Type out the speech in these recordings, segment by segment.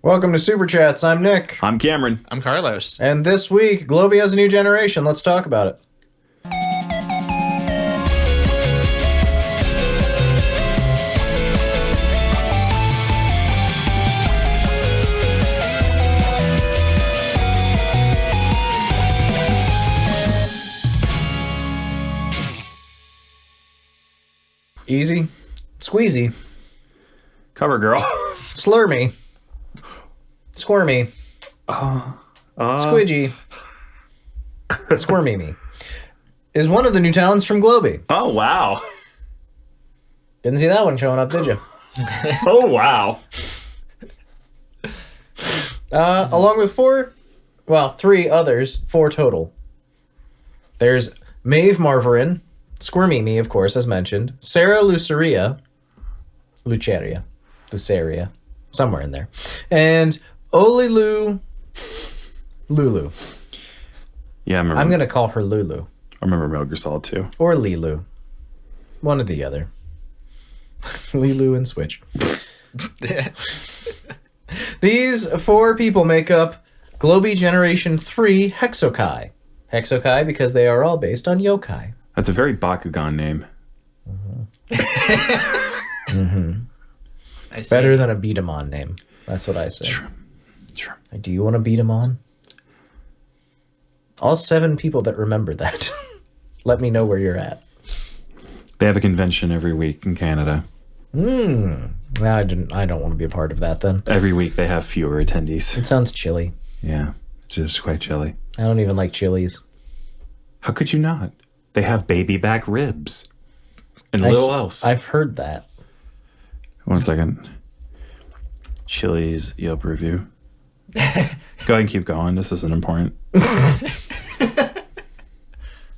Welcome to Super Chats. I'm Nick. I'm Cameron. I'm Carlos. And this week, Globie has a new generation. Let's talk about it. Easy. Squeezy. Cover girl. Slurmy. Squirmy. Squidgy. Squirmimi. Is one of the new talents from Globie. Oh, wow. Didn't see that one showing up, did you? Oh, wow. Along with three others, four total. There's Maeve Morveren, Squirmimi, of course, as mentioned, Cera Luceria, somewhere in there, and Olilou Loulou. Yeah, I remember. I'm going to call her Lulu. I remember Metal Gear Solid 2. Or Lilu. One or the other. Lilu and Switch. These four people make up Globie Generation 3 Hexokai. Hexokai because they are all based on yokai. That's a very Bakugan name. Better than a beat 'em on name. That's what I say. Sure. Do you want to beat 'em on? All 7 people that remember that. Let me know where you're at. They have a convention every week in Canada. I don't want to be a part of that then. Every week they have fewer attendees. It sounds chilly. Yeah, it's just quite chilly. I don't even like chilies. How could you not? They have baby back ribs. And little else. I've heard that. 1 second. Chili's Yelp review. Go ahead and keep going. This isn't important.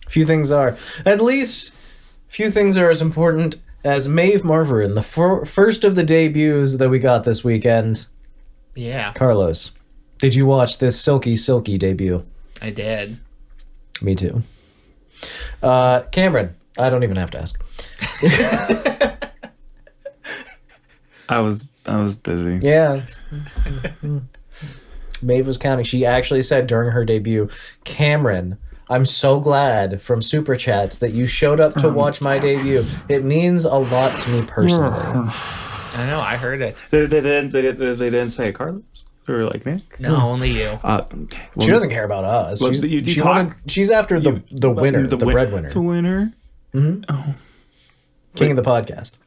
Few things are as important as Maeve Morveren, the first of the debuts that we got this weekend. Yeah. Carlos, did you watch this silky debut? I did. Me too. Cameron, I don't even have to ask. I was busy. Yeah. Maeve was counting. She actually said during her debut, Cameron, I'm so glad from Super Chats that you showed up to watch my debut. It means a lot to me personally. I know, I heard it. They didn't say it, Carlos? Or like Nick? No, only you. She doesn't care about us. Well, she's after the winner, the breadwinner. The winner? Mm-hmm. Oh. King of the podcast.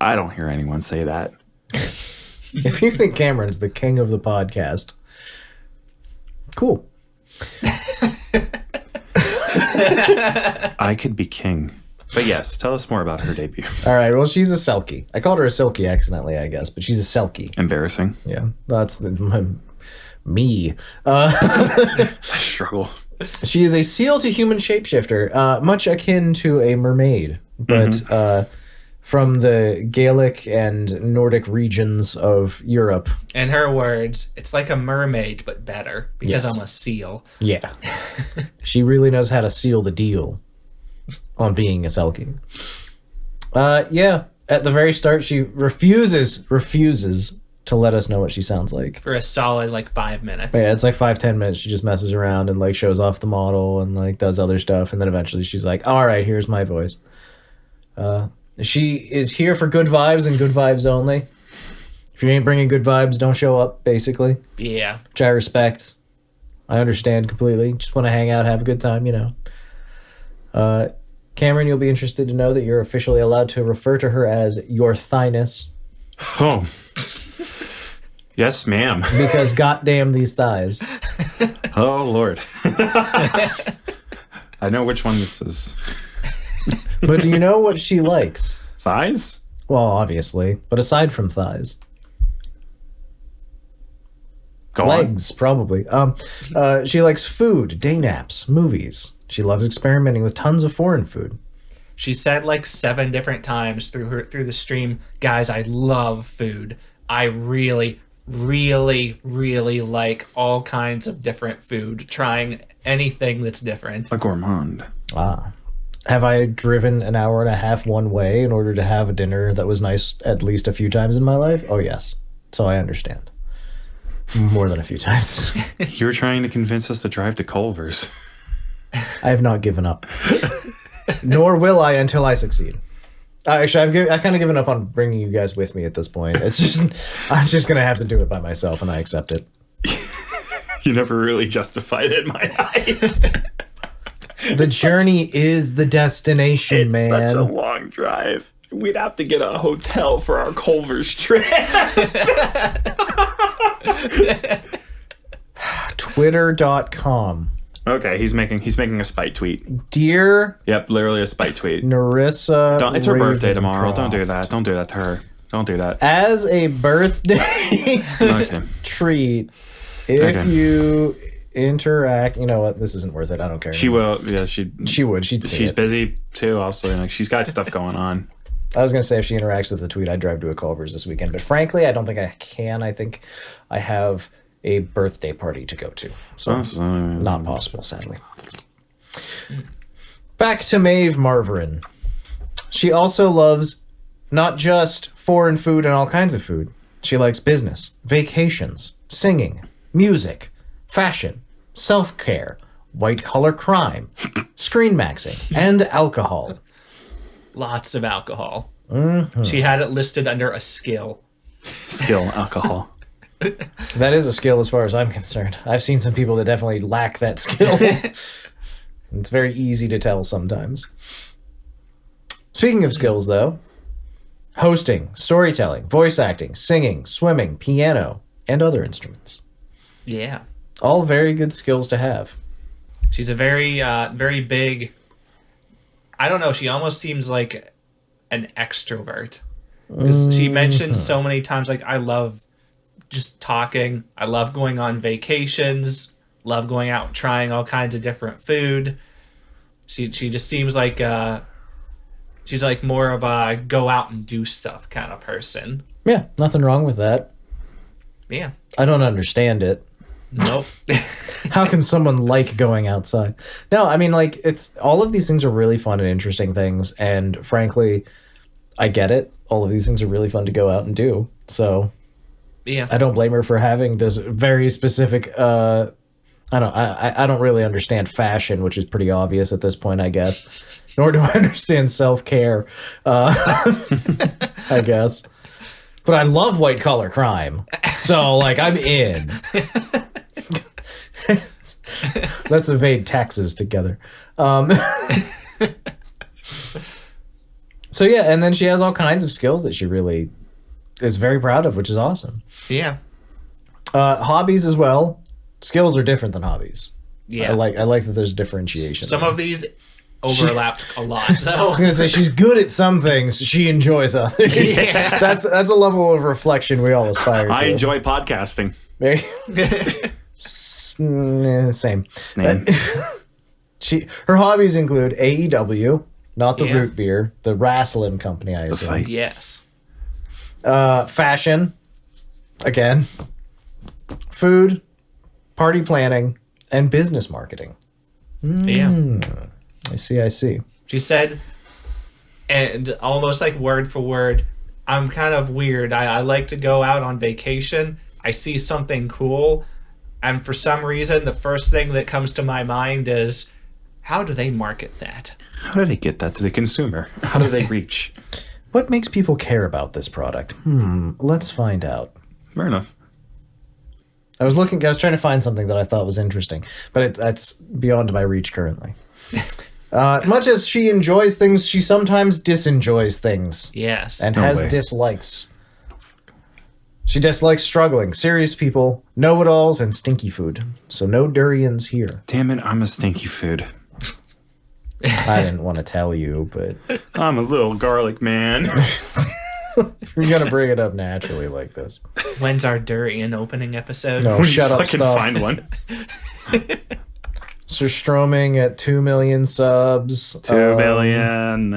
I don't hear anyone say that. If you think Cameron's the king of the podcast, cool. I could be king. But yes, tell us more about her debut. All right, well, she's a Selkie. I called her a Silky accidentally, I guess, but she's a Selkie. Embarrassing. Yeah, that's me. I struggle. She is a seal to human shapeshifter, much akin to a mermaid, but from the Gaelic and Nordic regions of Europe. In her words, it's like a mermaid, but better, because Yes. I'm a seal. Yeah. She really knows how to seal the deal on being a Selkie. Yeah, at the very start, she refuses to let us know what she sounds like. For a solid, 5 minutes. Yeah, it's like 5-10 minutes. She just messes around and shows off the model and does other stuff, and then eventually she's like, all right, here's my voice. She is here for good vibes and good vibes only. If you ain't bringing good vibes, don't show up, basically. Yeah. Which I respect. I understand completely. Just want to hang out, have a good time, Cameron, you'll be interested to know that you're officially allowed to refer to her as your thighness. Oh. Yes, ma'am. Because goddamn these thighs. Oh, Lord. I know which one this is. But do you know what she likes? Size? Well, obviously. But aside from thighs. Go Legs, probably. She likes food, day naps, movies. She loves experimenting with tons of foreign food. She said 7 different times through the stream, guys, I love food. I really, really, really like all kinds of different food. Trying anything that's different. A gourmand. Ah. Have I driven an hour and a half one way in order to have a dinner that was nice at least a few times in my life? Oh, yes. So I understand. More than a few times. You're trying to convince us to drive to Culver's. I have not given up. Nor will I until I succeed. Actually, I've kind of given up on bringing you guys with me at this point. It's just, I'm just going to have to do it by myself, and I accept it. You never really justified it in my eyes. The journey is the destination, man. It's such a long drive. We'd have to get a hotel for our Culver's trip. Twitter.com. Okay, he's making a spite tweet. Dear Yep, literally a spite tweet. Narissa, It's her birthday tomorrow. Ravencroft. Don't do that. Don't do that to her. Don't do that. As a birthday Okay. treat, if Okay. you interact, you know what? This isn't worth it. I don't care. She anymore. will. Yeah, She would. She'd see She's it. busy too. Also, like, she's got stuff going on. I was gonna say if she interacts with the tweet, I'd drive to a Culver's this weekend. But frankly, I don't think I can. I think I have a birthday party to go to, so not possible, sadly. Back to Maeve Morveren. She also loves not just foreign food and all kinds of food. She likes business, vacations, singing, music, fashion, self-care, white-collar crime, screen maxing, and alcohol. Lots of alcohol. Mm-hmm. She had it listed under a skill. Skill, alcohol. That is a skill as far as I'm concerned. I've seen some people that definitely lack that skill. It's very easy to tell sometimes. Speaking of skills, though, hosting, storytelling, voice acting, singing, swimming, piano, and other instruments. Yeah. All very good skills to have. She's a very, very big. I don't know. She almost seems like an extrovert. 'Cause she mentions so many times, like, I love just talking. I love going on vacations. Love going out and trying all kinds of different food. She just seems like she's like more of a go out and do stuff kind of person. Yeah, nothing wrong with that. Yeah. I don't understand it. Nope. How can someone like going outside? No, I mean, like, it's all of these things are really fun and interesting things, and frankly, I get it. All of these things are really fun to go out and do. So Yeah. I don't blame her for having this very specific. I don't really understand fashion, which is pretty obvious at this point, I guess. Nor do I understand self-care. I guess, but I love white collar crime. So like, I'm in. Let's evade taxes together. So yeah, and then she has all kinds of skills that she really is very proud of, which is awesome. Yeah. Hobbies as well. Skills are different than hobbies. Yeah. I like that there's differentiation. Some of these overlapped a lot. I So was gonna say she's good at some things. She enjoys others. Yeah. That's a level of reflection we all aspire to. I enjoy podcasting. Same. Same. Her hobbies include AEW, not the Yeah. root beer, the wrestling company, I assume. fight. yes. Fashion, again, food, party planning, and business marketing. Yeah. I see. She said, and almost like word for word, I'm kind of weird. I like to go out on vacation. I see something cool. And for some reason, the first thing that comes to my mind is, how do they market that? How do they get that to the consumer? How do they reach? What makes people care about this product? Let's find out. Fair enough. I was trying to find something that I thought was interesting, but that's beyond my reach currently. Much as she enjoys things, she sometimes disenjoys things Yes. and No has way. dislikes. She dislikes struggling, serious people, know-it-alls, and stinky food. So no durians here. Damn it, I'm a stinky food. I didn't want to tell you, but I'm a little garlic man. you're going to bring it up naturally like this. When's our durian opening episode? No, shut up, I can stop. find one. Sir Stroming at 2 million subs. 2 million.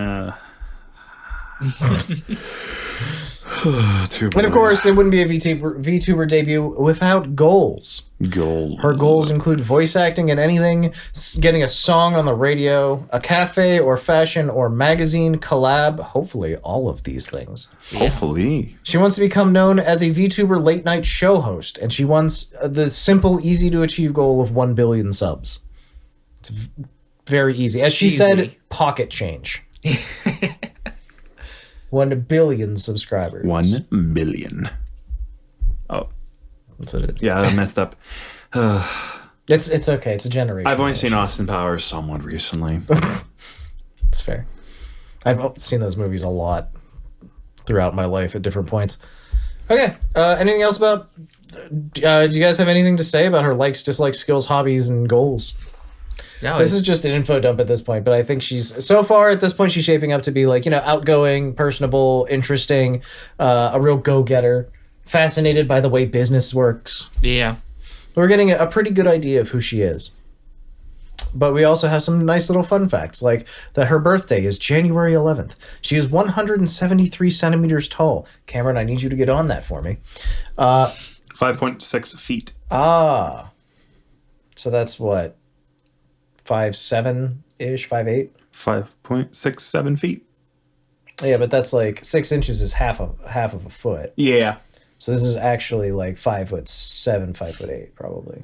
And of course, it wouldn't be a VTuber debut without goals. Gold. Her goals include voice acting in anything, getting a song on the radio, a cafe or fashion or magazine collab, hopefully all of these things. Hopefully. She wants to become known as a VTuber late night show host, and she wants the simple, easy to achieve goal of 1 billion subs. It's very easy. As she said, pocket change. 1 billion subscribers. 1 billion. Oh. That's what it is. Yeah, I messed up. It's okay. It's a generation. I've only seen Austin Powers somewhat recently. It's fair. I've seen those movies a lot throughout my life at different points. Okay. Anything else about... do you guys have anything to say about her likes, dislikes, skills, hobbies, and goals? No, this is just an info dump at this point, but I think so far at this point, she's shaping up to be like, outgoing, personable, interesting, a real go-getter, fascinated by the way business works. Yeah. We're getting a pretty good idea of who she is. But we also have some nice little fun facts, like that her birthday is January 11th. She is 173 centimeters tall. Cameron, I need you to get on that for me. 5.6 feet. So that's what? 5'7"-ish, 5'8"? 5.67 feet. Yeah, but that's like 6 inches is half of a foot. Yeah. So this is actually like 5'7", 5'8", probably.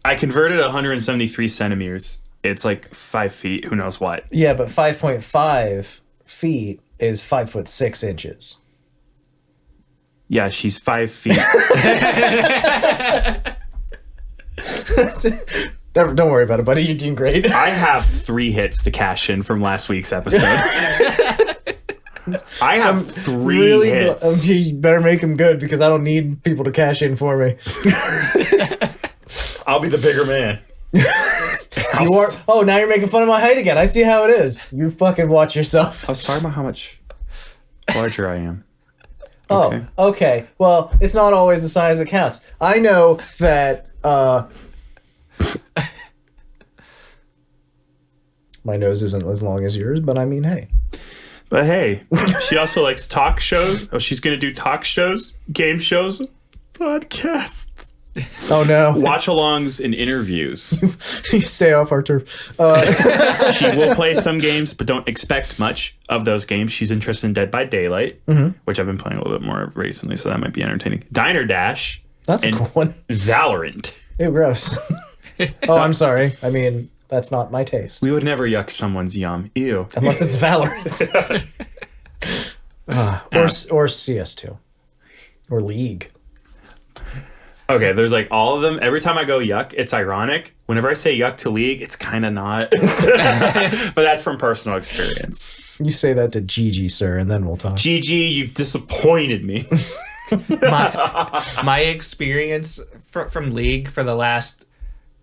I converted 173 centimeters. It's like 5 feet. Who knows what? Yeah, but 5.5 feet is 5'6" inches. Yeah, she's 5 feet. Don't worry about it, buddy. You're doing great. I have 3 hits to cash in from last week's episode. I have 3 hits. You better make them good because I don't need people to cash in for me. I'll be the bigger man. You are. Oh, now you're making fun of my height again. I see how it is. You fucking watch yourself. I was talking about how much larger I am. Oh, okay. Well, it's not always the size that counts. I know that my nose isn't as long as yours, but I mean, hey. But hey, she also likes talk shows. Oh, she's going to do talk shows, game shows, podcasts. Oh, no. Watch-alongs and interviews. You stay off our turf. She will play some games, but don't expect much of those games. She's interested in Dead by Daylight, which I've been playing a little bit more of recently, so that might be entertaining. Diner Dash. That's a cool one. Valorant. Ew, gross. Oh, I'm sorry. I mean, that's not my taste. We would never yuck someone's yum. Ew. Unless it's Valorant. Or CS2. Or League. Okay, there's like all of them. Every time I go yuck, it's ironic. Whenever I say yuck to League, it's kind of not. But that's from personal experience. You say that to Gigi, sir, and then we'll talk. Gigi, you've disappointed me. my experience from League for the last,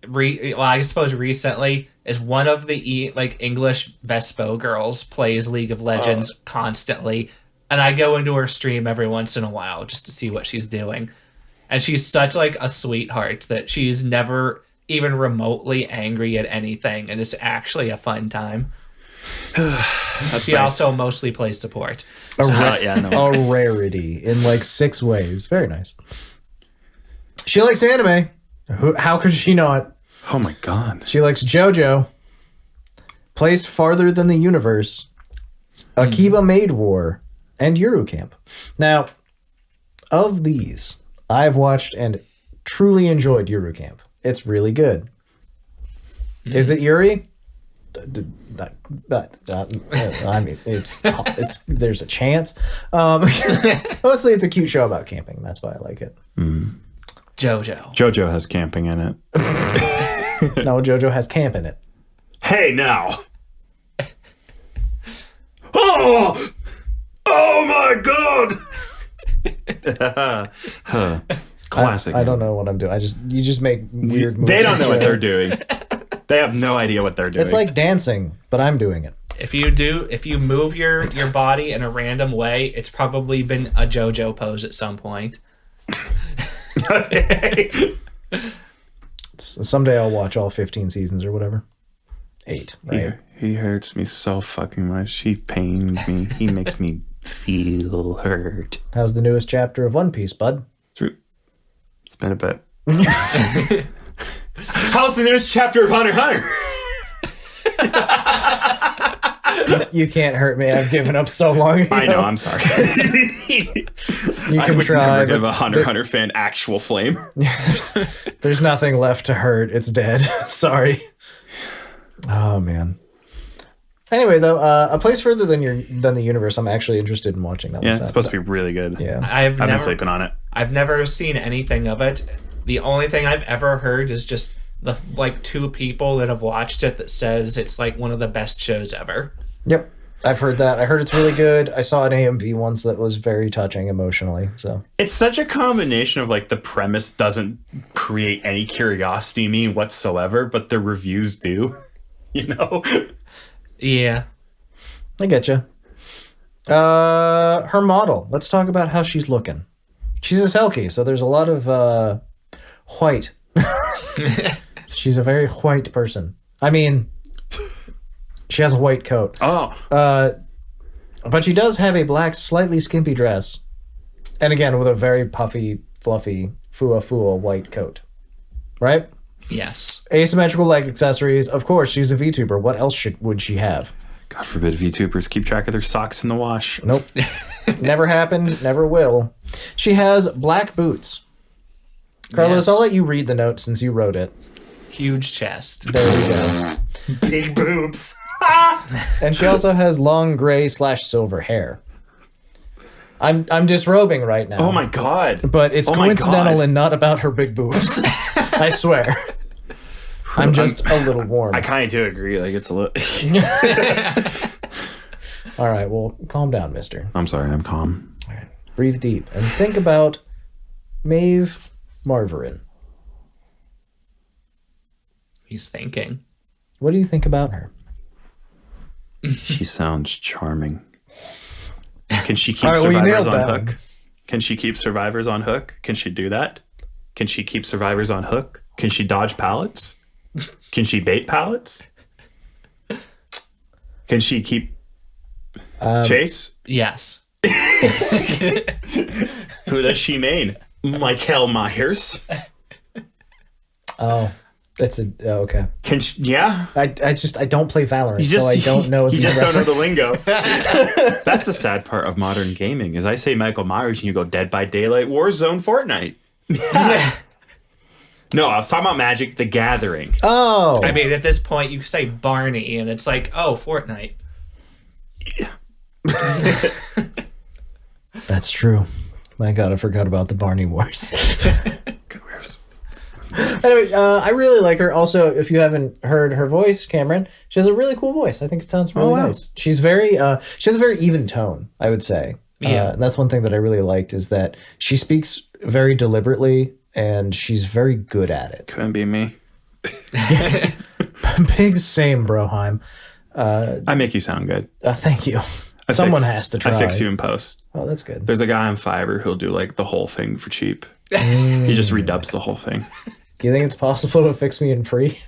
I suppose recently, is one of the English Vespo girls plays League of Legends constantly, and I go into her stream every once in a while just to see what she's doing. And she's such a sweetheart that she's never even remotely angry at anything, and it's actually a fun time. She also mostly plays support. A rarity in 6 ways. Very nice. She likes anime. How could she not? Oh my god. She likes JoJo. Plays Farther Than the Universe. Akiba Maid War. And Eurocamp. Now, of these, I've watched and truly enjoyed Eurocamp. It's really good. Is it Yuri? I mean, it's there's a chance. Mostly, it's a cute show about camping. That's why I like it. JoJo has camping in it. No, JoJo has camp in it. Hey, now. Oh my god. Classic. I don't know what I'm doing. You just make weird moves. They don't know what they're doing. They have no idea what they're doing. It's like dancing, but I'm doing it. If you move your body in a random way, it's probably been a JoJo pose at some point. Okay. Someday I'll watch all 15 seasons or whatever. 8, right? He hurts me so fucking much. He pains me. He makes me feel hurt. How's the newest chapter of One Piece, bud? It's been a bit. How's the newest chapter of Hunter x Hunter? You can't hurt me. I've given up so long ago. I know, I'm sorry. You I can would try, never give but a Hunter x Hunter fan actual flame. there's nothing left to hurt. It's dead. Sorry. Oh, man. Anyway, though, a place further than the universe, I'm actually interested in watching that one. Yeah, it's supposed to be really good. Yeah. I've been sleeping on it. I've never seen anything of it. The only thing I've ever heard is just the like 2 people that have watched it that says it's like one of the best shows ever. Yep. I've heard that. I heard it's really good. I saw an AMV once that was very touching emotionally. So it's such a combination of like the premise doesn't create any curiosity in me whatsoever, but the reviews do. You know? Yeah. I get you. Her model. Let's talk about how she's looking. She's a Selkie, so there's a lot of white. She's a very white person. I mean, she has a white coat. Oh. But she does have a black, slightly skimpy dress. And again, with a very puffy, fluffy, fuwa white coat. Right? Yes. Asymmetrical leg accessories. Of course, she's a VTuber. What else would she have? God forbid VTubers keep track of their socks in the wash. Nope. Never happened. Never will. She has black boots. Carlos, Yes. I'll let you read the note since you wrote it. Huge chest. There we go. Big boobs. And she also has long gray/silver hair. I'm disrobing right now. Oh my god. But it's coincidental and not about her big boobs. I swear. I'm just a little warm. I kind of do agree. Like it's a little. All right, well, calm down, mister. I'm sorry. I'm calm. All right. Breathe deep and think about Maeve Morveren. He's thinking. What do you think about her? She sounds charming. Can she keep All right, well, you survivors nailed on that hook? one. Can she keep survivors on hook? Can she do that? Can she keep survivors on hook? Can she dodge pallets? Can she bait pallets? Can she keep chase? Yes. Who does she main? Michael Myers. Oh, okay. Can she, yeah? I don't play Valorant, so I don't know. You the just don't know the reference. lingo. That's the sad part of modern gaming. Is I say Michael Myers and you go Dead by Daylight, Warzone, Fortnite. No, I was talking about Magic: The Gathering. Oh, I mean, at this point, you say Barney, and it's like, oh, Fortnite. Yeah. that's true. My God, I forgot about the Barney Wars. Anyway, I really like her. Also, if you haven't heard her voice, Cameron, she has a really cool voice. I think it sounds really nice. She's very, she has a very even tone, I would say. Yeah. And that's one thing that I really liked is that she speaks very deliberately and she's very good at it. Couldn't be me. Big same, Broheim. I make you sound good. Thank you. Someone has to try. I fix you in post. Oh, that's good. There's a guy on Fiverr who'll do like the whole thing for cheap. He just redubs the whole thing. Do you think it's possible to fix me in free?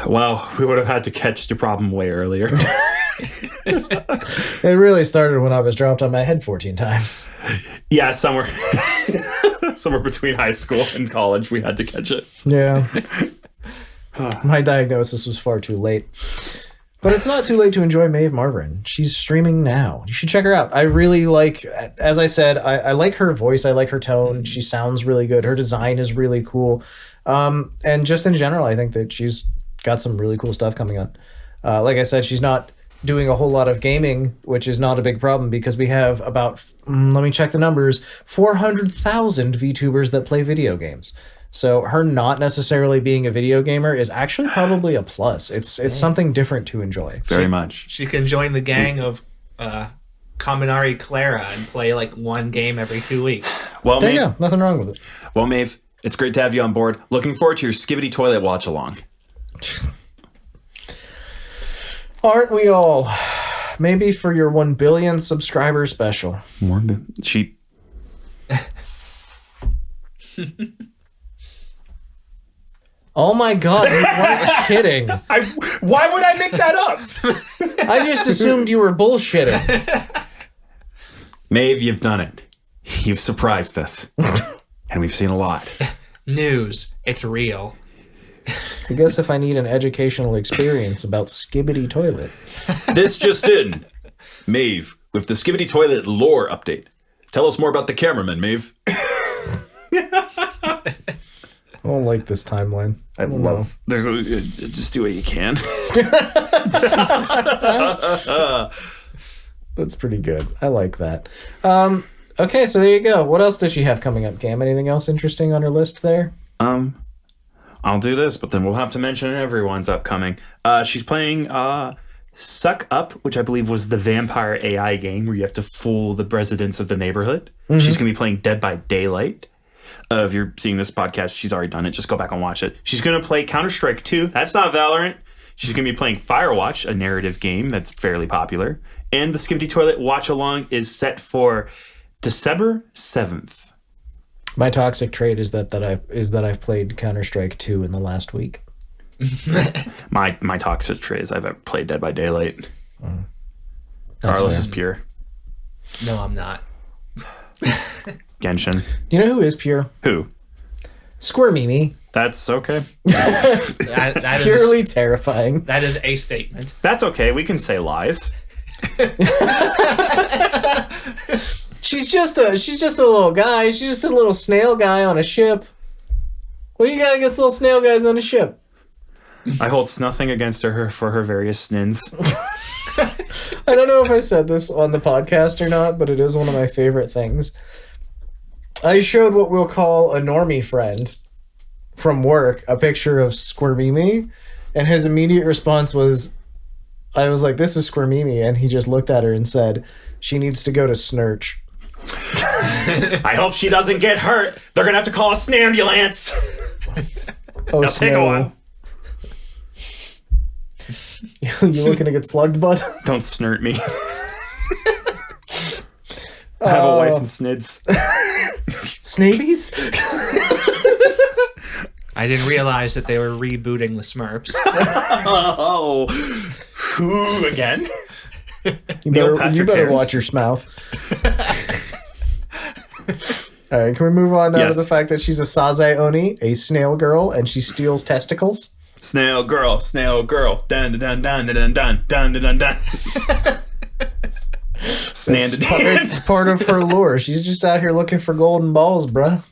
Well, we would have had to catch the problem way earlier. It really started when I was dropped on my head 14 times. Yeah, somewhere between high school and college, we had to catch it. Yeah. My diagnosis was far too late. But it's not too late to enjoy Maeve Morveren. She's streaming now. You should check her out. I really like, as I said, I like her voice. I like her tone. She sounds really good. Her design is really cool. And just in general, I think that she's got some really cool stuff coming on. Like I said, she's not doing a whole lot of gaming, which is not a big problem because we have about, let me check the numbers, 400,000 VTubers that play video games. So her not necessarily being a video gamer is actually probably a plus. It's something different to enjoy. Very much. She can join the gang of Kaminari Clara and play like one game every 2 weeks. Well, There you Maeve, go. Nothing wrong with it. well, Maeve, it's great to have you on board. Looking forward to your Skibbity Toilet watch along. Aren't we all? Maybe for your 1 billion subscriber special. She. Oh my god, you weren't kidding. Why would I make that up? I just assumed you were bullshitting. Maeve, you've done it. You've surprised us. And we've seen a lot. News. It's real. I guess if I need an educational experience about Skibbity Toilet. This just in. Maeve, with the Skibbity Toilet lore update. Tell us more about the cameraman, Maeve. I don't like this timeline. I love. Just do what you can. That's pretty good. I like that. Okay, so there you go. What else does she have coming up, Cam? Anything else interesting on her list there? I'll do this, but then we'll have to mention everyone's upcoming. She's playing Suck Up, which I believe was the vampire AI game where you have to fool the residents of the neighborhood. Mm-hmm. She's going to be playing Dead by Daylight. If you're seeing this podcast, she's already done it. Just go back and watch it. She's going to play Counter-Strike 2. That's not Valorant. She's going to be playing Firewatch, a narrative game that's fairly popular. And the Skibbity Toilet watch-along is set for December 7th. My toxic trait is that I've played Counter-Strike 2 in the last week. My toxic trait is I've played Dead by Daylight. fair. Carlos is pure. No, I'm not. Genshin. Do you know who is pure? Who? Squirmimi. That's okay. That is Purely terrifying. That is a statement. That's okay. We can say lies. She's just a little guy. She's just a little snail guy on a ship. What you got against little snail guys on a ship? I hold nothing against her for her various sins. I don't know if I said this on the podcast or not, but it is one of my favorite things. I showed what we'll call a normie friend from work a picture of Squirmimi, and his immediate response was, I was like, this is Squirmimi, and he just looked at her and said, she needs to go to Snurch. I hope she doesn't get hurt. They're going to have to call a snambulance. Oh, It'll take a while. You looking to get slugged, bud? Don't snurt me. I have a wife and snids. Snabies? I didn't realize that they were rebooting the Smurfs. Oh. Who again? You better watch your mouth. All right, can we move on now to the fact that she's a Saze Oni, a snail girl, and she steals testicles? Snail girl. Dun dun dun dun dun dun dun dun dun. It's part of her lore. She's just out here looking for golden balls, bruh.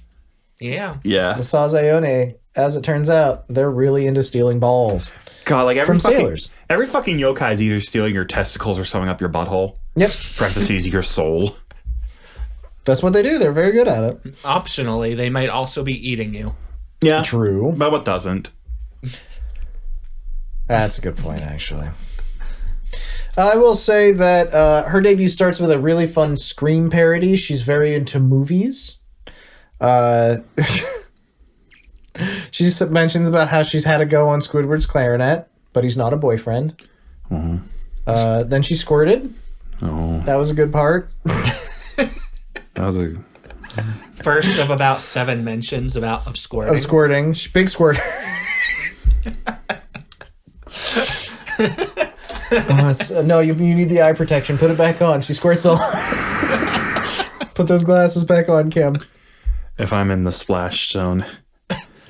Yeah. The Saze-Oni, as it turns out, they're really into stealing balls. God, like from sailors. Every fucking yokai is either stealing your testicles or sewing up your butthole. Yep. Parentheses, your soul. That's what they do. They're very good at it. Optionally, they might also be eating you. Yeah. True. But what doesn't? That's a good point, actually. I will say that her debut starts with a really fun Scream parody. She's very into movies. She mentions about how she's had a go on Squidward's clarinet, but he's not a boyfriend. Mm-hmm. Then she squirted. Oh. That was a good part. That was a... First of about 7 mentions of squirting. Of squirting. Big squirt. No, you need the eye protection. Put it back on. She squirts a lot. Put those glasses back on, Kim. If I'm in the splash zone,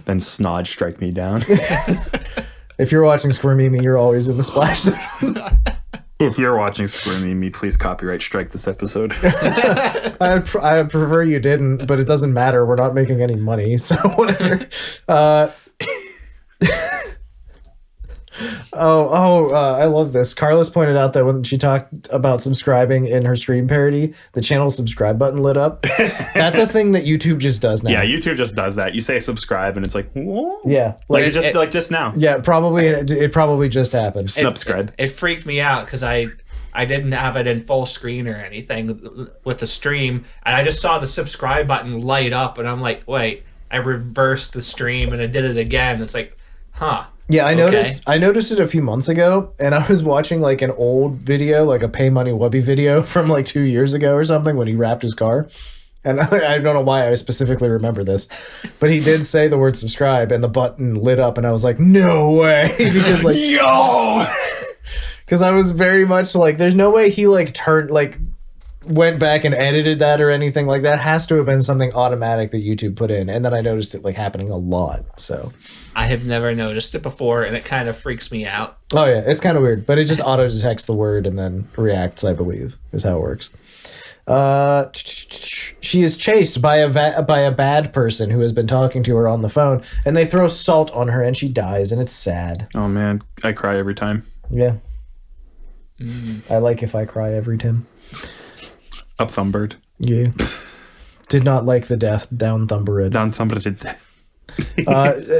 then Snod strike me down. If you're watching Squirmimi, you're always in the splash zone. If you're watching Squirmimi, please copyright strike this episode. I prefer you didn't, but it doesn't matter. We're not making any money, so whatever. I love this. Carlos pointed out that when she talked about subscribing in her stream parody, the channel subscribe button lit up. That's a thing that YouTube just does now. Yeah, YouTube just does that. You say subscribe, and it's like, what? Yeah, like just now. Yeah, probably it probably just happened. Subscribe. It freaked me out because I didn't have it in full screen or anything with the stream, and I just saw the subscribe button light up, and I'm like, wait, I reversed the stream and I did it again. It's like, huh. Yeah, I noticed it a few months ago, and I was watching like an old video, like a Pay Money Wubby video from like 2 years ago or something when he wrapped his car. And I don't know why I specifically remember this, but he did say the word subscribe and the button lit up and I was like, no way. Because like, Yo! because I was very much like, there's no way he like went back and edited that or anything like that. Has to have been something automatic that YouTube put in. And then I noticed it like happening a lot. So I have never noticed it before, and it kind of freaks me out. oh yeah, it's kind of weird, but it just auto detects the word and then reacts, I believe, is how it works. She is chased by a bad person who has been talking to her on the phone, and they throw salt on her and she dies, and it's sad. Oh man, I cry every time. Yeah. I like if I cry every time. Up Thumbird. Yeah. Did not like the death down Thumberid. Down Thumbird.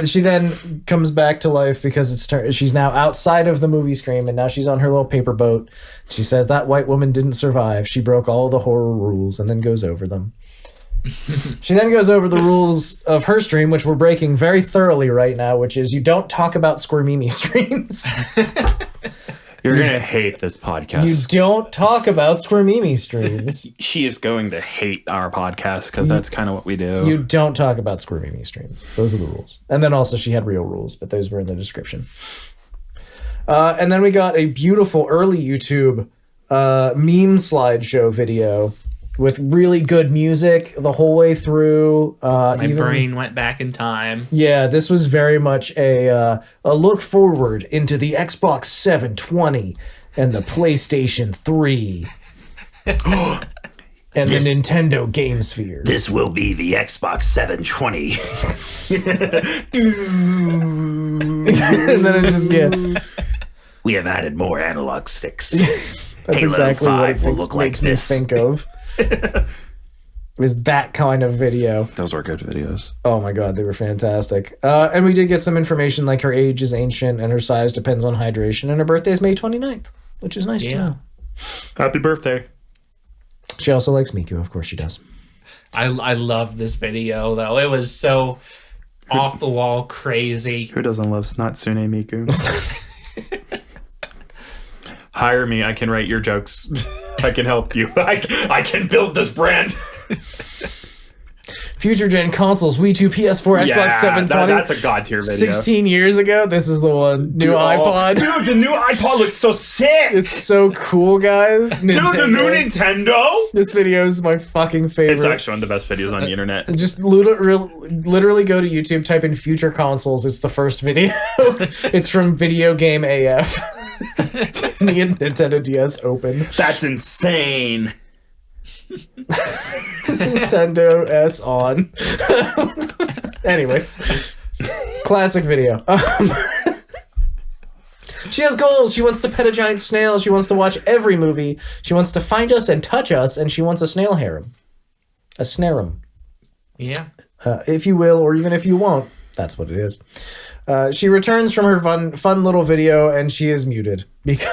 She then comes back to life because she's now outside of the movie Scream, and now she's on her little paper boat. She says that white woman didn't survive. She broke all the horror rules, and then goes over them. She then goes over the rules of her stream, which we're breaking very thoroughly right now, which is you don't talk about Squirmimi streams. You're gonna hate this You podcast. don't talk about Squirmimi streams. She is going to hate our podcast because that's kind of what we do. You don't talk about Squirmimi streams. Those are the rules. And then also she had real rules, but those were in the description. And then we got a beautiful early YouTube meme slideshow video with really good music the whole way through. My brain went back in time. Yeah, this was very much a look forward into the Xbox 720 and the PlayStation 3 and the Nintendo Game Sphere. This will be the Xbox 720. And then it's just, yeah. We have added more analog sticks. That's Halo exactly what 5 it will look like makes me this. think of. Is that kind of video. Those were good videos. Oh my god, they were fantastic. And we did get some information like her age is ancient and her size depends on hydration, and her birthday is May 29th, which is nice to know. Happy birthday. She also likes Miku, of course she does. I love this video though. It was so off the wall crazy. Who doesn't love Natsune Miku? Hire me. I can write your jokes. I can help you. I can build this brand. Future gen consoles, Wii 2, PS4, Xbox 720. That's a god tier video. 16 years ago, this is the one. New iPod. Dude, the new iPod looks so sick. It's so cool, guys. Dude, the new Nintendo. This video is my fucking favorite. It's actually one of the best videos on the internet. Just literally go to YouTube, type in future consoles. It's the first video. It's from Video Game AF. The Nintendo DS Open. That's insane. Nintendo S on. Anyways, classic video. She has goals. She wants to pet a giant snail. She wants to watch every movie. She wants to find us and touch us, and she wants a snail harem. A snarum. Yeah. If you will, or even if you won't. That's what it is. She returns from her fun little video, and she is muted. Because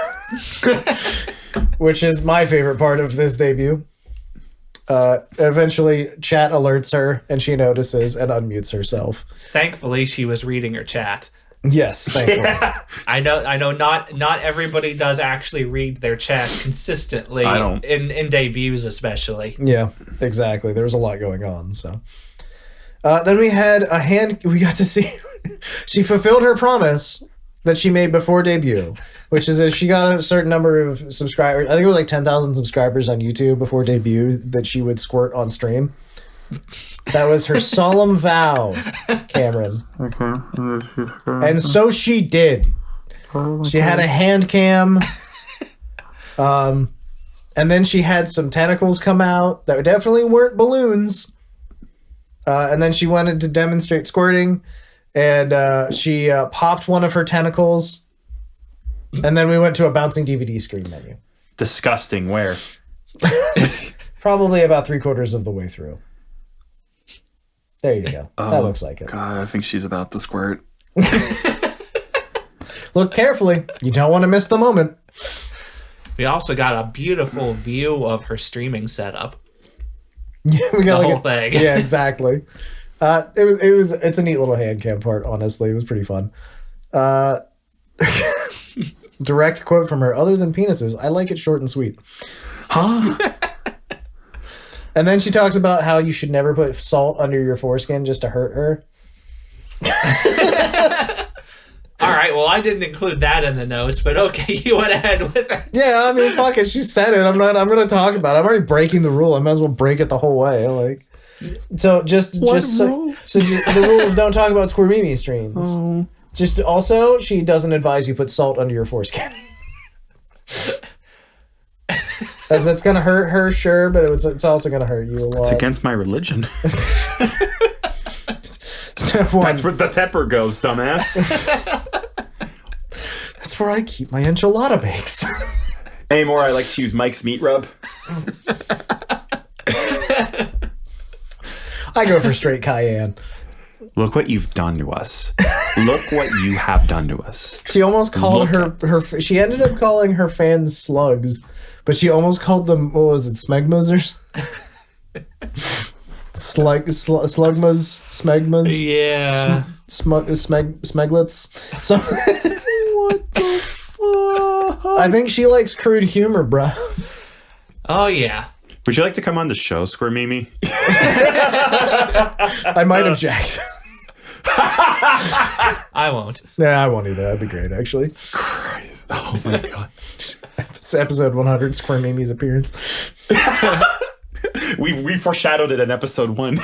which is my favorite part of this debut. Eventually, chat alerts her, and she notices and unmutes herself. Thankfully, she was reading her chat. Yes, thankfully. Yeah. I know. Not everybody does actually read their chat consistently. I don't. In debuts, especially. Yeah, exactly. There was a lot going on. So then we had we got to see she fulfilled her promise that she made before debut, which is if she got a certain number of subscribers, I think it was like 10,000 subscribers on YouTube before debut, that she would squirt on stream. That was her solemn vow, Cameron. Okay. And so she did. She had a hand cam. And then she had some tentacles come out that definitely weren't balloons. And then she wanted to demonstrate squirting. And she popped one of her tentacles. And then we went to a bouncing DVD screen menu. Disgusting. Where? Probably about 3/4 of the way through. There you go. That looks like it. God, I think she's about to squirt. Look carefully. You don't want to miss the moment. We also got a beautiful view of her streaming setup. Yeah, we got The like whole thing. Yeah, exactly. It's a neat little hand cam part, honestly. It was pretty fun. Direct quote from her, other than penises, I like it short and sweet. Huh? And then she talks about how you should never put salt under your foreskin just to hurt her. All right, well, I didn't include that in the notes, but okay, you went ahead with it. Yeah, I mean, fuck it. She said it. I'm gonna talk about it. I'm already breaking the rule. I might as well break it the whole way. Like, so the rule of don't talk about Squirmimi streams. Oh. Just also, she doesn't advise you put salt under your foreskin. As that's gonna hurt her, sure, but it's also gonna hurt you a lot. It's against my religion. Step one. That's where the pepper goes, dumbass. That's where I keep my enchilada bakes. Anymore, I like to use Mike's meat rub. I go for straight cayenne. Look what you've done to us. Look what you have done to us. She almost called Look her she ended up calling her fans slugs, but she almost called them, what was it, smegmas or slugmas, smegmas, Yeah. smeglets. So what the fuck? I think she likes crude humor, bro. Oh, yeah. Would you like to come on the show, Squirmimi? I might object. I won't. Yeah, I won't either. That'd be great, actually. Christ. Oh my god. It's episode 100, Squirmimi's appearance. We foreshadowed it in episode 1.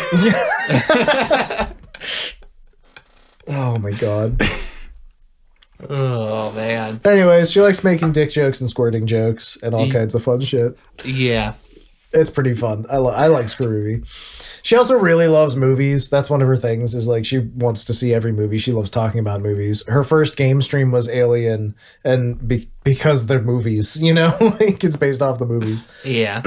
Oh my god. Oh, man. Anyways, she likes making dick jokes and squirting jokes and all kinds of fun shit. Yeah. It's pretty fun. I like Squirmimi. She also really loves movies. That's one of her things, is like she wants to see every movie. She loves talking about movies. Her first game stream was Alien, and because they're movies, you know? Like, it's based off the movies. Yeah.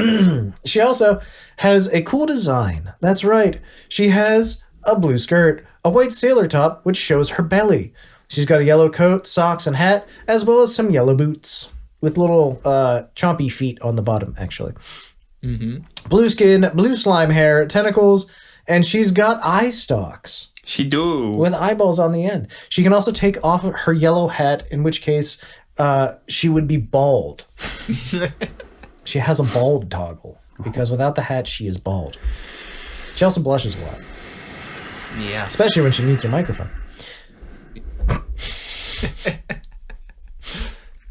She also has a cool design. That's right. She has a blue skirt, a white sailor top, which shows her belly. She's got a yellow coat, socks, and hat, as well as some yellow boots with little chompy feet on the bottom, actually. Mm-hmm. Blue skin, blue slime hair, tentacles, and she's got eye stalks She do. with eyeballs on the end. She can also take off her yellow hat, in which case she would be bald. She has a bald toggle, because without the hat, she is bald. She also blushes a lot, Yeah. especially when she meets her microphone.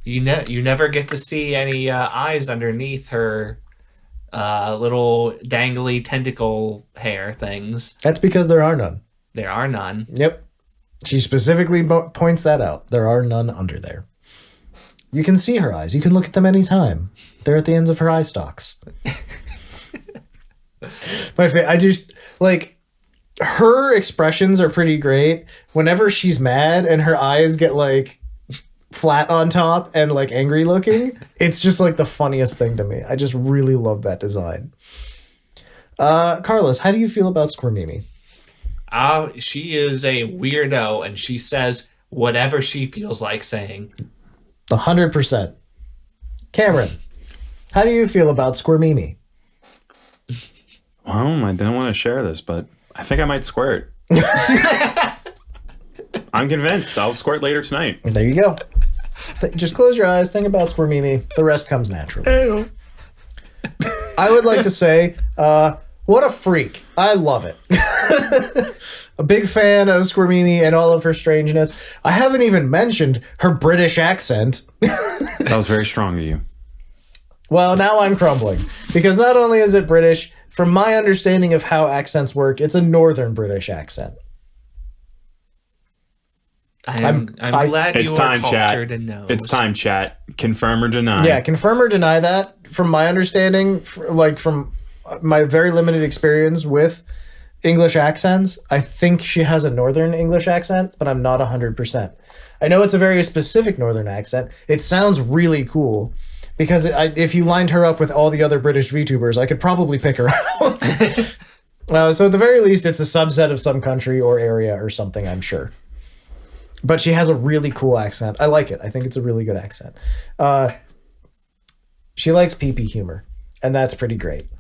You never get to see any eyes underneath her little dangly tentacle hair things. That's because there are none. There are none. Yep. She specifically points that out. There are none under there. You can see her eyes. You can look at them anytime. They're at the ends of her eye stalks. I just, like, her expressions are pretty great. Whenever she's mad and her eyes get, like, flat on top and, like, angry looking, it's just, like, the funniest thing to me. I just really love that design. Carlos, how do you feel about Squirmimi? She is a weirdo, and she says whatever she feels like saying. 100%. Cameron, how do you feel about Squirmimi? I didn't want to share this, but I think I might squirt. I'm convinced. I'll squirt later tonight. There you go. Just close your eyes, think about Squirmimi. The rest comes naturally. I would like to say, what a freak. I love it. A big fan of Squirmimi and all of her strangeness. I haven't even mentioned her British accent. That was very strong of you. Well, now I'm crumbling. Because not only is it British, from my understanding of how accents work, it's a northern British accent. I'm glad It's you time, are chat. cultured and knows. It's time, chat. Confirm or deny. Yeah, confirm or deny that. From my understanding, from my very limited experience with English accents, I think she has a northern English accent, but I'm not 100%. I know it's a very specific northern accent. It sounds really cool. Because if you lined her up with all the other British VTubers, I could probably pick her out. So at the very least, it's a subset of some country or area or something, I'm sure. But she has a really cool accent. I like it. I think it's a really good accent. She likes pee-pee humor, and that's pretty great.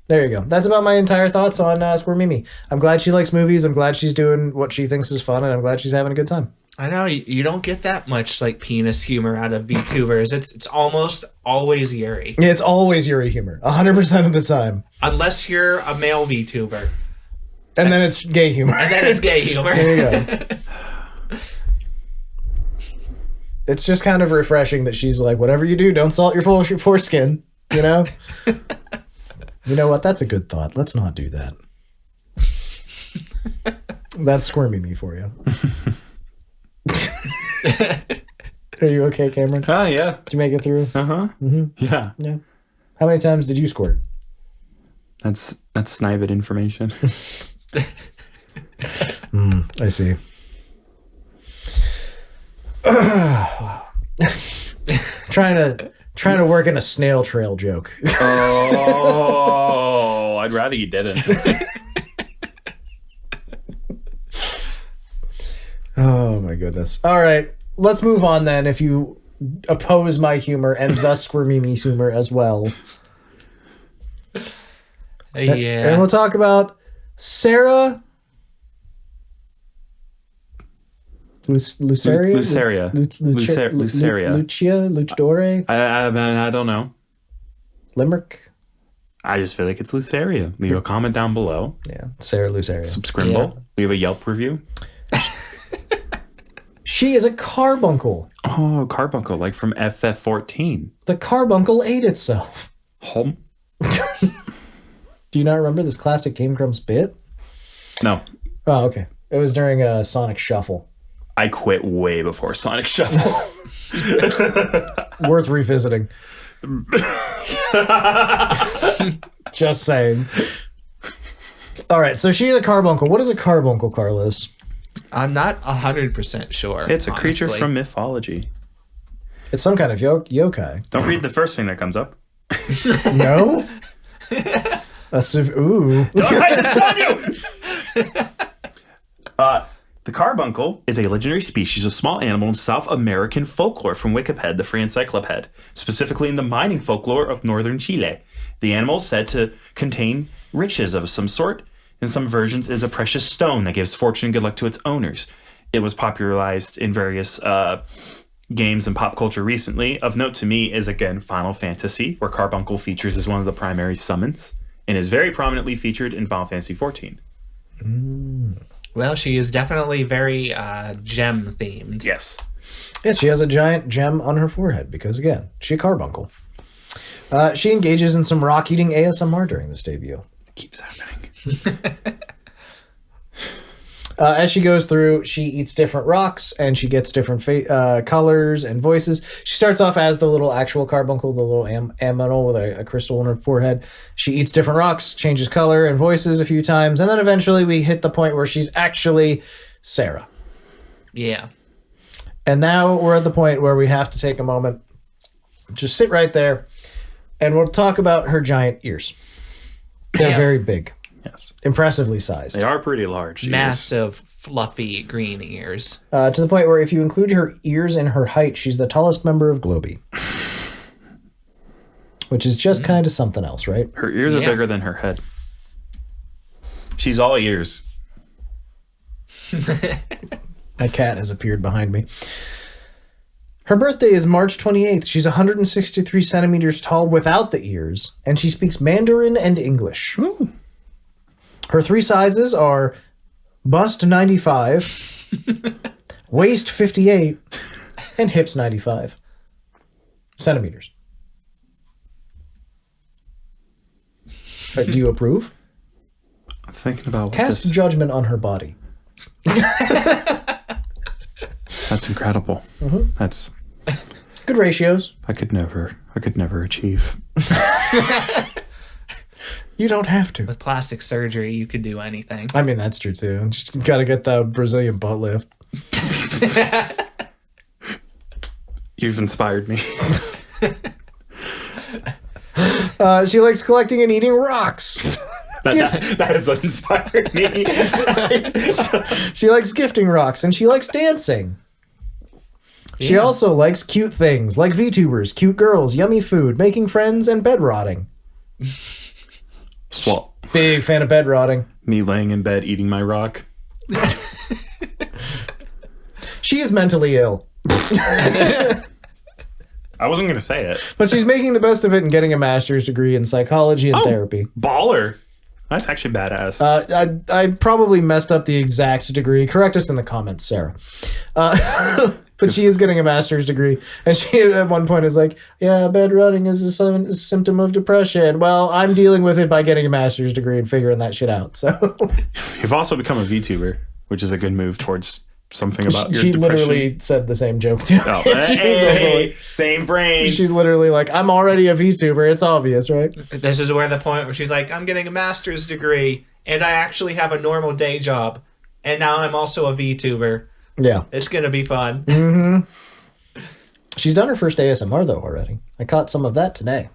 There you go. That's about my entire thoughts on Squirmimi. I'm glad she likes movies. I'm glad she's doing what she thinks is fun, and I'm glad she's having a good time. I know you don't get that much like penis humor out of VTubers. It's almost always Yuri, Yeah, it's always Yuri humor, 100% of the time. unless you're a male VTuber, And then it's gay humor. and then it's gay humor. There you go. It's just kind of refreshing that she's like, whatever you do, don't salt your foreskin, you know? You know what? That's a good thought. Let's not do that. That's Squirmimi for you. Are you okay, Cameron? Oh, yeah. Did you make it through? Uh-huh. Yeah. Yeah. How many times did you squirt? That's snived information. I see. trying to work in a snail trail joke. Oh, I'd rather you didn't. Oh my goodness. All right, let's move on then. If you oppose my humor and thus Squirmimi's humor as well, Yeah. and we'll talk about Cera Luceria. Luceria. Luceria. Lucia. Luchadore. I don't know. Limerick. I just feel like it's Luceria. Leave a comment down below. Yeah, Cera Luceria. Subscribe. Yeah. Leave a Yelp review. She is a carbuncle. Oh, carbuncle, like from FF14. The carbuncle ate itself. Home? Do you not remember this classic Game Grumps bit? No. Oh, okay. It was during a Sonic Shuffle. I quit way before Sonic Shuffle. Worth revisiting. Just saying. All right, so she's a carbuncle. What is a carbuncle, Carlos? I'm not 100% sure. It's a creature honestly. from mythology. It's some kind of yokai. Don't read the first thing that comes up. No? Ooh. I just told you! The carbuncle is a legendary species of small animal in South American folklore from Wikipedia, the free encyclopedia, specifically in the mining folklore of northern Chile. The animal is said to contain riches of some sort. In some versions, is a precious stone that gives fortune and good luck to its owners. It was popularized in various games and pop culture recently. Of note to me is, again, Final Fantasy, where Carbuncle features as one of the primary summons, and is very prominently featured in Final Fantasy XIV. Well, she is definitely very gem themed. Yes. Yes, she has a giant gem on her forehead because, again, she's a carbuncle. She engages in some rock-eating ASMR during this debut. It keeps happening. As she goes through, she eats different rocks and she gets different colors and voices. She starts off as the little actual carbuncle, the little aminal with a crystal on her forehead. She eats different rocks, changes color and voices a few times, and then eventually we hit the point where she's actually Cera. Yeah. And now we're at the point where we have to take a moment, just sit right there, and we'll talk about her giant ears. They're Yeah. very big. Yes. Impressively sized. They are pretty large. yes. Massive, fluffy green ears. To the point where if you include her ears and her height, she's the tallest member of Globie. Which is just kind of something else, right? Her ears are Yeah. bigger than her head. She's all ears. My cat has appeared behind me. Her birthday is March 28th. She's 163 centimeters tall without the ears, and she speaks Mandarin and English. Ooh. Her three sizes are bust 95, waist 58, and hips 95 centimeters. Do you approve? I'm thinking about what Cast this... judgment on her body. That's incredible. That's... Good ratios. I could never achieve. You don't have to. With plastic surgery, you could do anything. I mean, that's true too. Just gotta get the Brazilian butt lift. You've inspired me. She likes collecting and eating rocks. that has inspired me. She likes gifting rocks and she likes dancing. She Yeah. also likes cute things like VTubers, cute girls, yummy food, making friends, and bed rotting. Swap. Big fan of bed rotting. Me laying in bed eating my rock. She is mentally ill, I wasn't gonna say it. but she's making the best of it and getting a master's degree in psychology and therapy. Baller. That's actually badass. I probably messed up the exact degree. Correct us in the comments, Sarah. But she is getting a master's degree, and she at one point is like, "Yeah, bad running is a symptom of depression." Well, I'm dealing with it by getting a master's degree and figuring that shit out. So You've also become a VTuber, which is a good move towards something about your she depression. literally said the same joke too. Oh, She was also hey, like- same brain. she's literally like, "I'm already a VTuber. It's obvious, right?" This is where the point where she's like, I'm getting a master's degree, and I actually have a normal day job, and now I'm also a VTuber. Yeah. It's gonna be fun. She's done her first ASMR though already. I caught some of that today.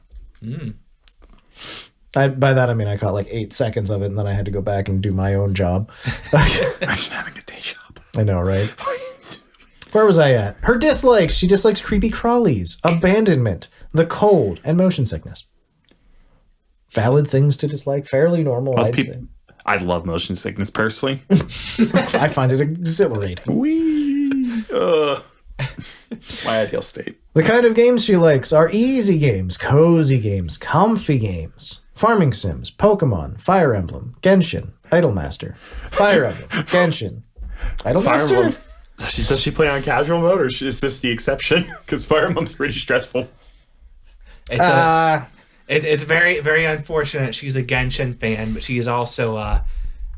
By that I mean I caught like 8 seconds of it, and then I had to go back and do my own job. Imagine having a day job. I know, right? Where was I at? Her dislikes. She dislikes creepy crawlies, abandonment, the cold, and motion sickness. Valid things to dislike. Fairly normal, I'd say. I love motion sickness personally. I find it exhilarating. Wee. My ideal state. The kind of games she likes are easy games, cozy games, comfy games, farming sims, Pokemon, Fire Emblem, Genshin, Idolmaster, Fire Emblem, Genshin, Idolmaster. Does she play on casual mode, or is this the exception? Because Fire Emblem's pretty stressful. It's very, very unfortunate she's a Genshin fan, but she is also a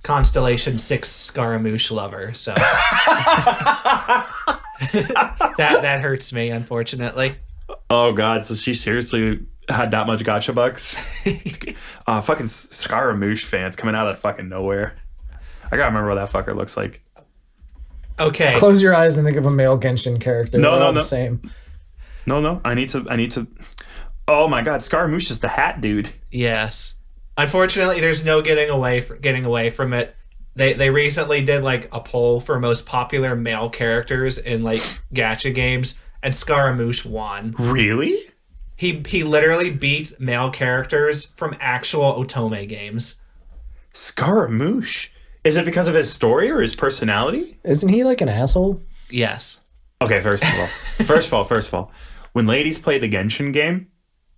Constellation 6 Scaramouche lover, so that hurts me, unfortunately. Oh god, so she seriously had that much gacha bucks? Fucking Scaramouche fans coming out of fucking nowhere. I gotta remember what that fucker looks like. Okay. Close your eyes and think of a male Genshin character. No, They're no, all no. the same. No, I need to. Oh my god, Scaramouche is the hat dude. Yes. Unfortunately, there's no getting away from it. They recently did like a poll for most popular male characters in like gacha games, and Scaramouche won. Really? He literally beat male characters from actual Otome games. Scaramouche? Is it because of his story or his personality? Isn't he like an asshole? Yes. Okay, first of all, when ladies play the Genshin game,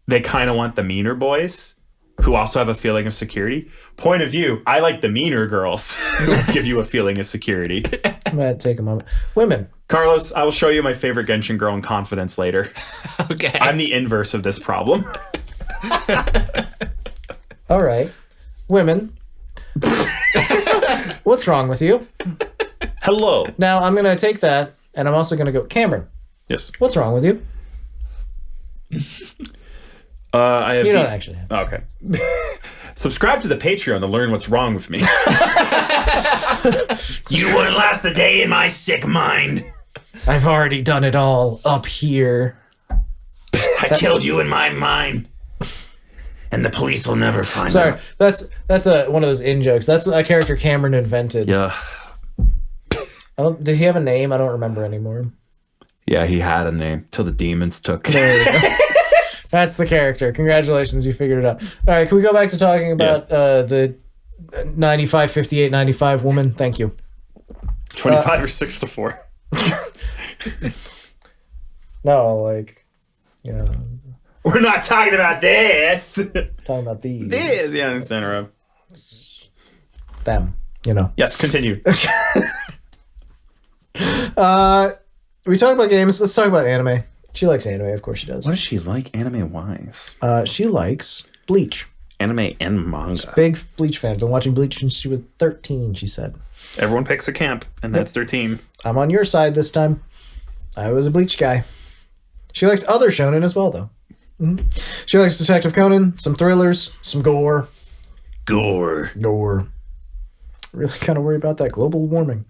they kind of want the meaner boys who also have a feeling of security. Point of view, I like the meaner girls who give you a feeling of security. I'm gonna take a moment. Women. Carlos, I will show you my favorite Genshin girl in confidence later. Okay. I'm the inverse of this problem. All right. Women. What's wrong with you? Hello. Now I'm gonna take that, and I'm also gonna go, Cameron. Yes. What's wrong with you? I have You don't actually have. Oh, okay. Subscribe to the Patreon to learn what's wrong with me. You wouldn't last a day in my sick mind. I've already done it all up here. I killed you in my mind. And the police will never find Sorry, out. that's one of those in jokes. That's a character Cameron invented. Yeah. Did he have a name? I don't remember anymore. Yeah, he had a name till the demons took. There you go. That's the character. Congratulations, you figured it out. All right, can we go back to talking about the 95, 58, 95 woman? Thank you. 25 or 6 to 4. No, like, you know, We're not talking about this. talking about these. Yeah, in the center of. Them, you know. Yes, continue. We talked about games. Let's talk about anime. She likes anime, of course she does. What does she like anime-wise? She likes Bleach. Anime and manga. Big Bleach fan. Been watching Bleach since she was 13, she said. Everyone picks a camp, and that's their team. I'm on your side this time. I was a Bleach guy. She likes other shonen as well, though. Mhm. She likes Detective Conan, some thrillers, some gore. Gore. Really kind of worry about that global warming.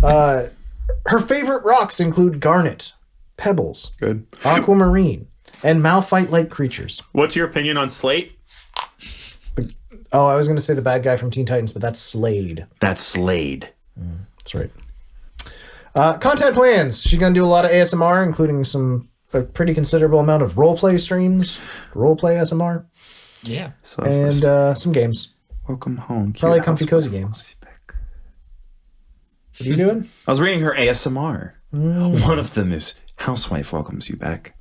Her favorite rocks include garnet, pebbles, Good. aquamarine, and malphite-like creatures. What's your opinion on Slate? Oh, I was going to say the bad guy from Teen Titans, but that's Slade. That's Slade. That's right. Content plans. She's going to do a lot of ASMR, including a pretty considerable amount of roleplay streams, roleplay ASMR, Yeah. So and some games. welcome home. Probably Cute comfy, house cozy with a games. cozy pick. What are you doing? I was reading her ASMR. One of them is housewife welcomes you back.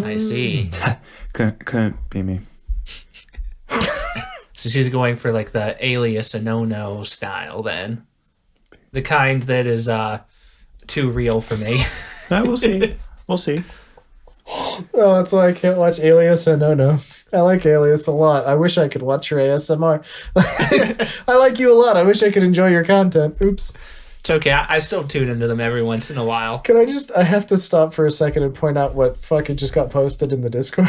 I see. Couldn't be me. So she's going for like the alias Anono style then. The kind that is too real for me. We'll see. We'll see. Oh, that's why I can't watch Alias and No. I like Alias a lot. I wish I could watch your ASMR. I like you a lot. I wish I could enjoy your content. Oops. It's okay. I still tune into them every once in a while. Can I have to stop for a second and point out what fucking just got posted in the Discord?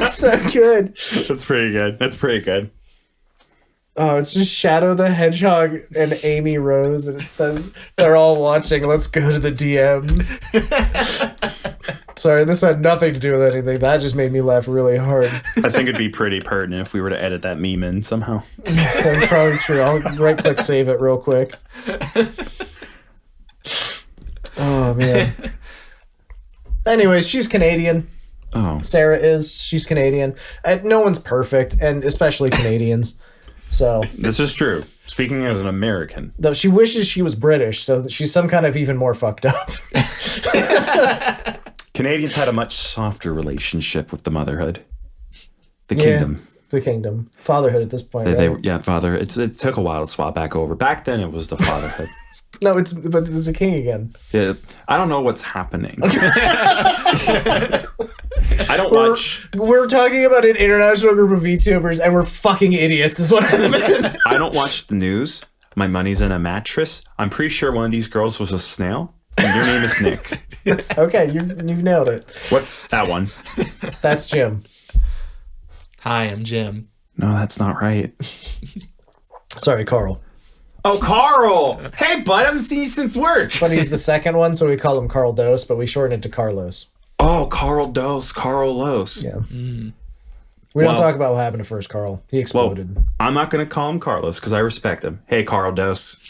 It's so good. That's pretty good. That's pretty good. Oh, it's just Shadow the Hedgehog and Amy Rose, and it says they're all watching. Let's go to the DMs. Sorry, this had nothing to do with anything. That just made me laugh really hard. I think it'd be pretty pertinent if we were to edit that meme in somehow. That's probably true. I'll right-click save it real quick. Oh, man. Anyways, she's Canadian. Oh. Cera is. She's Canadian. And no one's perfect, and especially Canadians. So This is true. Speaking as an American. though she wishes she was British, so that she's some kind of even more fucked up. Canadians had a much softer relationship with the motherhood. The Yeah. kingdom. The kingdom. Fatherhood at this point. Right? Father. It took a while to swap back over. Back then, it was the fatherhood. No, but it's a king again. Yeah, I don't know what's happening. I don't watch. We're talking about an international group of VTubers, and we're fucking idiots. Is what I I don't watch the news. My money's in a mattress. I'm pretty sure one of these girls was a snail, and your name is Nick. Yes. Okay, you nailed it. What's that one? That's Jim. Hi, I'm Jim. No, that's not right. Sorry, Carl. Oh, Carl! Hey, bud, I haven't seen you since work. But he's the second one, so we call him Carl Dose, but we shorten it to Carlos. Oh, Carl Dose, Carl Los. Yeah. We don't talk about what happened to first Carl. He exploded. I'm not going to call him Carlos because I respect him. Hey, Carl Dose.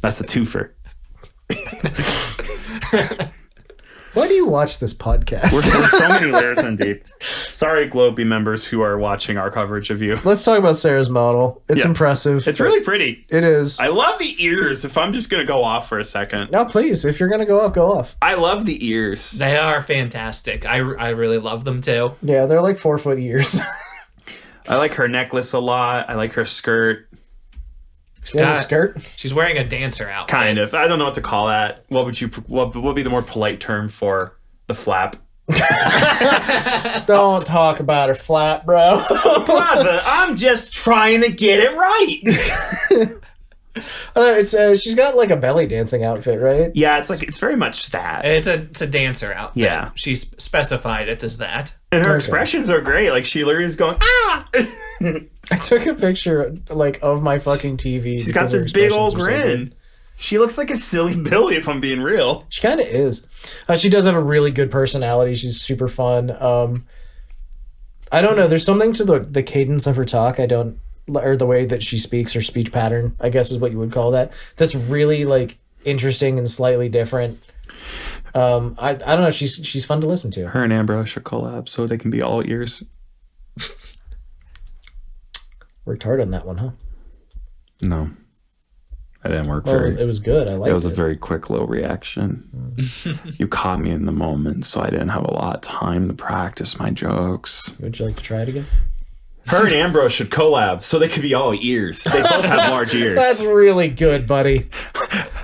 That's a twofer. Why do you watch this podcast? We're so many layers in deep. Sorry, Globie members who are watching our coverage of you. Let's talk about Sarah's model. It's impressive. It's really pretty. It is. I love the ears, if I'm just going to go off for a second. No, please. If you're going to go off, go off. I love the ears. They are fantastic. I really love them too. Yeah, they're like 4 foot ears. I like her necklace a lot. I like her skirt. She has a skirt. She's wearing a dancer outfit. Kind of. I don't know what to call that. What would be the more polite term for the flap? Don't talk about her flap, bro. Brother, I'm just trying to get it right. I don't know, it's she's got like a belly dancing outfit, right? Yeah, it's very much that. It's a dancer outfit. Yeah. She's specified it as that. And her Okay. expressions are great. Like she literally is going, ah! I took a picture like of my fucking TV. She's got because her this big old expressions are so grin. good. She looks like a silly Billy, if I'm being real. She kind of is. She does have a really good personality. She's super fun. I don't know. There's something to the cadence of her talk. Or the way that she speaks, her speech pattern, I guess is what you would call that. That's really like interesting and slightly different. I don't know. She's fun to listen to. Her and Ambrose should collab so they can be all ears. Worked hard on that one, huh? No. I didn't work Well, very. it was good. I liked it. It was a very quick, low reaction. You caught me in the moment, so I didn't have a lot of time to practice my jokes. Would you like to try it again? Her and Ambrose should collab so they could be all ears. They both have large ears. That's really good, buddy.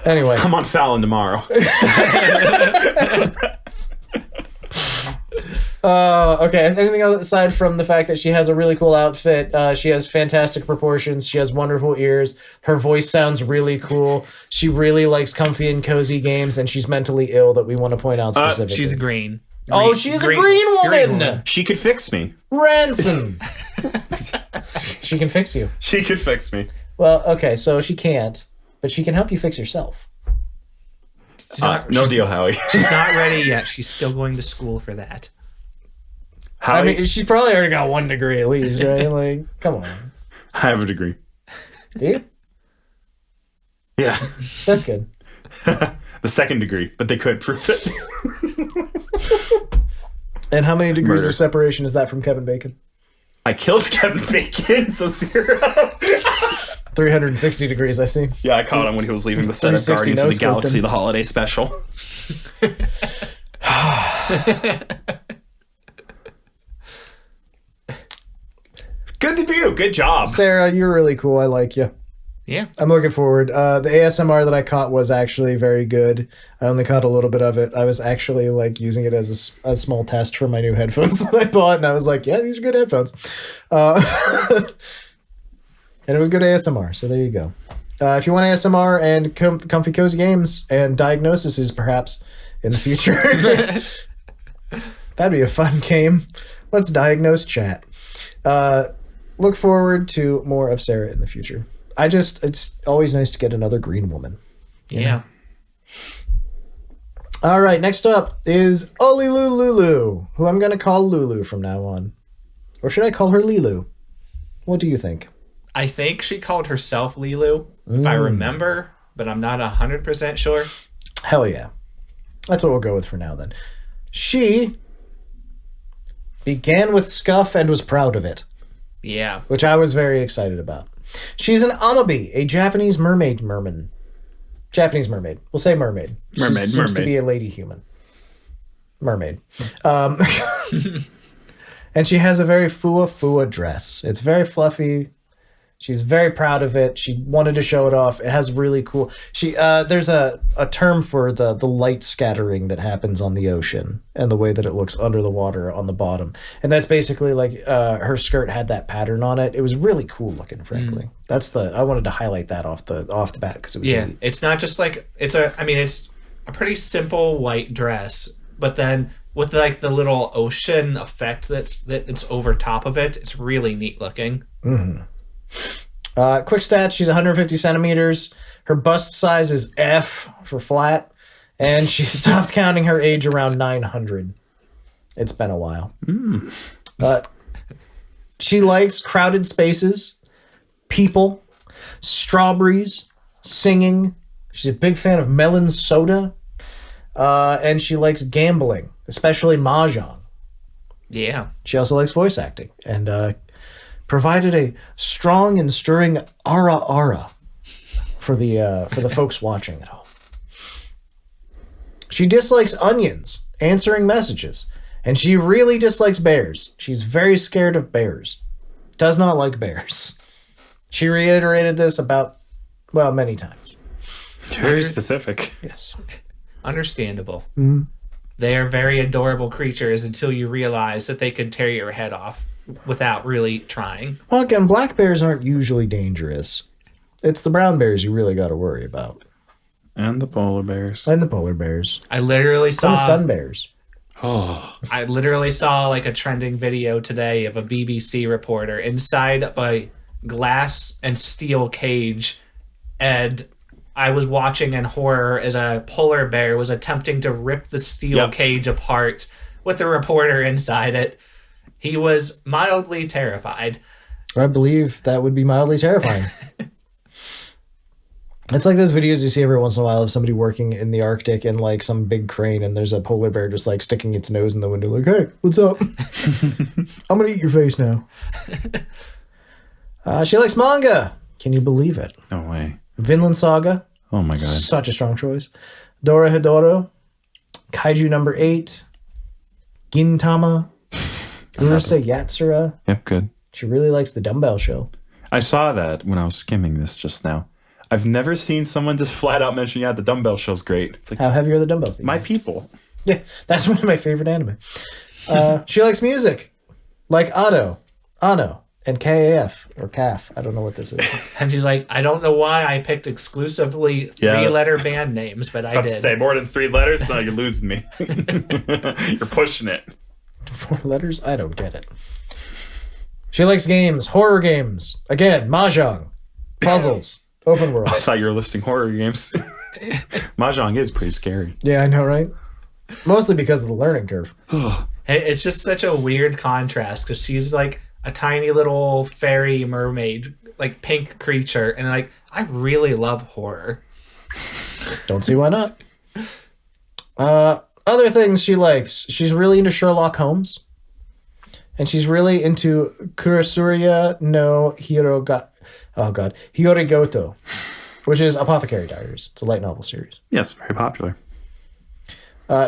Anyway. I'm on Fallon tomorrow. Okay. Anything aside from the fact that she has a really cool outfit, she has fantastic proportions, she has wonderful ears, her voice sounds really cool, she really likes comfy and cozy games, and she's mentally ill that we want to point out specifically. She's green. Oh, she's a green woman! She could fix me. Ransom! She can fix you. She could fix me. Well, okay, so she can't, but she can help you fix yourself. No deal, Howie. She's not ready yet. She's still going to school for that. I mean, she's probably already got 1 degree at least, right? Like, come on. I have a degree. Do you? Yeah. That's good. The 2nd degree, but they couldn't prove it. And how many degrees Murder. of separation is that from Kevin Bacon? I killed Kevin Bacon, so zero. 360 degrees, I see. Yeah, I caught him when he was leaving the set of 360 Guardians of the no-scoped Galaxy, him. the holiday special. Good debut. Good job. Sarah, you're really cool. I like you. Yeah. I'm looking forward. The ASMR that I caught was actually very good. I only caught a little bit of it. I was actually like using it as a small test for my new headphones that I bought, and I was like, yeah, these are good headphones. And it was good ASMR, so there you go. If you want ASMR and comfy cozy games and diagnoses perhaps in the future, that'd be a fun game. Let's diagnose chat. Look forward to more of Sarah in the future. It's always nice to get another green woman. Yeah. All right, next up is Olilou Loulou, who I'm going to call Lulu from now on. Or should I call her Lilu? What do you think? I think she called herself Lilu, if I remember, but I'm not 100% sure. Hell yeah. That's what we'll go with for now then. She began with scuff and was proud of it, Yeah. which I was very excited about. She's an amabi, a Japanese mermaid. Japanese mermaid. We'll say mermaid. Mermaid, She seems to mermaid. be a lady human. Mermaid. And she has a very fua dress. It's very fluffy. She's very proud of it. She wanted to show it off. It has really cool. There's a term for the light scattering that happens on the ocean and the way that it looks under the water on the bottom. And that's basically like her skirt had that pattern on it. It was really cool looking, frankly. I wanted to highlight that off the bat because it was Yeah. neat. It's not just like, it's a pretty simple white dress, but then with like the little ocean effect that's over top of it, it's really neat looking. Quick stats, she's 150 centimeters. Her bust size is F for flat. And she stopped counting her age around 900. It's been a while. She likes crowded spaces, people, strawberries, singing. She's a big fan of melon soda. And she likes gambling, especially mahjong. Yeah. She also likes voice acting and provided a strong and stirring ara for the folks watching at home. She dislikes onions, answering messages, and she really dislikes bears. She's very scared of bears. Does not like bears. She reiterated this many times. Very specific. Yes. Understandable. They are very adorable creatures until you realize that they could tear your head off without really trying. Well, again, black bears aren't usually dangerous. It's the brown bears you really got to worry about. And the polar bears. And the polar bears. I literally And the saw sun bears. Oh. like a trending video today of a BBC reporter inside of a glass and steel cage, and I was watching in horror as a polar bear was attempting to rip the steel cage apart with the reporter inside it. He was mildly terrified. I believe that would be mildly terrifying. It's like those videos you see every once in a while of somebody working in the Arctic in like some big crane and there's a polar bear just like sticking its nose in the window like, hey, what's up? I'm going to eat your face now. She likes manga. Can you believe it? No way. Vinland Saga. Oh my god. Such a strong choice. Dora Hidoro. Kaiju number 8. Gintama. Urusei Yatsura. Yep, good. She really likes the Dumbbell Show. I saw that when I was skimming this just now. I've never seen someone just flat out mention, the dumbbell show's great. It's like, How heavy are the dumbbells? my people. Yeah, that's one of my favorite anime. She likes music, like Ano, and KAF, or CAF. I don't know what this is. And she's like, I don't know why I picked exclusively three-letter band names, but I About to did. say more than 3 letters? No, you're losing me. You're pushing it. 4 letters? I don't get it. She likes games, horror games. Again, mahjong, puzzles, open world. I thought you were listing horror games. Mahjong is pretty scary. Yeah, I know, right? Mostly because of the learning curve. It's just such a weird contrast because she's like a tiny little fairy mermaid, like pink creature, and like I really love horror. Don't see why not. Other things she likes. She's really into Sherlock Holmes. And she's really into Kurasuria no Hiroga. oh god, Hiyorigoto, which is Apothecary Diaries. It's a light novel series. Yes, very popular.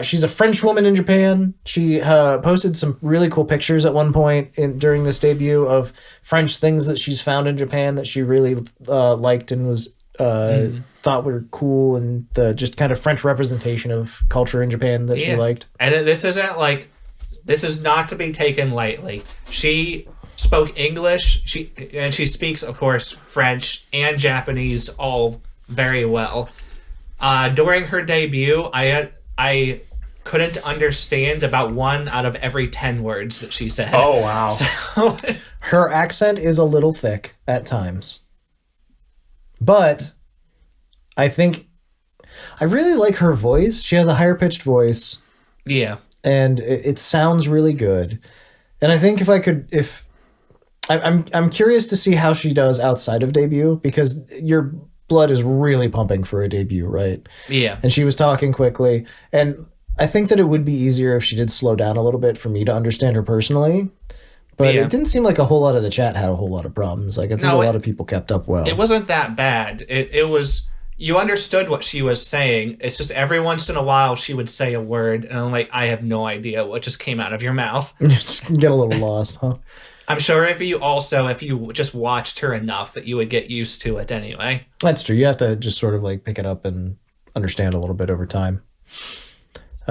She's a French woman in Japan. She posted some really cool pictures at one point during this debut of French things that she's found in Japan that she really liked and was thought were cool, and the just kind of French representation of culture in Japan that she liked. And this is not to be taken lightly. She spoke English, she speaks, of course, French and Japanese all very well. During her debut, I couldn't understand about 1 out of every 10 words that she said. Oh, wow. So, Her accent is a little thick at times. But I think I really like her voice. She has a higher pitched voice. yeah. And it sounds really good. And I think I'm curious to see how she does outside of debut, because your blood is really pumping for a debut, right? Yeah. And she was talking quickly, and I think that it would be easier if she did slow down a little bit for me to understand her personally. But it didn't seem like a whole lot of the chat had a whole lot of problems. Like I think a lot of people kept up well. It wasn't that bad. It was, you understood what she was saying. It's just every once in a while she would say a word and I'm like, I have no idea what just came out of your mouth. Just get a little lost, huh? I'm sure if you just watched her enough that you would get used to it anyway. That's true. You have to just sort of like pick it up and understand a little bit over time.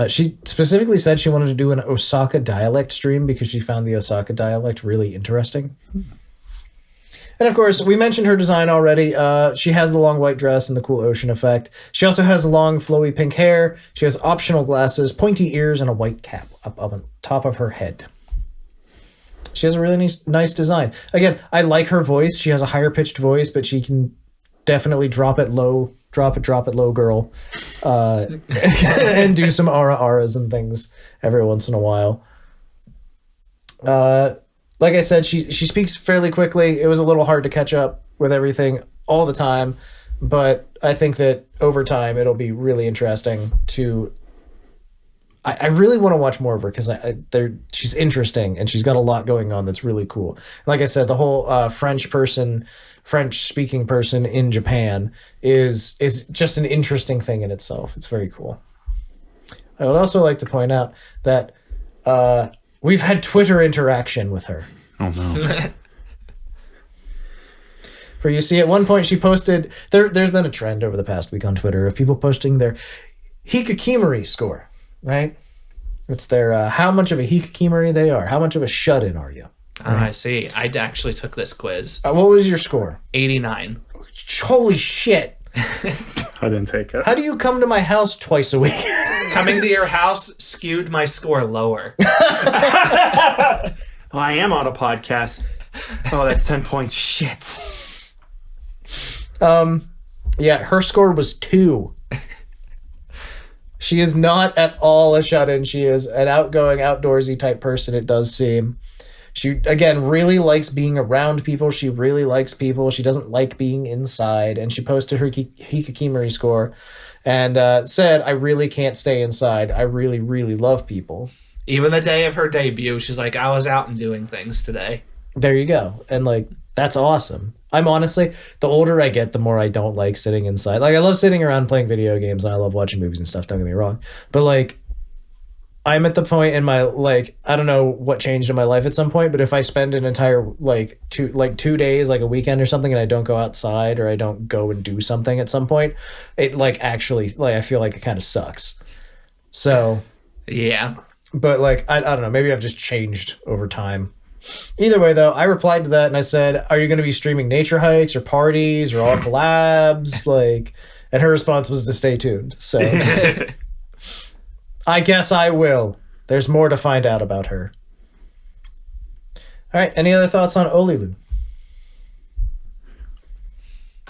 She specifically said she wanted to do an Osaka dialect stream because she found the Osaka dialect really interesting. And of course, we mentioned her design already. She has the long white dress and the cool ocean effect. She also has long, flowy pink hair. She has optional glasses, pointy ears, and a white cap up on top of her head. She has a really nice design. Again, I like her voice. She has a higher pitched voice, but she can definitely drop it low, girl, and do some auras and things every once in a while. Like I said, she speaks fairly quickly. It was a little hard to catch up with everything all the time, but I think that over time it'll be really interesting to... I really want to watch more of her because she's interesting and she's got a lot going on that's really cool. Like I said, the whole French-speaking person in Japan is just an interesting thing in itself. It's very cool. I would also like to point out that we've had Twitter interaction with her. Oh, no. For you see, at one point she posted... There's been a trend over the past week on Twitter of people posting their Hikikimori score. Right? It's their how much of a hikikimori they are. How much of a shut-in are you? I see. I actually took this quiz. What was your score? 89. Holy shit. I didn't take it. How do you come to my house twice a week? Coming to your house skewed my score lower. Well, I am on a podcast. Oh, that's 10 points. Shit. Yeah, her score was 2. She is not at all a shut-in. She is an outgoing, outdoorsy type person, it does seem. She, again, really likes being around people. She really likes people. She doesn't like being inside. And she posted her Hikikimori score and said, I really can't stay inside. I really, really love people. Even the day of her debut, she's like, I was out and doing things today. There you go. And, like, that's awesome. I'm honestly, the older I get, the more I don't like sitting inside. Like, I love sitting around playing video games and I love watching movies and stuff, don't get me wrong. But, like, I'm at the point in my, like, I don't know what changed in my life at some point, but if I spend an entire, like, 2 days, like a weekend or something, and I don't go outside or I don't go and do something at some point, it, like, actually, like, I feel like it kind of sucks. So. Yeah. But, like, I don't know, maybe I've just changed over time. Either way, though, I replied to that and I said, are you going to be streaming nature hikes or parties or all collabs? Like, and her response was to stay tuned. So I guess I will. There's more to find out about her. All right. Any other thoughts on Olilou?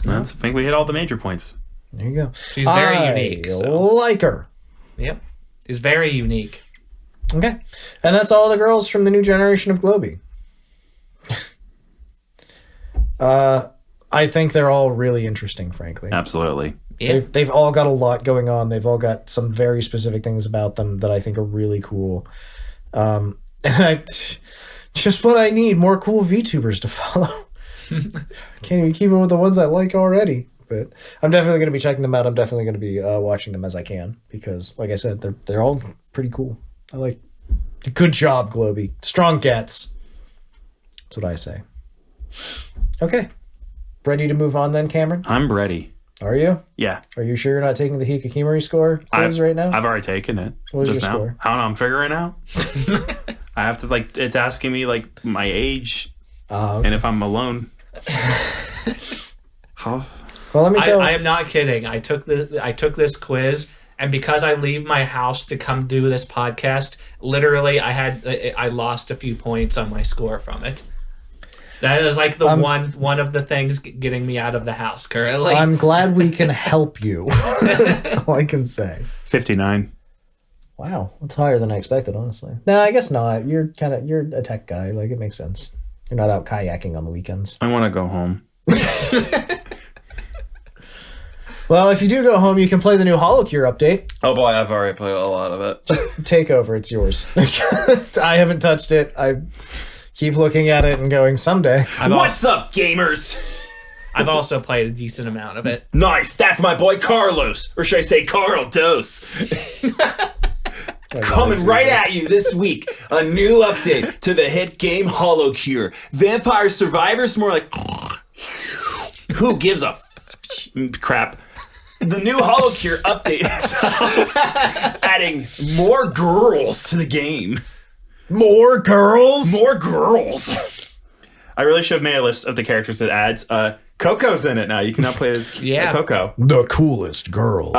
I think we hit all the major points. There you go. She's very unique. So. Like her. Yep. She's very unique. Okay. And that's all the girls from the new generation of Globie. I think they're all really interesting, frankly. Absolutely. Yeah. They've all got a lot going on. They've all got some very specific things about them that I think are really cool. And just what I need, more cool VTubers to follow. Can't even keep up with the ones I like already. But I'm definitely going to be checking them out. I'm definitely going to be watching them as I can because, like I said, they're all pretty cool. I like. Good job, Globie. Strong gets. That's what I say. Okay. Ready to move on then, Cameron? I'm ready. Are you? Yeah. Are you sure you're not taking the Hikikimori score quiz right now? I've already taken it. What was just your now. score? I don't know. I'm figuring it out. I have to it's asking me my age Okay. and if I'm alone. How? Well, let me tell I am not kidding. I took this quiz, and because I leave my house to come do this podcast, literally I lost a few points on my score from it. That is like the one of the things getting me out of the house currently. I'm glad we can help you. That's all I can say. 59. Wow, that's higher than I expected, honestly. No, I guess not. You're a tech guy. Like, it makes sense. You're not out kayaking on the weekends. I want to go home. Well, if you do go home, you can play the new Holocure update. Oh boy, I've already played a lot of it. Take over. It's yours. I haven't touched it. I keep looking at it and going, someday. What's up, gamers? I've also played a decent amount of it. Nice, that's my boy Carlos. Or should I say Carl Dos? Coming right at you this week, a new update to the hit game Holocure. Vampire Survivors, more like... Who gives a crap? The new Holocure update is adding more girls to the game. More girls? More girls. I really should have made a list of the characters it adds. Coco's in it now. You can now play as Coco. The coolest girls.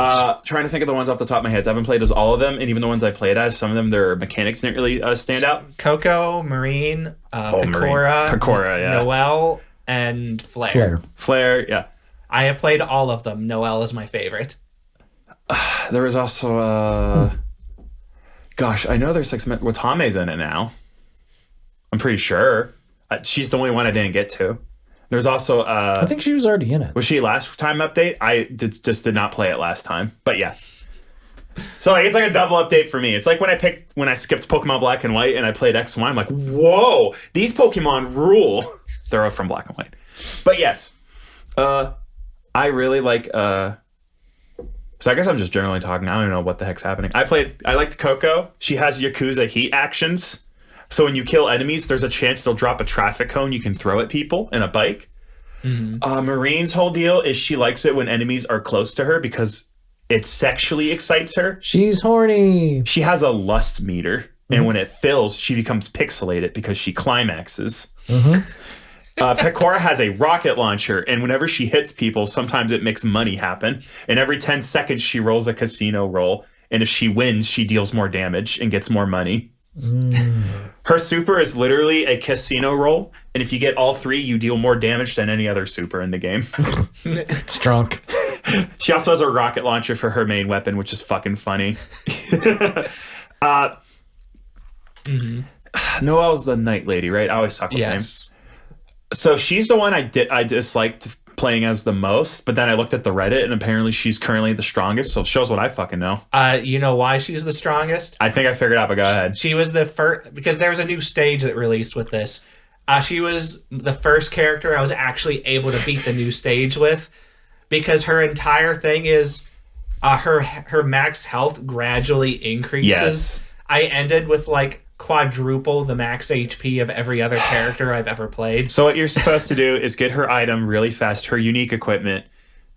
Trying to think of the ones off the top of my head. I haven't played as all of them, and even the ones I played as, some of them, their mechanics didn't really stand out. Coco, Marine, Pekora, Pekora, yeah. Noelle, and Flare. Flare, yeah. I have played all of them. Noelle is my favorite. There was also, gosh, I know there's Watame's in it now. I'm pretty sure. She's the only one I didn't get to. There's also I think she was already in it. Was she last time update? I just did not play it last time. But yeah. So it's like a double update for me. It's like when I skipped Pokemon Black and White and I played X and Y, I'm like, whoa, these Pokemon rule. They're from Black and White. But yes. I really like so I guess I'm just generally talking. I don't even know what the heck's happening. I liked Coco. She has Yakuza heat actions. So when you kill enemies, there's a chance they'll drop a traffic cone you can throw at people and a bike. Mm-hmm. Marine's whole deal is she likes it when enemies are close to her because it sexually excites her. She's horny. She has a lust meter, and when it fills, she becomes pixelated because she climaxes. Pekora has a rocket launcher, and whenever she hits people, sometimes it makes money happen. And every 10 seconds, she rolls a casino roll, and if she wins, she deals more damage and gets more money. Her super is literally a casino roll, and if you get all three, you deal more damage than any other super in the game. It's drunk. She also has a rocket launcher for her main weapon, which is fucking funny. Noelle's the night lady, right? I always suck with names. So she's the one I disliked playing as the most, but then I looked at the Reddit and apparently she's currently the strongest, so it shows what I fucking know. You know why she's the strongest? I think I figured out, but go ahead. She was the first, because there was a new stage that released with this. She was the first character I was actually able to beat the new stage with, because her entire thing is her max health gradually increases. Yes. I ended with like quadruple the max HP of every other character I've ever played. So what you're supposed to do is get her item really fast, her unique equipment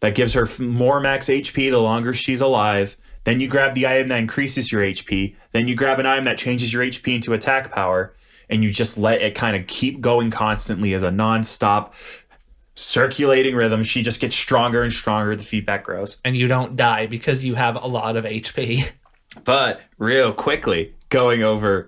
that gives her more max HP the longer she's alive. Then you grab the item that increases your HP. Then you grab an item that changes your HP into attack power, and you just let it kind of keep going constantly as a non-stop circulating rhythm. She just gets stronger and stronger. The feedback grows. And you don't die because you have a lot of HP. But real quickly, going over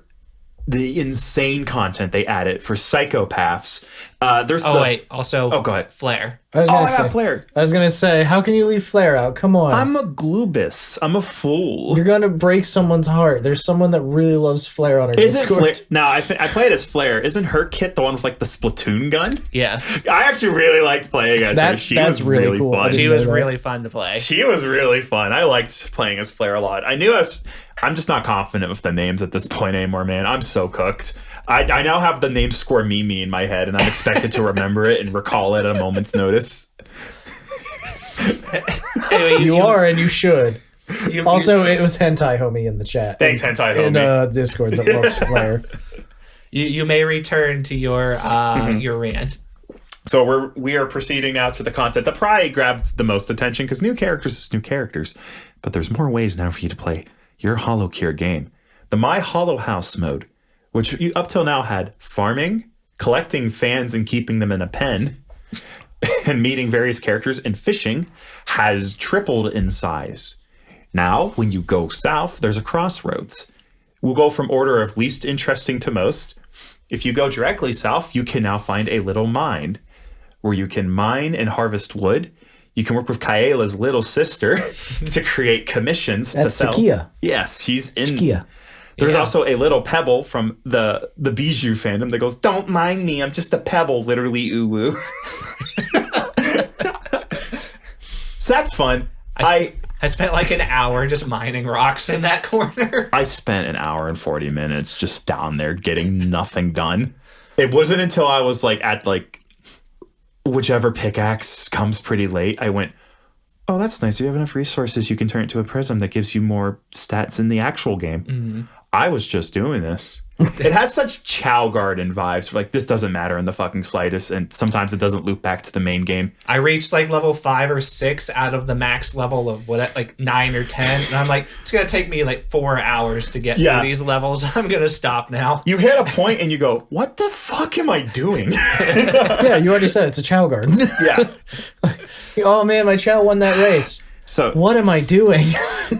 the insane content they added for psychopaths. Also, go ahead. Flare. I got Flare. I was gonna say, how can you leave Flare out? Come on. I'm a Globis. I'm a fool. You're gonna break someone's heart. There's someone that really loves Flare on our Isn't Discord. Flare? Now I played as Flare. Isn't her kit the one with like the Splatoon gun? Yes. I actually really liked playing as her. She that's was really really cool. I fun. didn't She know was that. really fun to play. She was really fun. I liked playing as Flare a lot. I'm just not confident with the names at this point anymore, man. I'm so cooked. I now have the name Squirmimi in my head, and I'm expected to remember it and recall it at a moment's notice. Anyway, You are, and you should. you- Also, it was Hentai Homie in the chat. Thanks, Hentai In Homie. Discord that loves Flare. you may return to your your rant. So we are proceeding now to the content that probably grabbed the most attention because new characters is new characters, but there's more ways now for you to play your Holocure game. The My Hollow House mode, which you up till now had farming, collecting fans and keeping them in a pen, and meeting various characters and fishing, has tripled in size. Now, when you go south, there's a crossroads. We'll go from order of least interesting to most. If you go directly south, you can now find a little mine where you can mine and harvest wood. You can work with Kaela's little sister to create commissions to That's sell. Sakia. Yes, she's in. Sakia. There's Yeah. also a little pebble from the Bijou fandom that goes, "Don't mind me, I'm just a pebble," literally uwu. So that's fun. I spent like an hour just mining rocks in that corner. I spent an hour and 40 minutes just down there getting nothing done. It wasn't until I was like at like whichever pickaxe comes pretty late, I went, "Oh, that's nice. You have enough resources, you can turn it to a prism that gives you more stats in the actual game." I was just doing this. It has such Chow Garden vibes. Like, this doesn't matter in the fucking slightest, and sometimes it doesn't loop back to the main game. I reached like level 5 or 6 out of the max level of like 9 or 10, and I'm like, it's gonna take me like 4 hours to get Yeah. through these levels. I'm gonna stop now. You hit a point and you go, "What the fuck am I doing?" Yeah, you already said it's a Chow Garden. Yeah. Oh man, my Chow won that race. So What am I doing?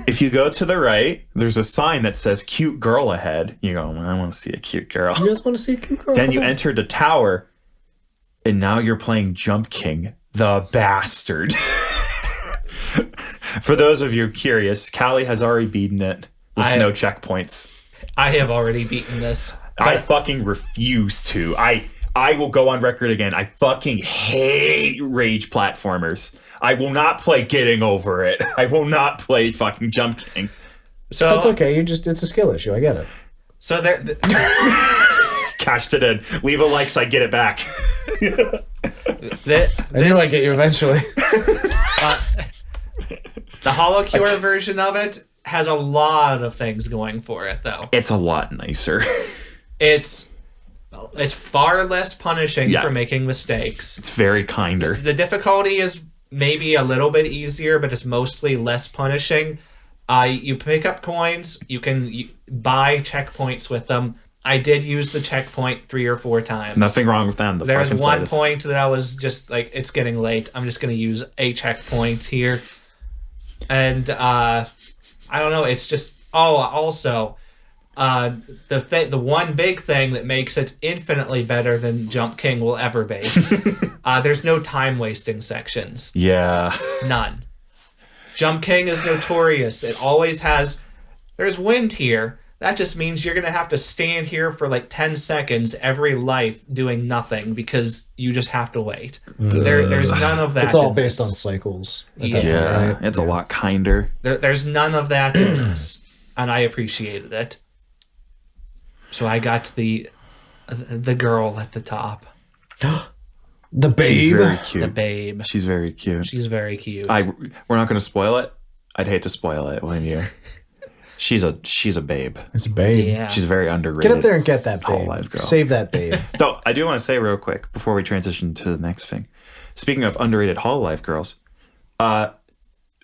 if you go to the right, there's a sign that says "cute girl" ahead. You go, "I want to see a cute girl." You just want to see a cute girl. Then you Come on. enter the tower, and now you're playing Jump King, the bastard. For those of you curious, Callie has already beaten it with I- no checkpoints. I have already beaten this. I fucking refuse to. I will go on record again. I fucking hate rage platformers. I will not play Getting Over It. I will not play fucking Jump King. So That's okay. It's a skill issue. I get it. So there. Cashed it in. Leave a like so I get it back. I knew I'd get you eventually. The Holocure version of it has a lot of things going for it, though. It's a lot nicer. It's far less punishing Yeah. for making mistakes. It's very kinder. The difficulty is maybe a little bit easier, but it's mostly less punishing. You pick up coins. You can buy checkpoints with them. I did use the checkpoint 3 or 4 times. Nothing wrong with them. There was one point that I was just like, it's getting late. I'm just going to use a checkpoint here. And I don't know. It's just, also, the one big thing that makes it infinitely better than Jump King will ever be. There's no time wasting sections. Yeah. None. Jump King is notorious. It always has. There's wind here. That just means you're going to have to stand here for like 10 seconds every life doing nothing because you just have to wait. There's none of that. It's all in based on this. cycles. at that Yeah. point, Yeah. right? It's a lot kinder. There's none of that in this. And I appreciated it. So I got the girl at the top. The She's babe. very The cute. babe. She's very cute. She's very cute. We're not going to spoil it. I'd hate to spoil it when you. She's a babe. It's a babe. yeah. She's very underrated. Get up there and get that babe. Live girl. Save that babe. Though I do want to say real quick before we transition to the next thing. Speaking of underrated Hololive girls,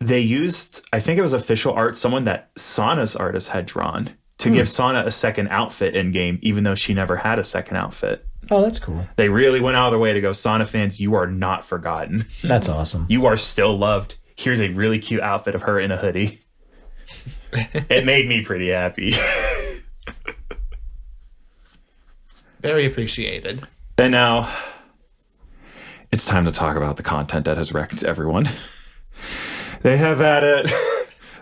they used, I think it was official art, someone that Sana's artist had drawn to give Sana a second outfit in game, even though she never had a second outfit. Oh, that's cool. They really went out of their way to go, Sana fans, you are not forgotten. That's awesome. You are still loved. Here's a really cute outfit of her in a hoodie. It made me pretty happy. Very appreciated. And now, It's time to talk about the content that has wrecked everyone. They have added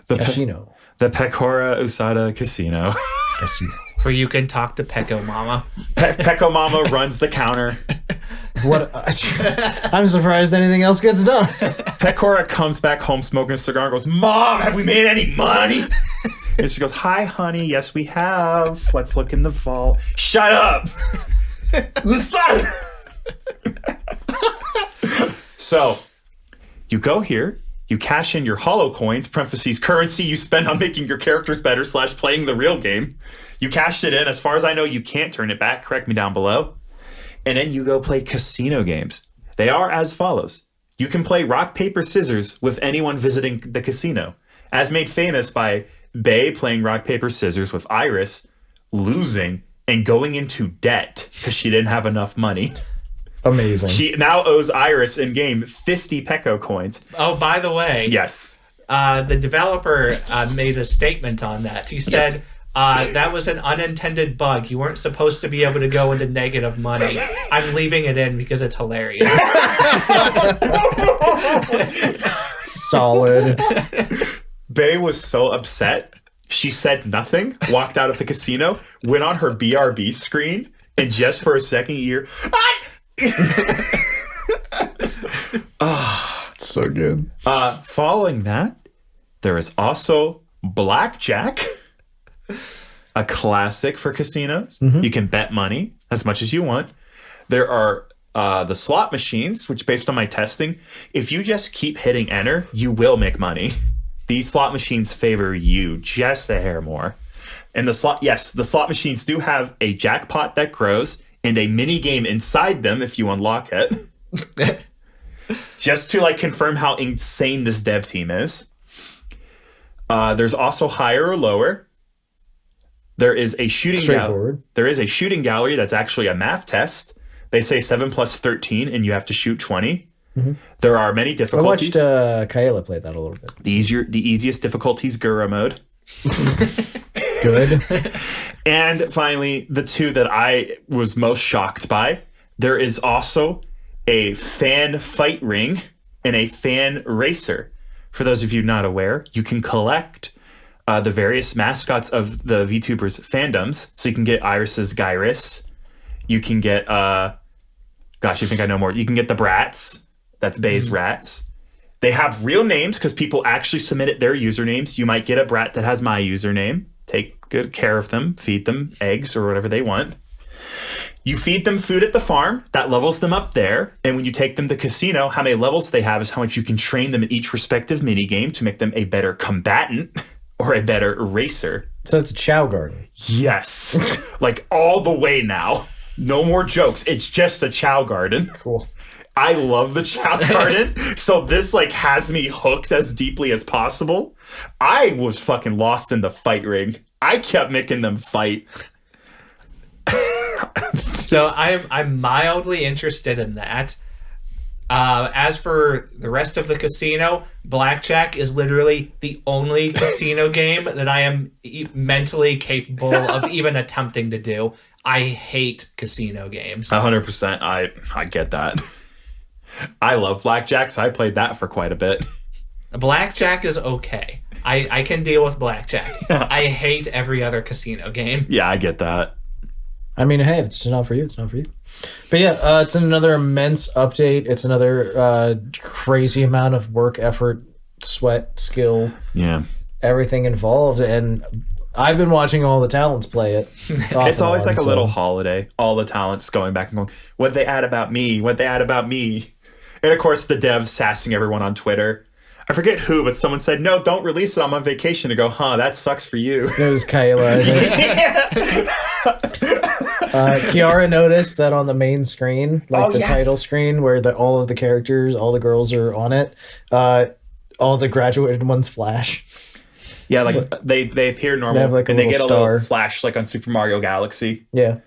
Casino. the Pekora Usada Casino. Casino. Where you can talk to Peko Mama. Peko Mama runs the counter. What? I'm surprised anything else gets done. Pekora comes back home smoking a cigar and goes, Mom, have we made any money? And she goes, hi, honey. Yes, we have. Let's look in the vault. Shut up. Usada. So, you go here. You cash in your holo coins, parentheses, currency you spend on making your characters better / playing the real game. You cashed it in. As far as I know, you can't turn it back. Correct me down below. And then you go play casino games. They are as follows. You can play rock, paper, scissors with anyone visiting the casino. As made famous by Bae playing rock, paper, scissors with Iris, losing and going into debt because she didn't have enough money. Amazing. She now owes Iris in game 50 Peko coins. Oh, by the way, Yes. the developer made a statement on that. He said that was an unintended bug. You weren't supposed to be able to go into negative money. I'm leaving it in because it's hilarious. Solid. Bae was so upset. She said nothing, walked out of the casino, went on her BRB screen, and just for a second you hear, So good. following that, there is also Blackjack, a classic for casinos. You can bet money as much as you want. There are the slot machines, which based on my testing, if you just keep hitting enter, you will make money. These slot machines favor you just a hair more. And the slot machines do have a jackpot that grows and a mini game inside them if you unlock it. Just to like confirm how insane this dev team is. There's also higher or lower. There is a shooting Straightforward. There is a shooting gallery that's actually a math test. They say 7 + 13 and you have to shoot 20. There are many I difficulties. watched Kaela play that a little bit. The easiest difficulty is Gura mode. Good. And finally, the two that I was most shocked by, there is also a fan fight ring and a fan racer. For those of you not aware, you can collect the various mascots of the VTubers' fandoms. So you can get Iris's Gyrus. You can get, gosh, I think I know more. You can get the Brats. That's Bae's Rats. They have real names because people actually submitted their usernames. You might get a brat that has my username. Take good care of them. Feed them eggs or whatever they want. You feed them food at the farm. That levels them up there. And when you take them to casino, how many levels they have is how much you can train them in each respective minigame to make them a better combatant or a better racer. So it's a Chow Garden. Yes. Like all the way now. No more jokes. It's just a Chow Garden. Cool. I love the Chow Garden, so this like has me hooked as deeply as possible. I was fucking lost in the fight ring. I kept making them fight. So I'm mildly interested in that. As for the rest of the casino, Blackjack is literally the only casino game that I am mentally capable of even attempting to do. I hate casino games. 100%. I get that. I love Blackjack, so I played that for quite a bit. Blackjack is okay. I can deal with Blackjack. I hate every other casino game. Yeah, I get that. I mean, hey, if it's not for you, it's not for you. But yeah, it's another immense update. It's another crazy amount of work, effort, sweat, skill, Yeah. everything involved. And I've been watching all the talents play it. It's always like a little holiday. All the talents going back and going, what'd they add about me? What'd they add about me? And of course, the devs sassing everyone on Twitter. I forget who, but someone said, no, don't release it. I'm on vacation. To go, that sucks for you. It was Kaela, I think. Kiara noticed that on the main screen, like the title screen, where all of the characters, all the girls are on it, all the graduated ones flash. Yeah, like they appear normal, They have, like, a and they get little a little star. flash like on Super Mario Galaxy. Yeah.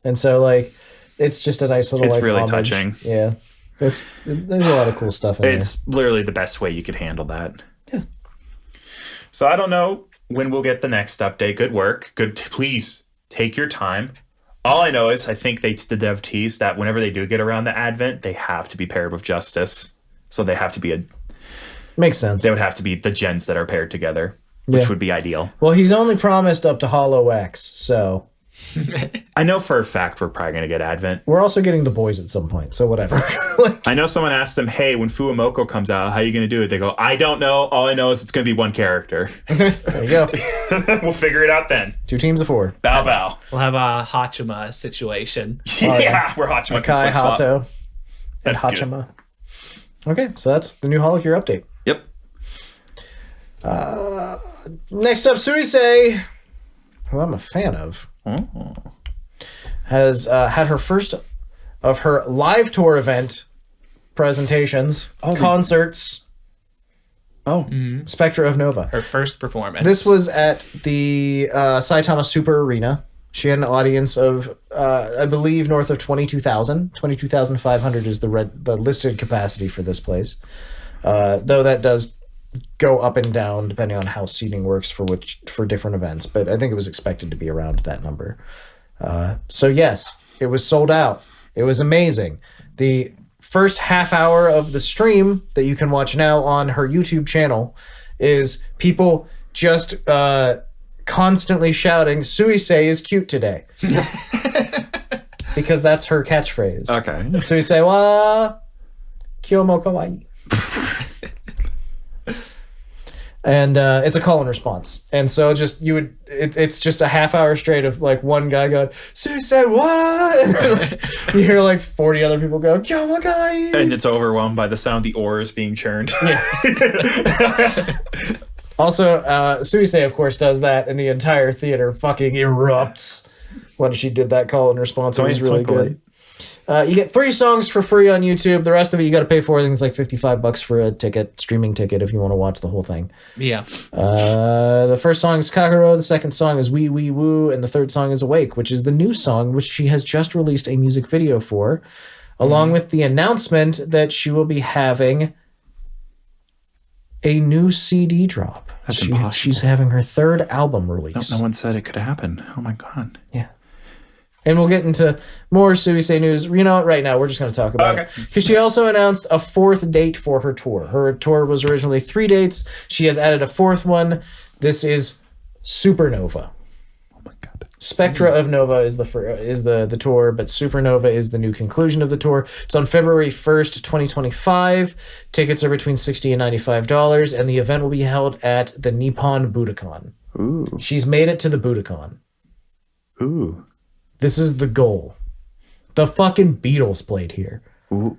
And so, like, it's just a nice little, It's like, really homage. touching. Yeah. There's a lot of cool stuff in It's literally the best way you could handle that. Yeah. So I don't know when we'll get the next update. Good work. Please take your time. All I know is I think the dev teased that whenever they do get around the Advent, they have to be paired with Justice. So they have to be Makes sense. they would have to be the gens that are paired together, which Yeah. would be ideal. Well, he's only promised up to Hollow X, so I know for a fact we're probably going to get Advent. we're also getting the boys at some point, so whatever. Like, I know someone asked them, hey, when Fuamoko comes out, how are you going to do it? They go, I don't know. All I know is it's going to be one character. there you go. We'll figure it out then. 2 teams of 4. Bow bow. We'll have a Hachima situation. Yeah, we're Hachima. Kai, Hato, and That's good. Hachima. Okay, so that's the new Holocure update. Yep. Next up, Suisei, who I'm a fan of, has had her first of her live tour event presentations, concerts, Spectra of Nova. Her first performance. This was at the Saitama Super Arena. She had an audience of, I believe, north of 22,000. 22,500 is the listed capacity for this place. Though that does go up and down depending on how seating works for different events. But I think it was expected to be around that number. So yes, it was sold out. It was amazing. The first half hour of the stream that you can watch now on her YouTube channel is people just constantly shouting, Suisei is cute today. Because that's her catchphrase. Okay. Suisei wa kyomo kawaii. And it's a call and response. And so it's just a half hour straight of like one guy going, Suisei what? And then, like, you hear like 40 other people go, kyomo kawaii. And it's overwhelmed by the sound of the oars being churned. Also, Suisei, of course, does that, and the entire theater fucking erupts when she did that call and response. It was really good. You get 3 songs for free on YouTube. The rest of it you got to pay for. I think it's like $55 for a streaming ticket, if you want to watch the whole thing. Yeah. The first song is Kagerouno, the second song is Wee Wee Woo, and the third song is Awake, which is the new song, which she has just released a music video for, along with the announcement that she will be having a new CD drop. That's impossible. She's having her 3rd album release. No one said it could happen. Oh my god. Yeah. And we'll get into more Suisei news. You know what? Right now, we're just going to talk about it. Because she also announced a 4th date for her tour. Her tour was originally 3 dates. She has added a 4th one. This is Supernova. Oh my god. Spectra of Nova is the tour, but Supernova is the new conclusion of the tour. It's on February 1st, 2025. Tickets are between $60 and $95, and the event will be held at the Nippon Budokan. Ooh. She's made it to the Budokan. Ooh. This is the goal. The fucking Beatles played here. Ooh.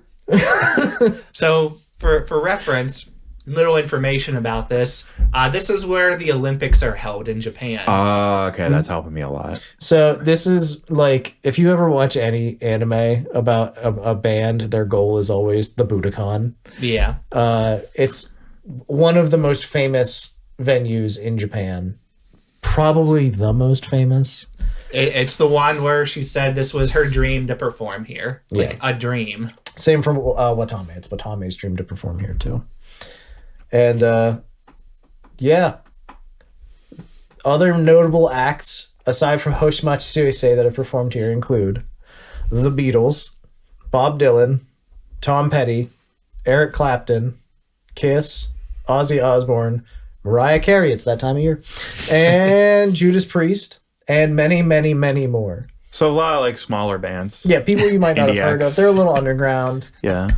So, for reference, little information about this. This is where the Olympics are held in Japan. Okay, that's helping me a lot. So this is like, if you ever watch any anime about a band, their goal is always the Budokan. Yeah. It's one of the most famous venues in Japan. Probably the most famous. It's the one where she said this was her dream to perform here. Like a dream. Same from Watame. It's Watame's dream to perform here too. And yeah. Other notable acts, aside from Hoshimachi Suisei, that have performed here include the Beatles, Bob Dylan, Tom Petty, Eric Clapton, Kiss, Ozzy Osbourne, Mariah Carey, it's that time of year, and Judas Priest, and many, many, many more. So a lot of like smaller bands. Yeah, people you might not have heard of. They're a little underground. Yeah.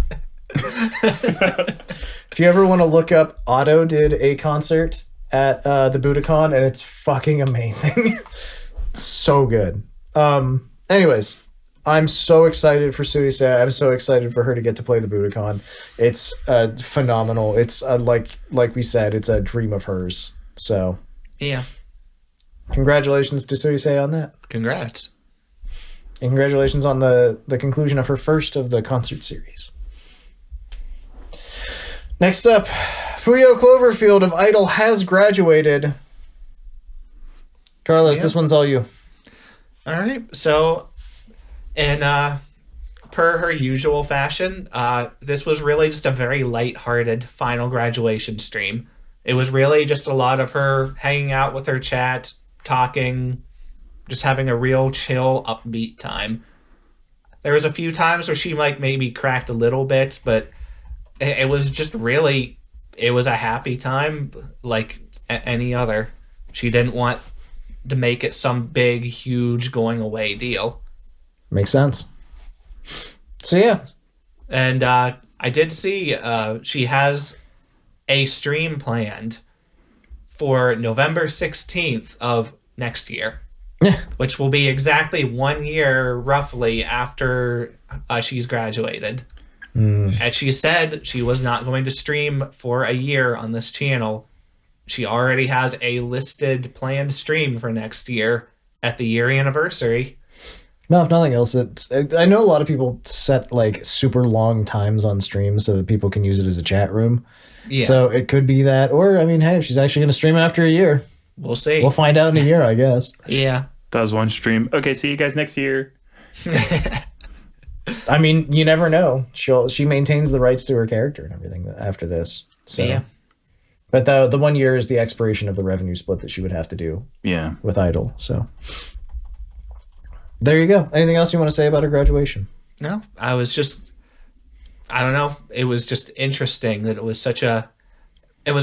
If you ever want to look up, Otto did a concert at the Budokan, and it's fucking amazing. So good. Anyways, I'm so excited for Suisei. I'm so excited for her to get to play the Budokan. It's phenomenal. It's like we said, it's a dream of hers. So Yeah. congratulations to Suisei on that. Congrats. And congratulations on the conclusion of her first of the concert series. Next up, Fuyo Cloverfield of Idol has graduated. Carlos, this one's all you. All right. So, in per her usual fashion, this was really just a very lighthearted final graduation stream. It was really just a lot of her hanging out with her chat, talking, just having a real chill, upbeat time. There was a few times where she like maybe cracked a little bit, but it was just really, it was a happy time like any other. She didn't want to make it some big, huge going away deal. Makes sense. So yeah. And I did see she has a stream planned for November 16th of next year. Which will be exactly 1 year, roughly, after she's graduated. And she said she was not going to stream for a year on this channel. She already has a listed planned stream for next year at the year anniversary. No, if nothing else, I know a lot of people set like super long times on streams so that people can use it as a chat room. Yeah. So it could be that, or I mean, hey, if she's actually going to stream after a year, We'll see. we'll find out in a year, I guess. Yeah. That was one stream. Okay, see you guys next year. I mean, you never know. She maintains the rights to her character and everything after this. So. Yeah. But the 1 year is the expiration of the revenue split that she would have to do Yeah. with Idol. So there you go. Anything else you want to say about her graduation? No, I don't know. It was just interesting that it was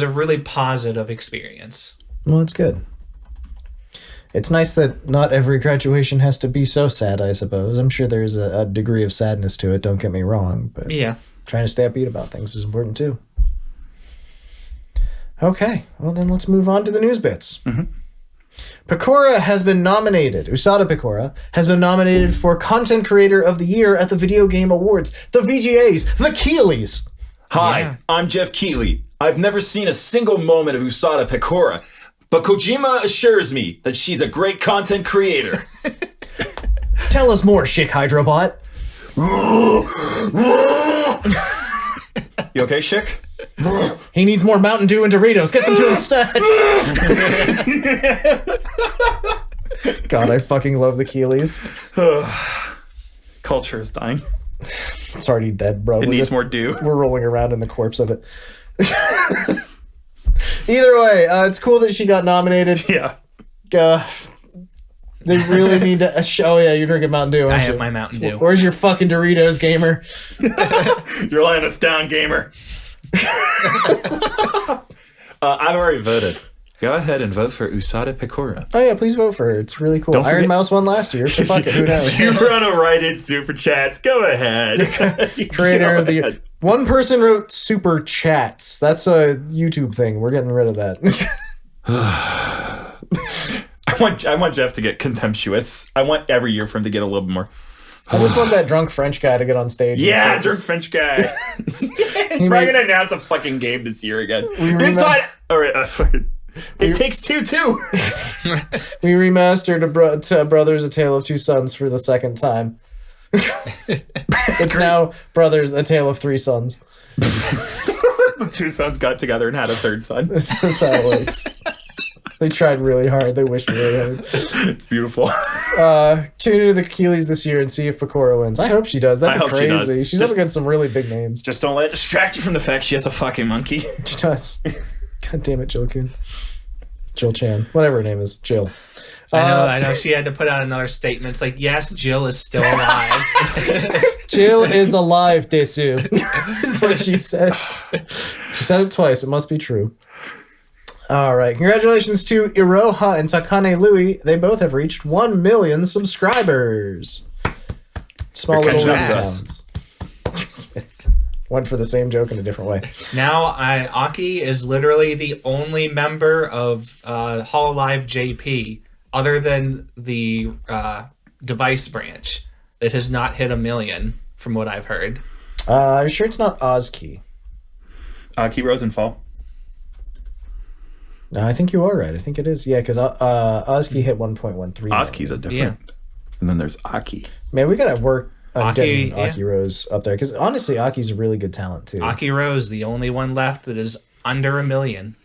a really positive experience. Well, it's good. It's nice that not every graduation has to be so sad, I suppose. I'm sure there's a degree of sadness to it, don't get me wrong. But Yeah. trying to stay upbeat about things is important too. Okay, well then let's move on to the news bits. Pekora has been nominated. Usada Pekora has been nominated for Content Creator of the Year at the Video Game Awards, the VGAs, the Keeleys. Hi, Yeah. I'm Jeff Keighley. I've never seen a single moment of Usada Pekora, but Kojima assures me that she's a great content creator. Tell us more, Schick Hydrobot. You okay, Schick? He needs more Mountain Dew and Doritos. Get them to his stat. God, I fucking love the Keeleys. Culture is dying. It's already dead, bro. It needs more dew. We're rolling around in the corpse of it. Either way, it's cool that she got nominated. Yeah. They really need to show. Oh yeah, you're drinking Mountain Dew, aren't I have you? my Mountain Dew. Where's your fucking Doritos, gamer? You're letting us down, gamer. I've already voted. Go ahead and vote for Usada Pekora. Oh yeah, please vote for her. It's really cool. Don't Iron forget- Mouse won last year, so fuck it. Who knows? You run a write-in super chats. Go ahead. Creator Go of the year. ahead. One person wrote super chats. That's a YouTube thing. We're getting rid of that. I want Jeff to get contemptuous. I want every year for him to get a little more. I just want that drunk French guy to get on stage. and Yeah, say drunk this. French guy. He's probably made- gonna announce a fucking game this year again. remember- Inside. All right. Fucking. It takes two too. We remastered Brothers: A Tale of Two Sons for the second time. It's now Brothers: A Tale of Three Sons. The two sons got together and had a third son. That's how it works. They tried really hard. They wished really hard. It's beautiful. Tune into the Keeleys this year and see if Pekora wins. I hope she does. That'd I be hope she crazy. does. She's Just- up against some really big names. Just don't let it distract you from the fact she has a fucking monkey. She does. God damn it, Jill Kuhn. Jill Chan. Whatever her name is. Jill. I know. She had to put out another statement. It's like, yes, Jill is still alive. Jill is alive, Desu. Is what she said. She said it twice. It must be true. All right. Congratulations to Iroha and Takane Lui. They both have reached 1 million subscribers. Small You're little catching up to towns. Went for the same joke in a different way. Now, Aki is literally the only member of Hololive JP, other than the device branch, that has not hit 1 million, from what I've heard. Are you sure it's not Azki? Keep Rosenfall. No, I think you are right. I think it is. Yeah, because Azki hit 1.13. Oski's a different. And then there's Aki. Man, we gotta work on Aki, getting yeah. Aki Rose up there because honestly, Aki's a really good talent too. Aki Rose, the only one left that is under 1 million,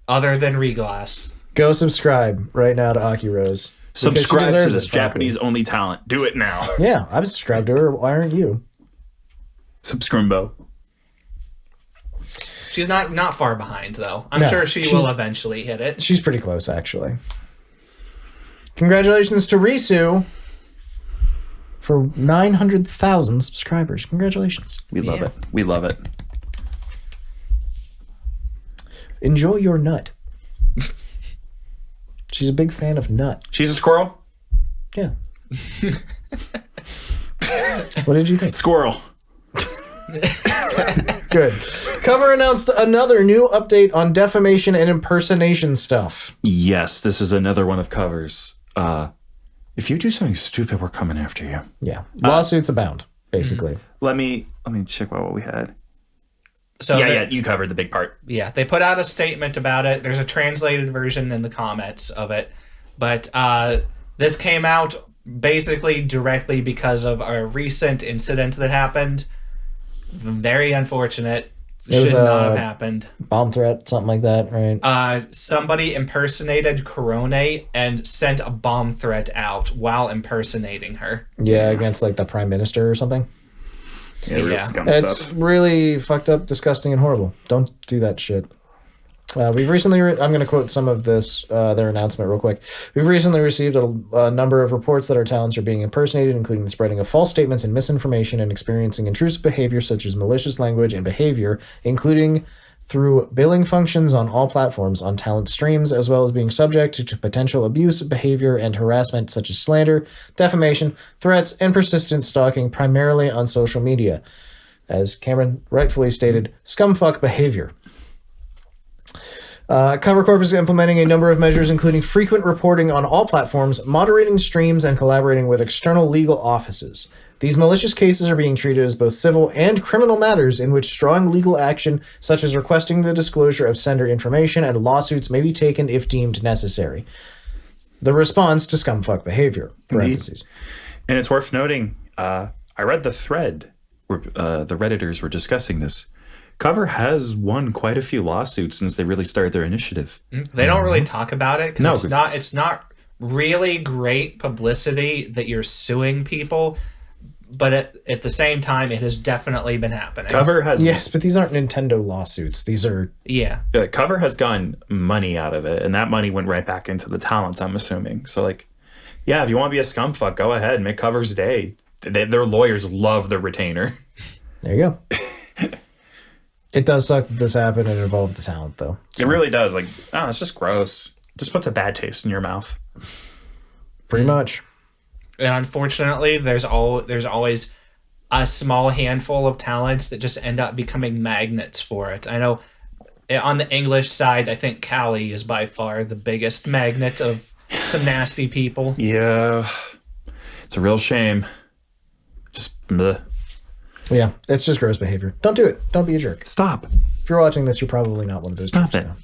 other than Reglass. Go subscribe right now to Aki Rose. because she Subscribe to deserves this it, frankly. Japanese only talent. Do it now. Yeah, I've subscribed to her. Why aren't you? Subscribo. She's not far behind, though. I'm No, sure she she's- will eventually hit it. She's pretty close, actually. Congratulations to Risu for 900,000 subscribers. Congratulations. We love it. We love it. Enjoy your nut. She's a big fan of nut. She's a squirrel? Yeah. What did you think? Squirrel. Good. Cover announced another new update on defamation and impersonation stuff. Yes, this is another one of Cover's. If you do something stupid, we're coming after you. Yeah. Lawsuits abound, basically. Let me check what we had. So You covered the big part. Yeah, they put out a statement about it. There's a translated version in the comments of it. But this came out basically directly because of a recent incident that happened. Very unfortunate. Should not have happened. Bomb threat, something like that, right? Somebody impersonated Kagerouno and sent a bomb threat out while impersonating her. Yeah, against like the prime minister or something. Yeah, real scum It's stuff. really fucked up, disgusting, and horrible. Don't do that shit. We've recently, I'm going to quote some of this, their announcement real quick. We've recently received a number of reports that our talents are being impersonated, including the spreading of false statements and misinformation and experiencing intrusive behavior such as malicious language and behavior, including through billing functions on all platforms on talent streams, as well as being subject to potential abuse, behavior, and harassment such as slander, defamation, threats, and persistent stalking, primarily on social media. As Cameron rightfully stated, scumfuck behavior. Cover Corp is implementing a number of measures, including frequent reporting on all platforms, moderating streams, and collaborating with external legal offices. These malicious cases are being treated as both civil and criminal matters in which strong legal action, such as requesting the disclosure of sender information and lawsuits, may be taken if deemed necessary. The response to scumfuck behavior. Parentheses. And it's worth noting, I read the thread where the Redditors were discussing this. Cover has won quite a few lawsuits since they really started their initiative. They don't really talk about it because No. it's not really great publicity that you're suing people, but at the same time, it has definitely been happening. Cover has Yes, but these aren't Nintendo lawsuits. These are... Yeah. Cover has gotten money out of it, and that money went right back into the talents, I'm assuming. So, like, yeah, if you want to be a scumfuck, go ahead, make Cover's day. Their lawyers love the retainer. There you go. It does suck that this happened and involved the talent, though. It really does. Like, oh, it's just gross. Just puts a bad taste in your mouth. Pretty much. And unfortunately, there's always a small handful of talents that just end up becoming magnets for it. I know on the English side, I think Callie is by far the biggest magnet of some nasty people. Yeah. It's a real shame. Just bleh. Yeah, it's just gross behavior. Don't do it. Don't be a jerk. Stop. If you're watching this, you're probably not one of those Stop jerks. it. Now.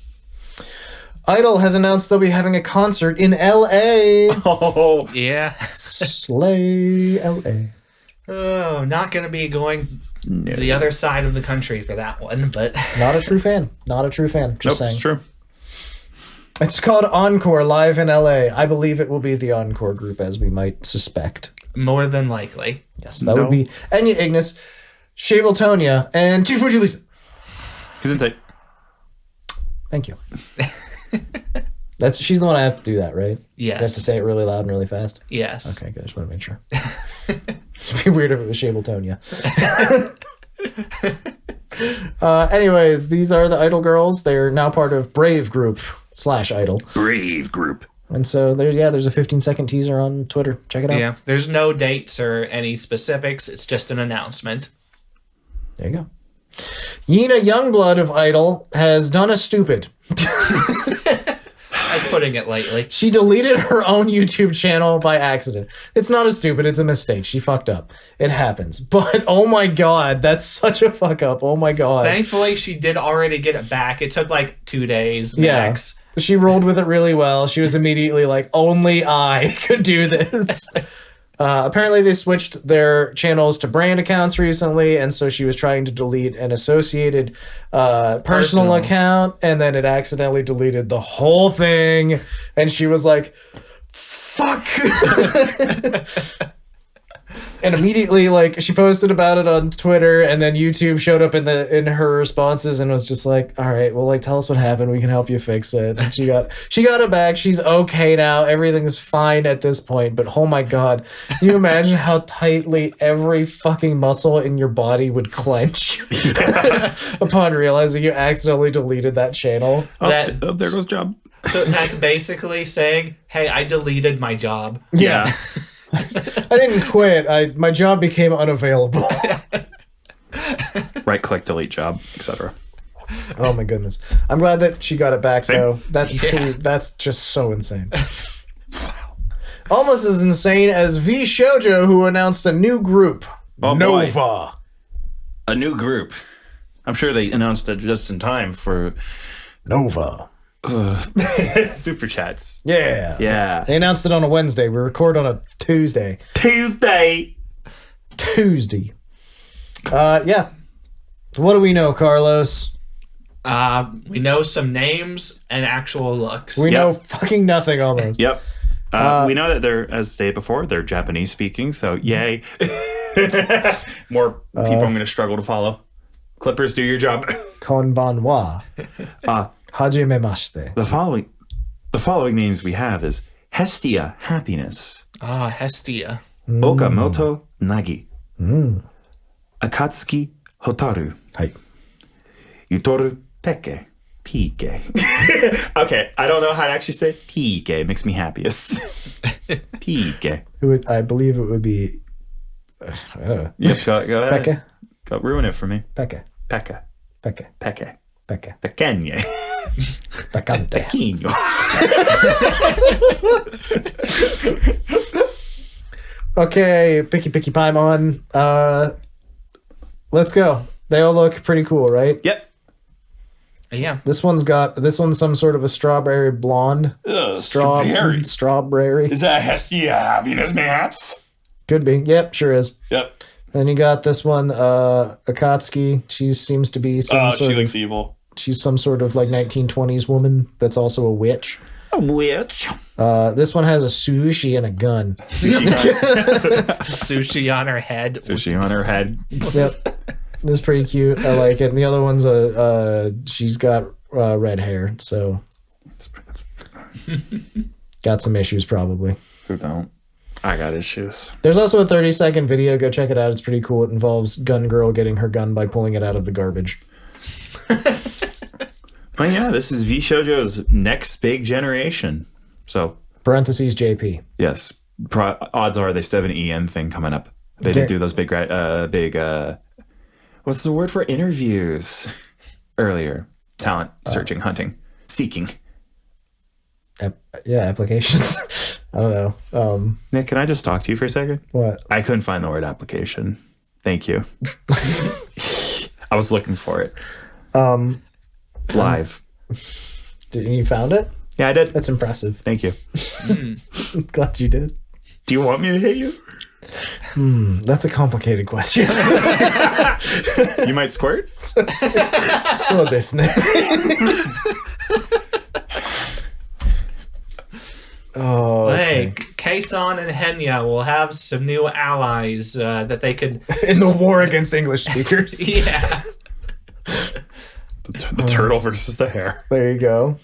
Idol has announced they'll be having a concert in L.A. Oh, Yeah. Slay L.A. Oh, not going to be going the other side of the country for that one, but Not a true fan. Not a true fan. nope, Just saying. it's true. It's called Encore live in L.A. I believe it will be the Encore group, as we might suspect. more than likely. Yes, that would be Enya Ignis, Shable Tonya, and Chief Lisa. He's in tight. Thank you. She's the one I have to do that, right? Yes. You have to say it really loud and really fast? Yes. Okay, good. I just want to make sure. It'd be weird if it was Shable Tonya. Anyways, these are the Idol girls. They're now part of Brave Group / Idol. Brave group. And so there's a 15-second teaser on Twitter. Check it out. Yeah. There's no dates or any specifics. It's just an announcement. There you go. Yena Youngblood of Idol has done a stupid. I was putting it lightly. She deleted her own YouTube channel by accident. It's not a stupid, it's a mistake. She fucked up. It happens. But oh my god, that's such a fuck up. Oh my god. Thankfully, she did already get it back. It took like 2 days max. She rolled with it really well. She was immediately like, only I could do this. Apparently they switched their channels to brand accounts recently, and so she was trying to delete an associated personal account, and then it accidentally deleted the whole thing, and she was like, fuck. And immediately, like, she posted about it on Twitter, and then YouTube showed up in her responses and was just like, "All right, well, like, tell us what happened. We can help you fix it." And she got it back. She's okay now. Everything's fine at this point. But oh my god, can you imagine how tightly every fucking muscle in your body would clench upon realizing you accidentally deleted that channel? There goes job. So that's basically saying, "Hey, I deleted my job." Yeah. I didn't quit. My job became unavailable. Right click, delete job, etc. Oh my goodness. I'm glad that she got it back though. That's Yeah. that's just so insane. Almost as insane as Vshojo, who announced a new group. Oh, Nova. boy. A new group. I'm sure they announced it just in time for Nova. super chats. Yeah. Yeah. They announced it on a Wednesday. We record on a Tuesday. Tuesday. Yeah. What do we know, Carlos? We know some names and actual looks. We Yep. know fucking nothing almost. Yep. We know that they're, as stated before, they're Japanese speaking, so yay. More people I'm going to struggle to follow. Clippers, do your job. Konbanwa. Hajimemashite. The following names we have is Hestia Happiness, Hestia. Okamoto Nagi, Akatsuki Hotaru, Hi. Yutoru Peke, Pike. Okay, I don't know how to actually say Pike. It makes me happiest. Pike. I believe it would be Yep, go ahead. Peke. Go ruin it for me. Peke. Peke. Peke. Peke. Peke. Pequeñe. Pecante. Pequeño. Okay, Picky Paimon. Let's go. They all look pretty cool, right? Yep. Yeah. This one's some sort of a strawberry blonde. Strawberry. Strawberry. Is that Hestia Happiness, mayhaps? Could be. Yep, sure is. Yep. Then you got this one, Akatsuki. She seems to be some She sort looks of, evil. she's some sort of like 1920s woman that's also a witch. A witch. This one has a sushi and a gun. Sushi on her head. So she on her head. Yep. This is pretty cute. I like it. And the other one's she's got red hair, so got some issues probably. Who don't? I got issues. There's also a 30-second video. Go check it out. It's pretty cool. It involves Gun Girl getting her gun by pulling it out of the garbage. Oh yeah, this is Vshojo's next big generation. So Parentheses JP. yes, odds are they still have an EN thing coming up. They didn't do those big what's the word for interviews earlier? Talent searching, hunting, seeking. Applications. I don't know. Nick, can I just talk to you for a second? What? I couldn't find the word application. Thank you. I was looking for it. Live. You found it? Yeah, I did. That's impressive. Thank you. Glad you did. Do you want me to hit you? That's a complicated question. You might squirt? So this name. Oh, Hey, Kason and Henya will have some new allies that they could. in the war against English speakers. Yeah. The turtle versus the hare. There you go.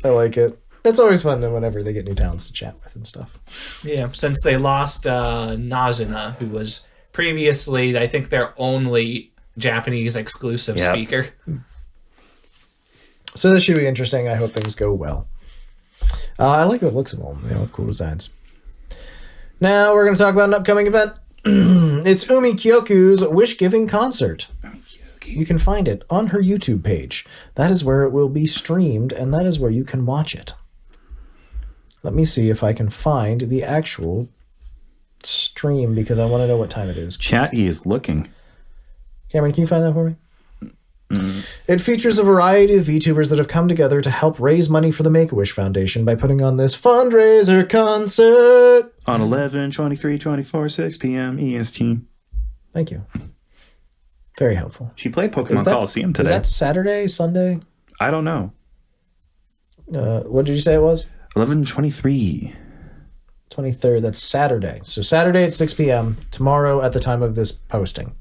I like it. It's always fun whenever they get new talents to chat with and stuff. Yeah. Since they lost Nazuna, who was previously, I think, their only Japanese exclusive Yep. speaker. So this should be interesting. I hope things go well. I like the looks of them. They all have cool designs. Now we're going to talk about an upcoming event. It's Umi Kyoku's Wishgiving concert. You can find it on her YouTube page. That is where it will be streamed, and that is where you can watch it. Let me see if I can find the actual stream, because I want to know what time it is. Chat, he is looking. Cameron, can you find that for me? It features a variety of VTubers that have come together to help raise money for the Make-A-Wish Foundation by putting on this fundraiser concert. On 11/23/24, 6 p.m. EST. Thank you. Very helpful. She played Pokemon Coliseum today. Is that Saturday, Sunday? I don't know. What did you say it was? 11/23. 23rd. That's Saturday. So Saturday at 6 p.m. Tomorrow at the time of this posting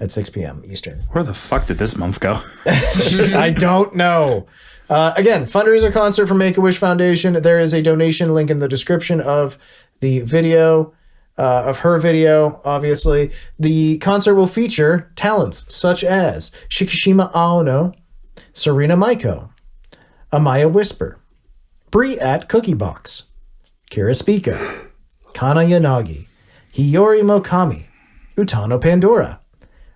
at 6 p.m. Eastern. Where the fuck did this month go? I don't know. Again, fundraiser concert for Make-A-Wish Foundation. There is a donation link in the description of the video, of her video, obviously. The concert will feature talents such as Shikishima Aono, Serena Maiko, Amaya Whisper, Bree at Cookie Box, Kira Spika, Kana Yanagi, Hiyori Mokami, Utano Pandora,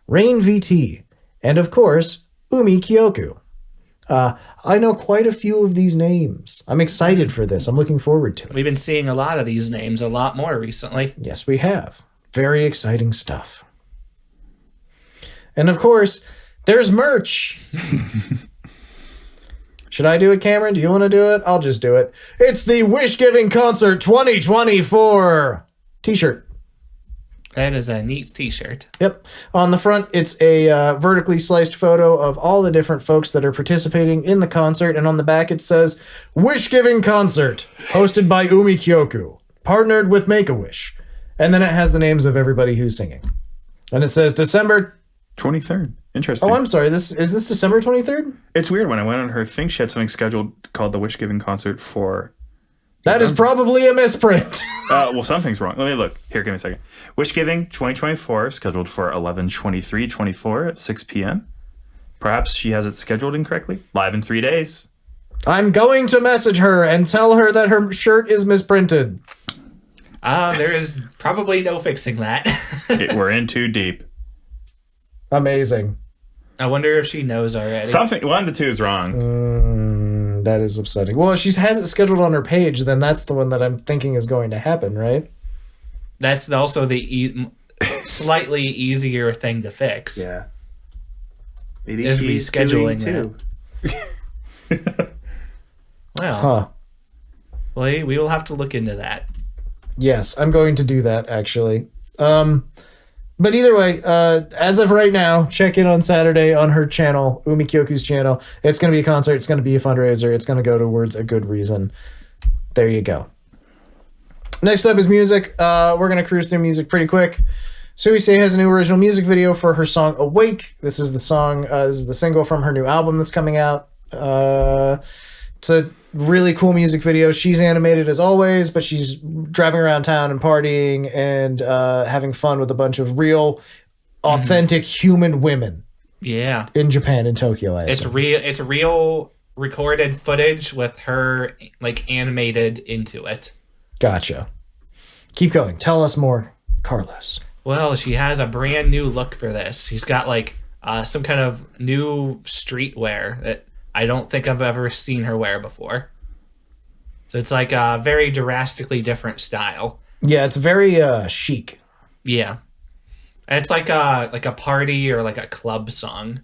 Rain VT, and of course, Umi Kyoku. I know quite a few of these names. I'm excited for this. I'm looking forward to it. We've been seeing a lot of these names a lot more recently. Yes, we have. Very exciting stuff. And of course, there's merch. Should I do it, Cameron? Do you want to do it? I'll just do it. It's the Wishgiving Concert 2024 t-shirt. That is a neat t-shirt. Yep. On the front, it's a vertically sliced photo of all the different folks that are participating in the concert. And on the back, it says, Wishgiving Concert, hosted by Umi Kyoku, partnered with Make-A-Wish. And then it has the names of everybody who's singing. And it says December 23rd. Interesting. Oh, I'm sorry. Is this December 23rd? It's weird. When I went on her thing, she had something scheduled called the Wishgiving Concert for... That is probably a misprint. Well, something's wrong. Let me look. Here, give me a second. Wishgiving 2024, scheduled for 11/23/24 at 6 p.m. Perhaps she has it scheduled incorrectly. Live in 3 days. I'm going to message her and tell her that her shirt is misprinted. There is probably no fixing that. We're in too deep. Amazing. I wonder if she knows already. One of the two is wrong. That is upsetting. Well, if she has it scheduled on her page, then that's the one that I'm thinking is going to happen, right? That's also the slightly easier thing to fix. Yeah. Is rescheduling that. Well, we will have to look into that. Yes, I'm going to do that, actually. But either way, as of right now, check in on Saturday on her channel, Umi Kyoku's channel. It's going to be a concert. It's going to be a fundraiser. It's going to go towards a good reason. There you go. Next up is music. We're going to cruise through music pretty quick. Suisei has a new original music video for her song Awake. This is the song, this is the single from her new album that's coming out. It's a really cool music video. She's animated as always, but she's driving around town and partying and having fun with a bunch of real, authentic human women. Yeah, in Japan, in Tokyo. It's real recorded footage with her like animated into it. Gotcha. Keep going. Tell us more, Carlos. Well, she has a brand new look for this. She's got like some kind of new streetwear that I don't think I've ever seen her wear before. So it's like a very drastically different style. Yeah, it's very chic. Yeah. And it's like a party or like a club song.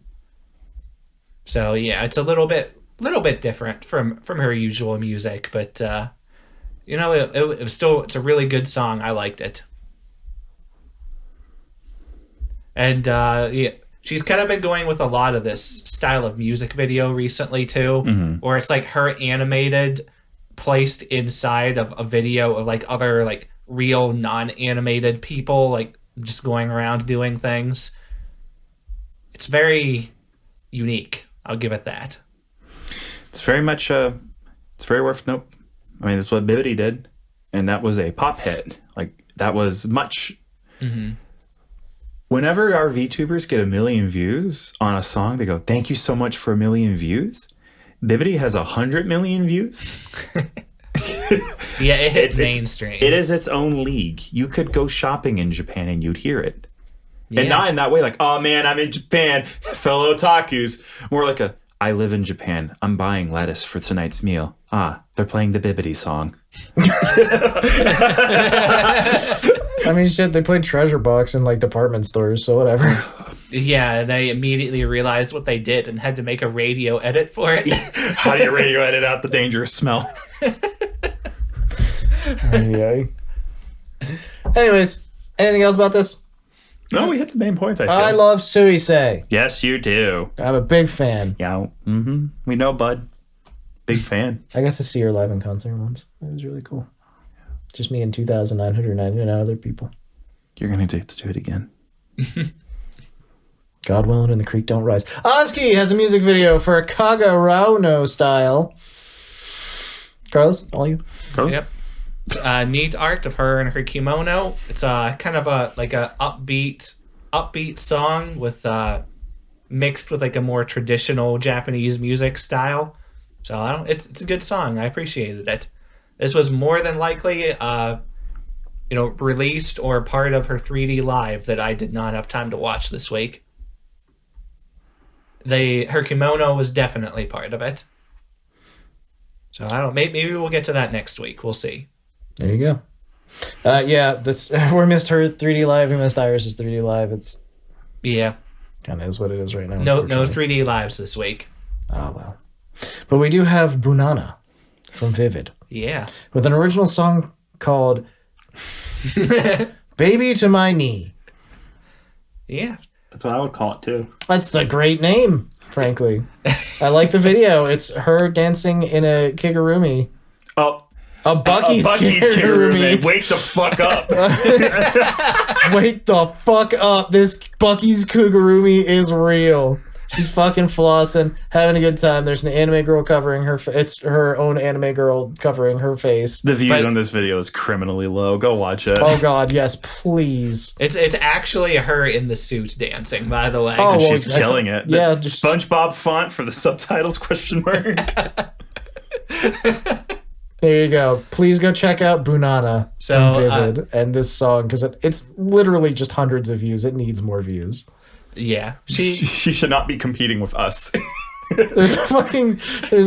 So yeah, it's a little bit different from her usual music, but you know, it was still, it's a really good song. I liked it. And yeah, she's kind of been going with a lot of this style of music video recently too, where it's like her animated placed inside of a video of like other like real non-animated people like just going around doing things. It's very unique. I'll give it that. It's very much it's very worth note. I mean, that's what Bibbidi did, and that was a pop hit. Like that was much. Whenever our VTubers get 1 million views on a song, they go, "Thank you so much for 1 million views." Bibbidi has 100 million views. Yeah, it hits mainstream. It is its own league. You could go shopping in Japan and you'd hear it. And not in that way, like, oh man, I'm in Japan, fellow otakus. More like I live in Japan. I'm buying lettuce for tonight's meal. They're playing the Bibbidi song. I mean, shit, they played Treasure Box in like department stores, so whatever. Yeah, they immediately realized what they did and had to make a radio edit for it. How do you radio edit out the dangerous smell? Yeah. Anyways, anything else about this? No, we hit the main points, I feel. I love Suisei. Yes, you do. I'm a big fan. Yeah. We know, bud. Big fan. I got to see her live in concert once. It was really cool. Just me and 2,999 other people. You're gonna have to do it again. God willing and the creek don't rise. Azki has a music video for a Kagerouno Style. Carlos, all you. Carlos? Yep. Neat art of her and her kimono. It's kind of a upbeat song with mixed with like a more traditional Japanese music style. So it's a good song. I appreciated it. This was more than likely released or part of her 3D live that I did not have time to watch this week. Her kimono was definitely part of it. So I don't. Maybe we'll get to that next week. We'll see. There you go. Yeah, we missed her 3D live. We missed Iris's 3D live. It's kind of is what it is right now. No 3D lives this week. Oh well, but we do have Bunana from Vivid. Yeah, with an original song called "Baby to My Knee." Yeah, that's what I would call it too. That's the great name. Frankly, I like the video. It's her dancing in a kigurumi. Oh. A Bucky's kigurumi. Wait the fuck up. Wait the fuck up. This Bucky's kigurumi is real. She's fucking flossing, having a good time. There's an anime girl covering her. It's her own anime girl covering her face. The views on this video is criminally low. Go watch it. Oh god, yes, please. It's actually her in the suit dancing, by the way. Oh, she's killing it. Yeah, SpongeBob font for the subtitles ? There you go. Please go check out Bunana from Vivid and this song because it's literally just hundreds of views. It needs more views. Yeah, she should not be competing with us. There's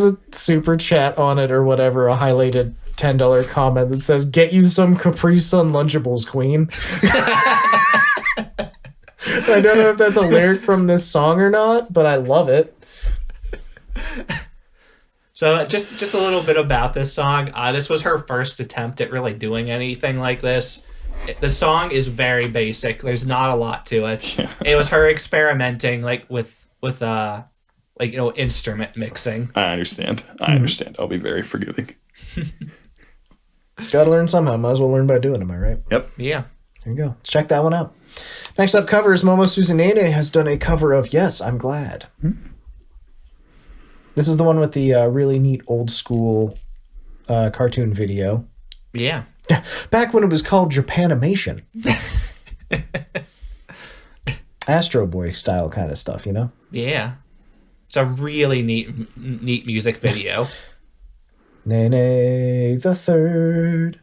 a super chat on it or whatever, a highlighted $10 comment that says, "Get you some Capri Sun Lunchables, Queen." I don't know if that's a lyric from this song or not, but I love it. So just a little bit about this song. This was her first attempt at really doing anything like this. The song is very basic. There's not a lot to it. It was her experimenting with instrument mixing. I understand. I'll be very forgiving. Gotta learn somehow. Might as well learn by doing, am I right? Yep. Yeah. There you go. Let's check that one out. Next up, covers. Momo Nene has done a cover of Yes, I'm Glad. This is the one with the really neat old school cartoon video. Yeah. Back when it was called Japanimation. Astro Boy style kind of stuff, you know? Yeah. It's a really neat music video. Nene the Third.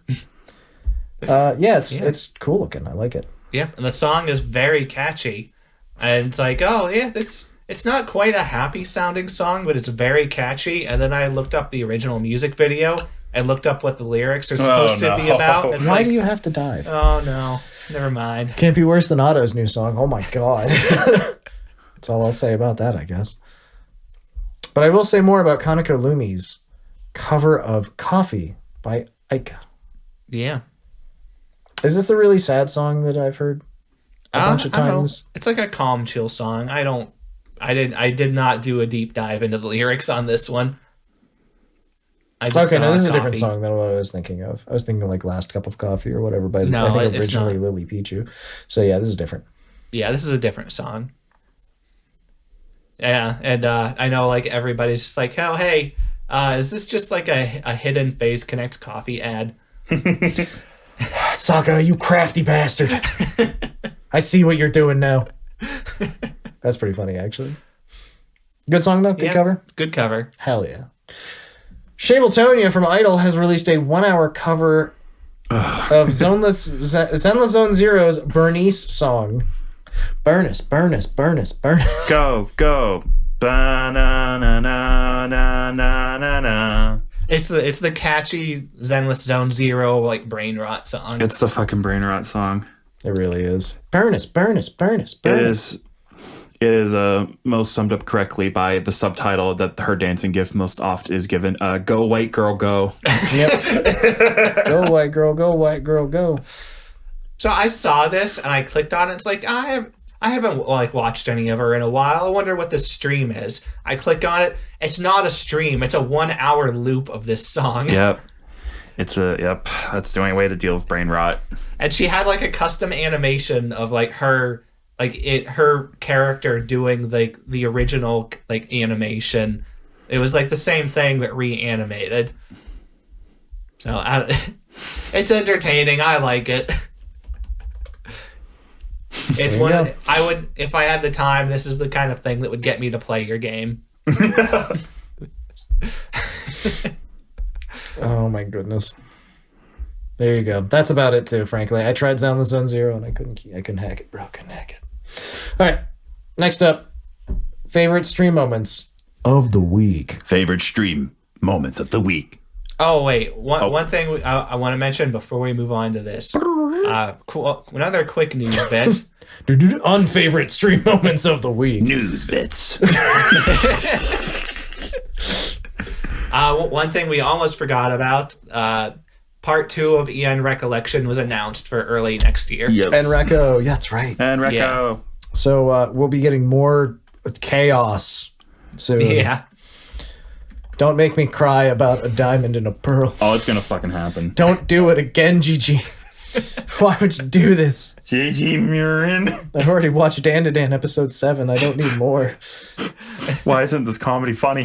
It's cool looking. I like it. Yeah, and the song is very catchy. And it's like, oh, yeah, it's not quite a happy sounding song, but it's very catchy. And then I looked up the original music video and looked up what the lyrics are supposed to be about. It's Why do you have to dive? Oh, no. Never mind. Can't be worse than Otto's new song. Oh, my God. That's all I'll say about that, I guess. But I will say more about Kaneko Lumi's cover of Coffee by Aika. Yeah. Is this a really sad song that I've heard a bunch of times? It's like a calm, chill song. I did not do a deep dive into the lyrics on this one. Okay, no, this is a different song than what I was thinking of. I was thinking like Last Cup of Coffee or whatever, but no, I think it's originally not. Lily Pichu. So yeah, this is different. Yeah, this is a different song. Yeah, and I know like everybody's just like, oh, hey, is this just like a hidden Phase Connect coffee ad? Saka, you crafty bastard. I see what you're doing now. That's pretty funny, actually. Good song, though? Good cover? Good cover. Hell yeah. Tonya from Idol has released a 1-hour cover of Zenless Zone Zero's Burnice song. Burnice. Go. Ba-na-na-na-na-na-na-na. It's the catchy Zenless Zone Zero like Brainrot song. It's the fucking Brainrot song. It really is. Burnice. It is most summed up correctly by the subtitle that her dancing gift most oft is given. Go white girl, go. Yep. Go white girl, go. So I saw this and I clicked on it. It's like I haven't like watched any of her in a while. I wonder what this stream is. I click on it. It's not a stream. It's a 1-hour loop of this song. Yep. It's that's the only way to deal with brain rot. And she had like a custom animation of like her character doing like the original like animation. It was like the same thing but reanimated. So it's entertaining. I like it. It's one I would, if I had the time, this is the kind of thing that would get me to play your game. Oh my goodness. There you go. That's about it too, frankly. I tried Down the Zone Zero and I couldn't hack it, bro. Couldn't hack it. All right. Next up, favorite stream moments of the week. Favorite stream moments of the week. Oh wait, one thing I want to mention before we move on to this. Another quick news bit. Unfavorite stream moments of the week. News bits. One thing we almost forgot about. Part 2 of EN Recollection was announced for early next year. Yes. And Recco, yeah, that's right. And Recco. Yeah. So we'll be getting more chaos soon. Yeah. Don't make me cry about a diamond and a pearl. Oh, it's gonna fucking happen. Don't do it again, Gigi. Why would you do this? Gigi Murin. I've already watched Dan episode 7. I don't need more. Why isn't this comedy funny?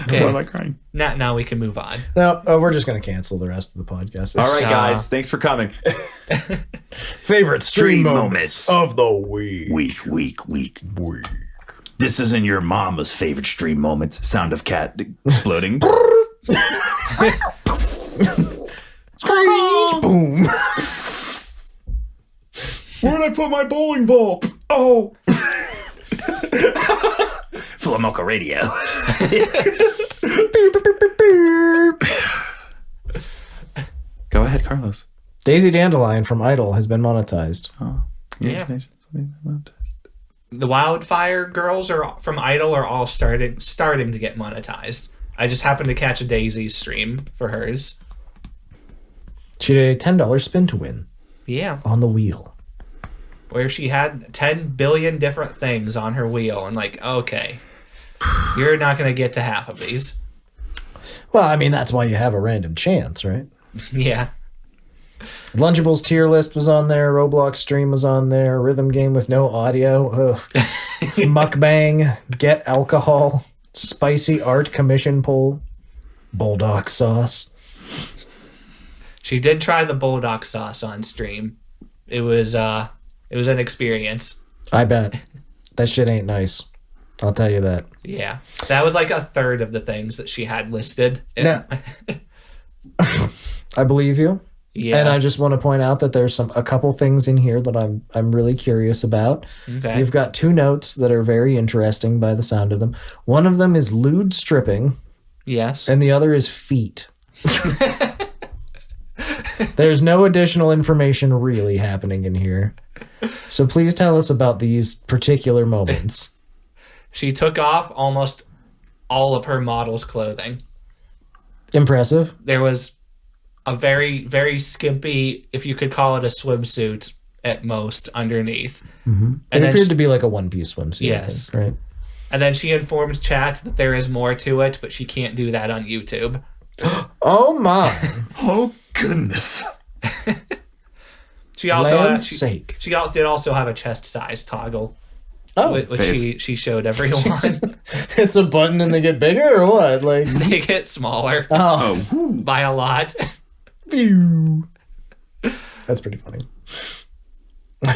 Okay. Why am I crying? Now we can move on. No, we're just going to cancel the rest of the podcast. All right, guys. Thanks for coming. Favorite stream Stream moments moments. of the week. Week. This isn't your mama's favorite stream moments. Sound of cat exploding. Screech! Boom. Where did I put my bowling ball? Oh. Flamoca Radio. Go ahead, Carlos. Daisy Dandelion from Idol has been monetized. Oh. Yeah. The Wildfyre girls from Idol are all starting to get monetized. I just happened to catch a Daisy stream for hers. She did a $10 spin to win Yeah. on the wheel. Where she had 10 billion different things on her wheel. And like, okay, you're not going to get to half of these. Well, I mean, that's why you have a random chance, right? Yeah. Lunchables tier list was on there. Roblox stream was on there. Rhythm game with no audio. Ugh. Mukbang. Get alcohol. Spicy art commission poll. Bulldog sauce. She did try the bulldog sauce on stream. It was an experience. I bet. That shit ain't nice. I'll tell you that. Yeah. That was like a third of the things that she had listed. Now, I believe you. Yeah. And I just want to point out that there's a couple things in here that I'm really curious about. Okay. You've got 2 notes that are very interesting by the sound of them. One of them is lewd stripping, Yes. and the other is feet. There's no additional information really happening in here. So please tell us about these particular moments. She took off almost all of her model's clothing. Impressive. There was a very, very skimpy, if you could call it a swimsuit at most, underneath. Mm-hmm. And It then appeared she- to be like a one-piece swimsuit. I Yes. think, right? And then she informed chat that there is more to it, but she can't do that on YouTube. Oh my. Oh, goodness. She also Land's sake. she also did also have a chest size toggle, Oh, which she showed everyone. it's a button and they get bigger or what? Like, They get smaller oh, by a lot. phew. That's pretty funny.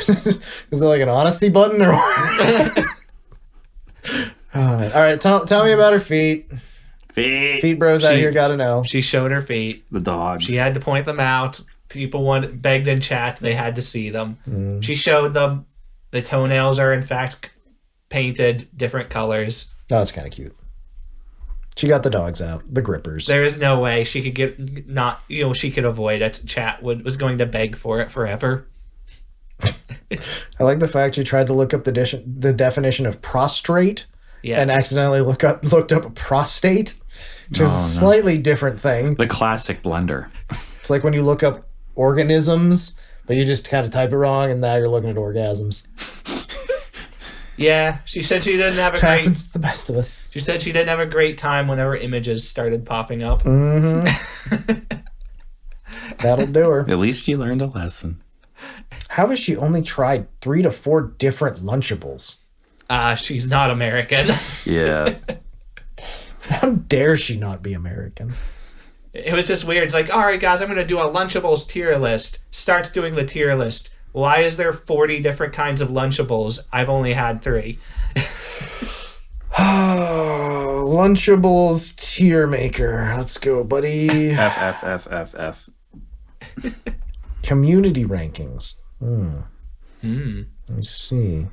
Is there like an honesty button or what? All right, tell me about her feet. Feet bros out here gotta know. She showed her feet. The dogs. She had to point them out. People begged in chat. They had to see them. She showed them. The toenails are in fact painted different colors. Oh, that's kind of cute. She got the dogs out, the grippers. There is no way she could she could avoid it. Chat was going to beg for it forever. I like the fact she tried to look up the definition of prostrate Yes. and accidentally looked up a prostate, which is a slightly different thing. The classic blunder. It's like when you look up organisms, but you just kind of type it wrong, and now you're looking at orgasms. Yeah, she said she didn't have a It great. happens to the best of us. She said she didn't have a great time whenever images started popping up. That'll do her. At least you learned a lesson. How has she only tried 3 to 4 different Lunchables? She's not American. Yeah. How dare she not be American? It was just weird. It's like, all right, guys, I'm going to do a Lunchables tier list. Starts doing the tier list. Why is there 40 different kinds of Lunchables? I've only had 3. Lunchables tier maker. Let's go, buddy. F. Community rankings. Let me see.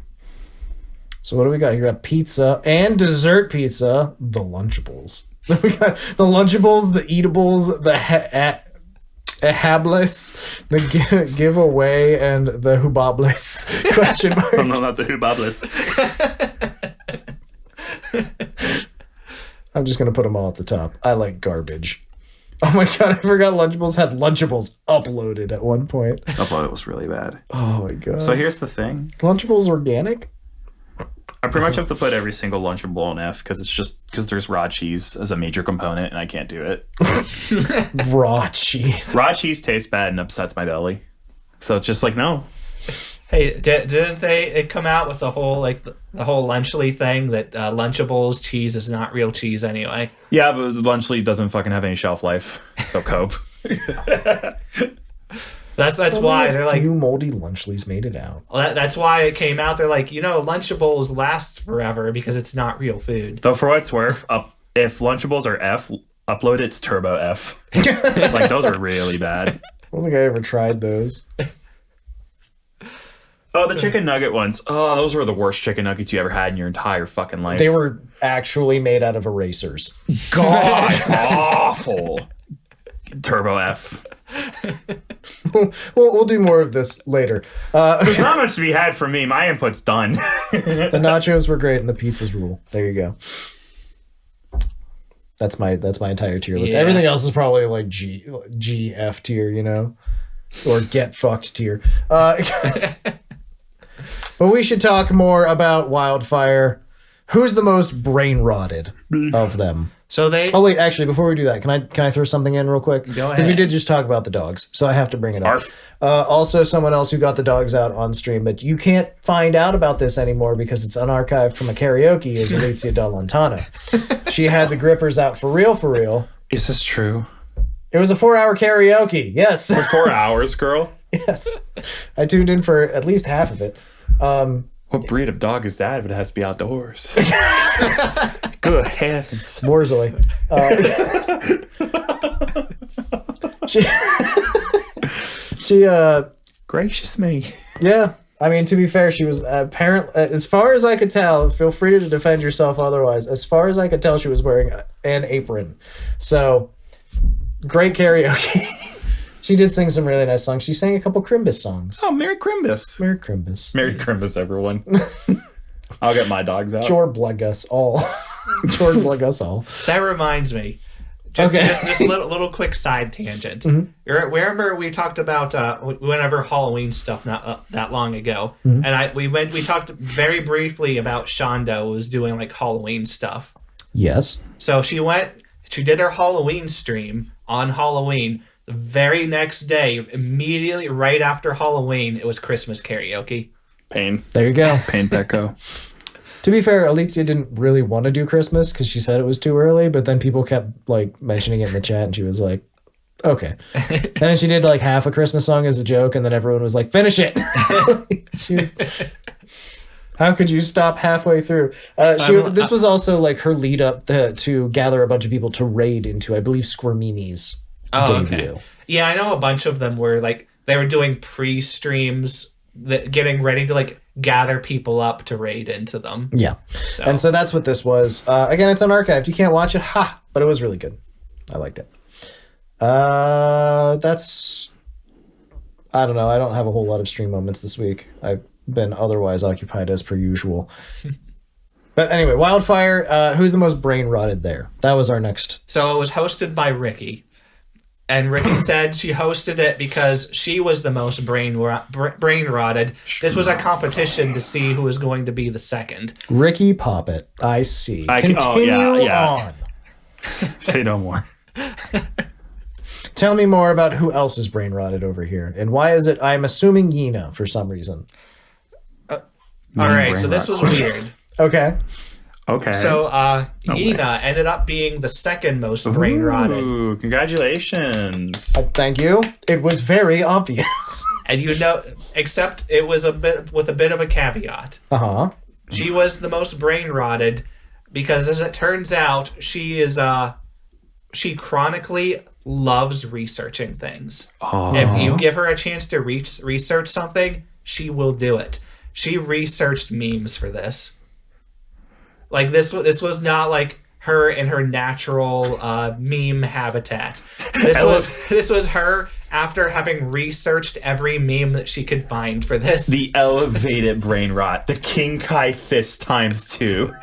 So what do we got? You got pizza and dessert pizza. The Lunchables. We got the Lunchables, the Eatables, the Habless, the giveaway, and the Hubables. Question mark. Oh, no, not the Hubables. I'm just gonna put them all at the top. I like garbage. Oh my god, I forgot Lunchables had Lunchables uploaded at one point. I thought it was really bad. Oh my god. So here's the thing. Lunchables organic? I pretty much have to put every single Lunchable on F because there's raw cheese as a major component and I can't do it. Raw cheese. Raw cheese tastes bad and upsets my belly. So it's just like, no. Hey, didn't they come out with the whole the whole Lunchly thing that Lunchables cheese is not real cheese anyway? Yeah, but Lunchly doesn't fucking have any shelf life. So cope. That's why they're like, few moldy Lunchleys made it out. well, that's why it came out. They're like, Lunchables lasts forever because it's not real food. Though for what it's worth, if Lunchables are F, upload it's Turbo F. Like those are really bad. I don't think I ever tried those. Oh, the chicken nugget ones. Oh, those were the worst chicken nuggets you ever had in your entire fucking life. They were actually made out of erasers. god awful. Turbo F. We'll do more of this later. There's not much to be had from me. My input's done. The nachos were great and the pizzas rule. There you go. That's my entire tier list. Yeah. Everything else is probably like G F tier, or get fucked tier. But we should talk more about Wildfyre. Who's the most brain rotted of them? So they. Oh wait, actually, before we do that, can I throw something in real quick? Go Because we ahead. did just talk about the dogs, so I have to bring it up. Arf. Also, someone else who got the dogs out on stream, but you can't find out about this anymore because it's unarchived from a karaoke. Is Alicia Dallantana? She had the grippers out for real. Is this true? It was a 4-hour karaoke. Yes, For 4 hours, girl? yes. I tuned in for at least half of it. What breed of dog is that if it has to be outdoors? Good heavens. Borzoi. She Gracious me. yeah. I mean, to be fair, she was apparently, as far as I could tell, feel free to defend yourself otherwise. As far as I could tell, she was wearing an apron. So, great karaoke. She did sing some really nice songs. She sang a couple Crimbus songs. Oh, Merry Crimbus. Merry Crimbus. Merry Crimbus, everyone. I'll get my dogs out. Jor blug us all. Jor blug us all. That reminds me. Just Okay. just a little quick side tangent. Remember we talked about whenever Halloween stuff not that long ago, and we talked very briefly about Shondo was doing like Halloween stuff. Yes. So she did her Halloween stream on Halloween. The very next day, immediately right after Halloween, it was Christmas karaoke. Pain. There you go. Pain Pecco. To be fair, Alicia didn't really want to do Christmas because she said it was too early, but then people kept like mentioning it in the chat and she was like, okay. And then she did like half a Christmas song as a joke and then everyone was like, finish it. She was, how could you stop halfway through? This was also like her lead up to gather a bunch of people to raid into, I believe, Squirmimi's debut. Okay. Yeah, I know a bunch of them were like, they were doing pre-streams, getting ready to like gather people up to raid into them. Yeah. And so that's what this was. Again, it's unarchived. You can't watch it. But it was really good. I liked it. That's... I don't know. I don't have a whole lot of stream moments this week. I've been otherwise occupied as per usual. But anyway, Wildfyre, who's the most brain rotted there? That was our next. So it was hosted by Ricky. And Ricky said she hosted it because she was the most brain rotted. This was a competition to see who was going to be the second. Ricky Poppet. I see. Continue on. Say no more. Tell me more about who else is brain rotted over here, and why is it? I'm assuming Yena for some reason. All right, so this was weird. Okay. So Yena ended up being the second most brain rotted. Ooh, congratulations. Thank you. It was very obvious. And except it was a bit of a caveat. Uh-huh. She was the most brain rotted because, as it turns out, she chronically loves researching things. Oh. If you give her a chance to research something, she will do it. She researched memes for this. Like this was not like her in her natural meme habitat. This was her after having researched every meme that she could find for this. The elevated brain rot. The King Kai fist times 2.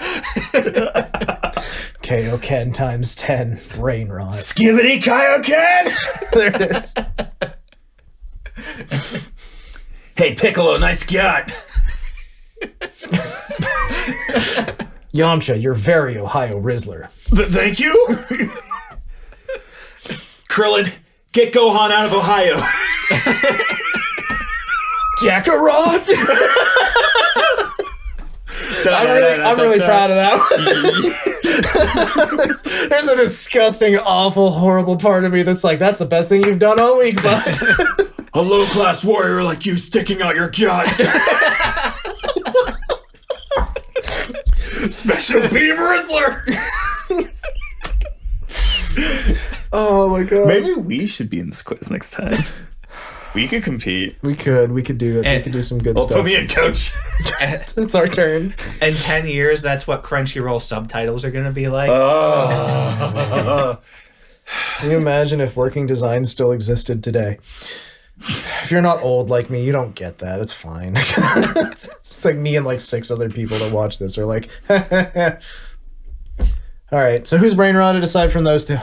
Kaioken times 10 brain rot. Skibbity Kaioken! There it is. Hey, Piccolo, nice gut. Yamcha, you're very Ohio Rizzler. Thank you. Krillin, get Gohan out of Ohio. Kakarot! I'm really proud of that one. there's a disgusting, awful, horrible part of me that's like, that's the best thing you've done all week, bud. A low-class warrior like you sticking out your gut. Special beam Rizzler. Oh my god. Maybe we should be in this quiz next time. We could compete. We could do it. We could do some good stuff. Put me in, coach. It's our turn. In 10 years, that's what Crunchyroll subtitles are going to be like. Can you imagine if working design still existed today? If you're not old like me, you don't get that. It's fine. It's like me and like 6 other people that watch this are like, all right. So who's brain rotted aside from those two?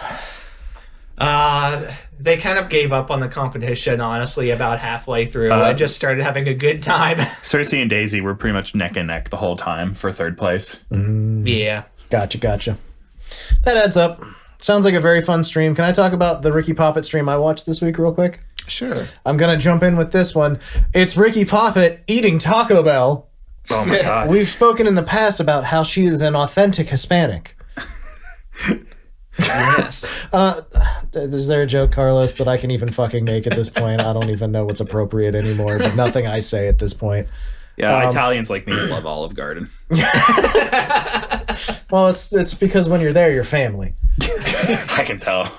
They kind of gave up on the competition, honestly, about halfway through. I just started having a good time. Cersei and Daisy were pretty much neck and neck the whole time for 3rd place. Yeah. Gotcha. That adds up. Sounds like a very fun stream. Can I talk about the Ricky Poppet stream I watched this week real quick? Sure. I'm going to jump in with this one. It's Ricky Poppet eating Taco Bell. Oh my god. We've spoken in the past about how she is an authentic Hispanic. Yes. Is there a joke, Carlos, that I can even fucking make at this point? I don't even know what's appropriate anymore, but nothing I say at this point. Yeah, Italians like me love Olive Garden. Well, it's because when you're there, you're family. I can tell.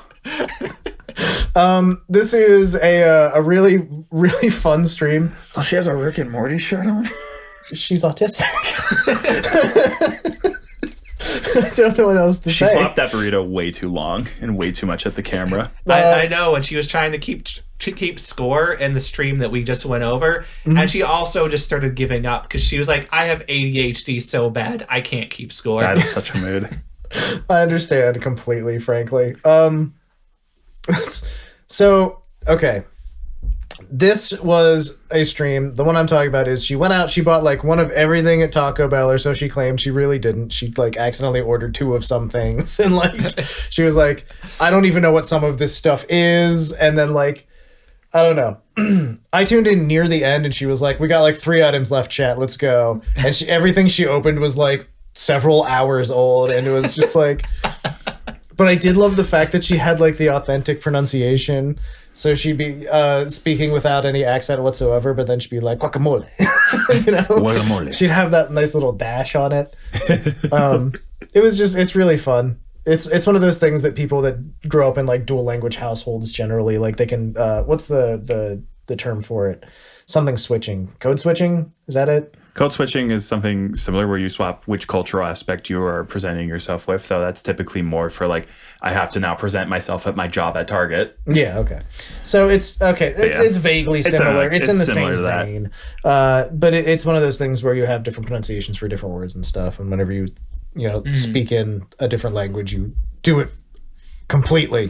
This is a really, really fun stream. Oh, she has a Rick and Morty shirt on? She's autistic. I don't know what else to She say. flopped that burrito way too long and way too much at the camera. I know, and she was trying to keep score in the stream that we just went over, and she also just started giving up because she was like, I have ADHD so bad I can't keep score. That is such a mood. I understand completely, frankly. So, okay. This was a stream. The one I'm talking about is she went out, she bought like one of everything at Taco Bell, or so she claimed. She really didn't. She like accidentally ordered 2 of some things. And like, she was like, I don't even know what some of this stuff is. And then like, I don't know. I tuned in near the end and she was like, we got like 3 items left, chat. Let's go. And everything she opened was like several hours old. And it was just like, but I did love the fact that she had like the authentic pronunciation. So she'd be speaking without any accent whatsoever, but then she'd be like, guacamole. You know? Guacamole. She'd have that nice little dash on it. It's really fun. It's one of those things that people that grow up in like dual language households generally, like they can, what's the term for it? Something switching. Code switching? Is that it? Code switching is something similar where you swap which cultural aspect you are presenting yourself with, though that's typically more for like, I have to now present myself at my job at Target. Yeah, okay. So it's okay. It's vaguely similar. It's in the same vein. But it's one of those things where you have different pronunciations for different words and stuff. And whenever you speak in a different language, you do it completely,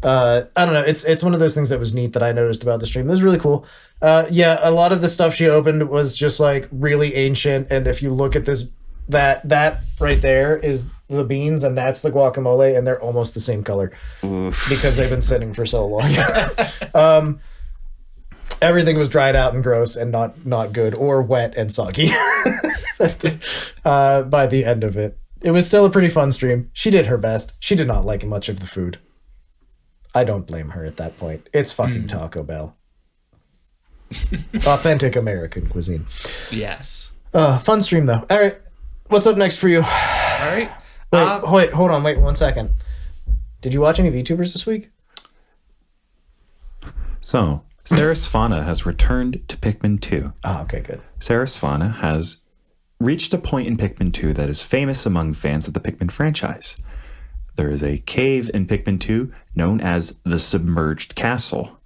I don't know. It's one of those things that was neat that I noticed about the stream. It was really cool. Yeah, a lot of the stuff she opened was just like really ancient. And if you look at this, that right there is the beans, and that's the guacamole, and they're almost the same color because they've been sitting for so long. Everything was dried out and gross and not good, or wet and soggy. By the end of it, it was still a pretty fun stream. She did her best. She did not like much of the food. I don't blame her at that point. It's fucking Taco Bell. Authentic American cuisine. Yes. Fun stream though. All right, what's up next for you? All right. Wait, hold on. Wait 1 second. Did you watch any VTubers this week? So, Sarasvana has returned to Pikmin 2. Oh, okay, good. Sarasvana has reached a point in Pikmin 2 that is famous among fans of the Pikmin franchise. There is a cave in Pikmin 2 known as the Submerged Castle.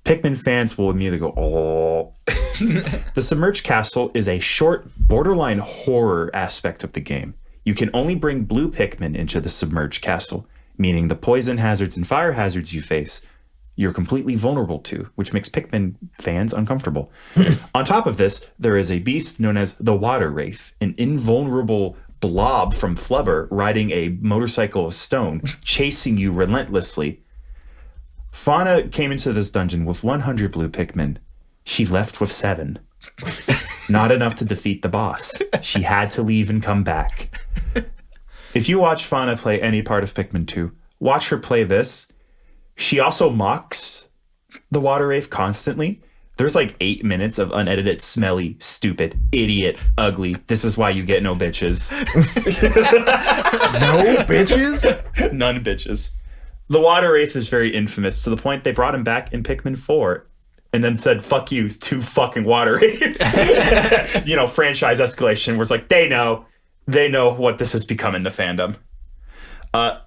Pikmin fans will immediately go, oh. The Submerged Castle is a short, borderline horror aspect of the game. You can only bring blue Pikmin into the Submerged Castle, meaning the poison hazards and fire hazards you face, you're completely vulnerable to, which makes Pikmin fans uncomfortable. On top of this, there is a beast known as the Water Wraith, an invulnerable blob from Flubber riding a motorcycle of stone, chasing you relentlessly. Fauna came into this dungeon with 100 blue Pikmin. She left with 7. Not enough to defeat the boss. She had to leave and come back. If you watch Fauna play any part of Pikmin 2, watch her play this. She also mocks the Water Wraith constantly. There's like 8 minutes of unedited, smelly, stupid, idiot, ugly. This is why you get no bitches. No bitches? None bitches. The Water Wraith is very infamous to the point they brought him back in Pikmin 4 and then said, fuck you to fucking Water Wraiths. Franchise escalation where it's like, they know what this has become in the fandom.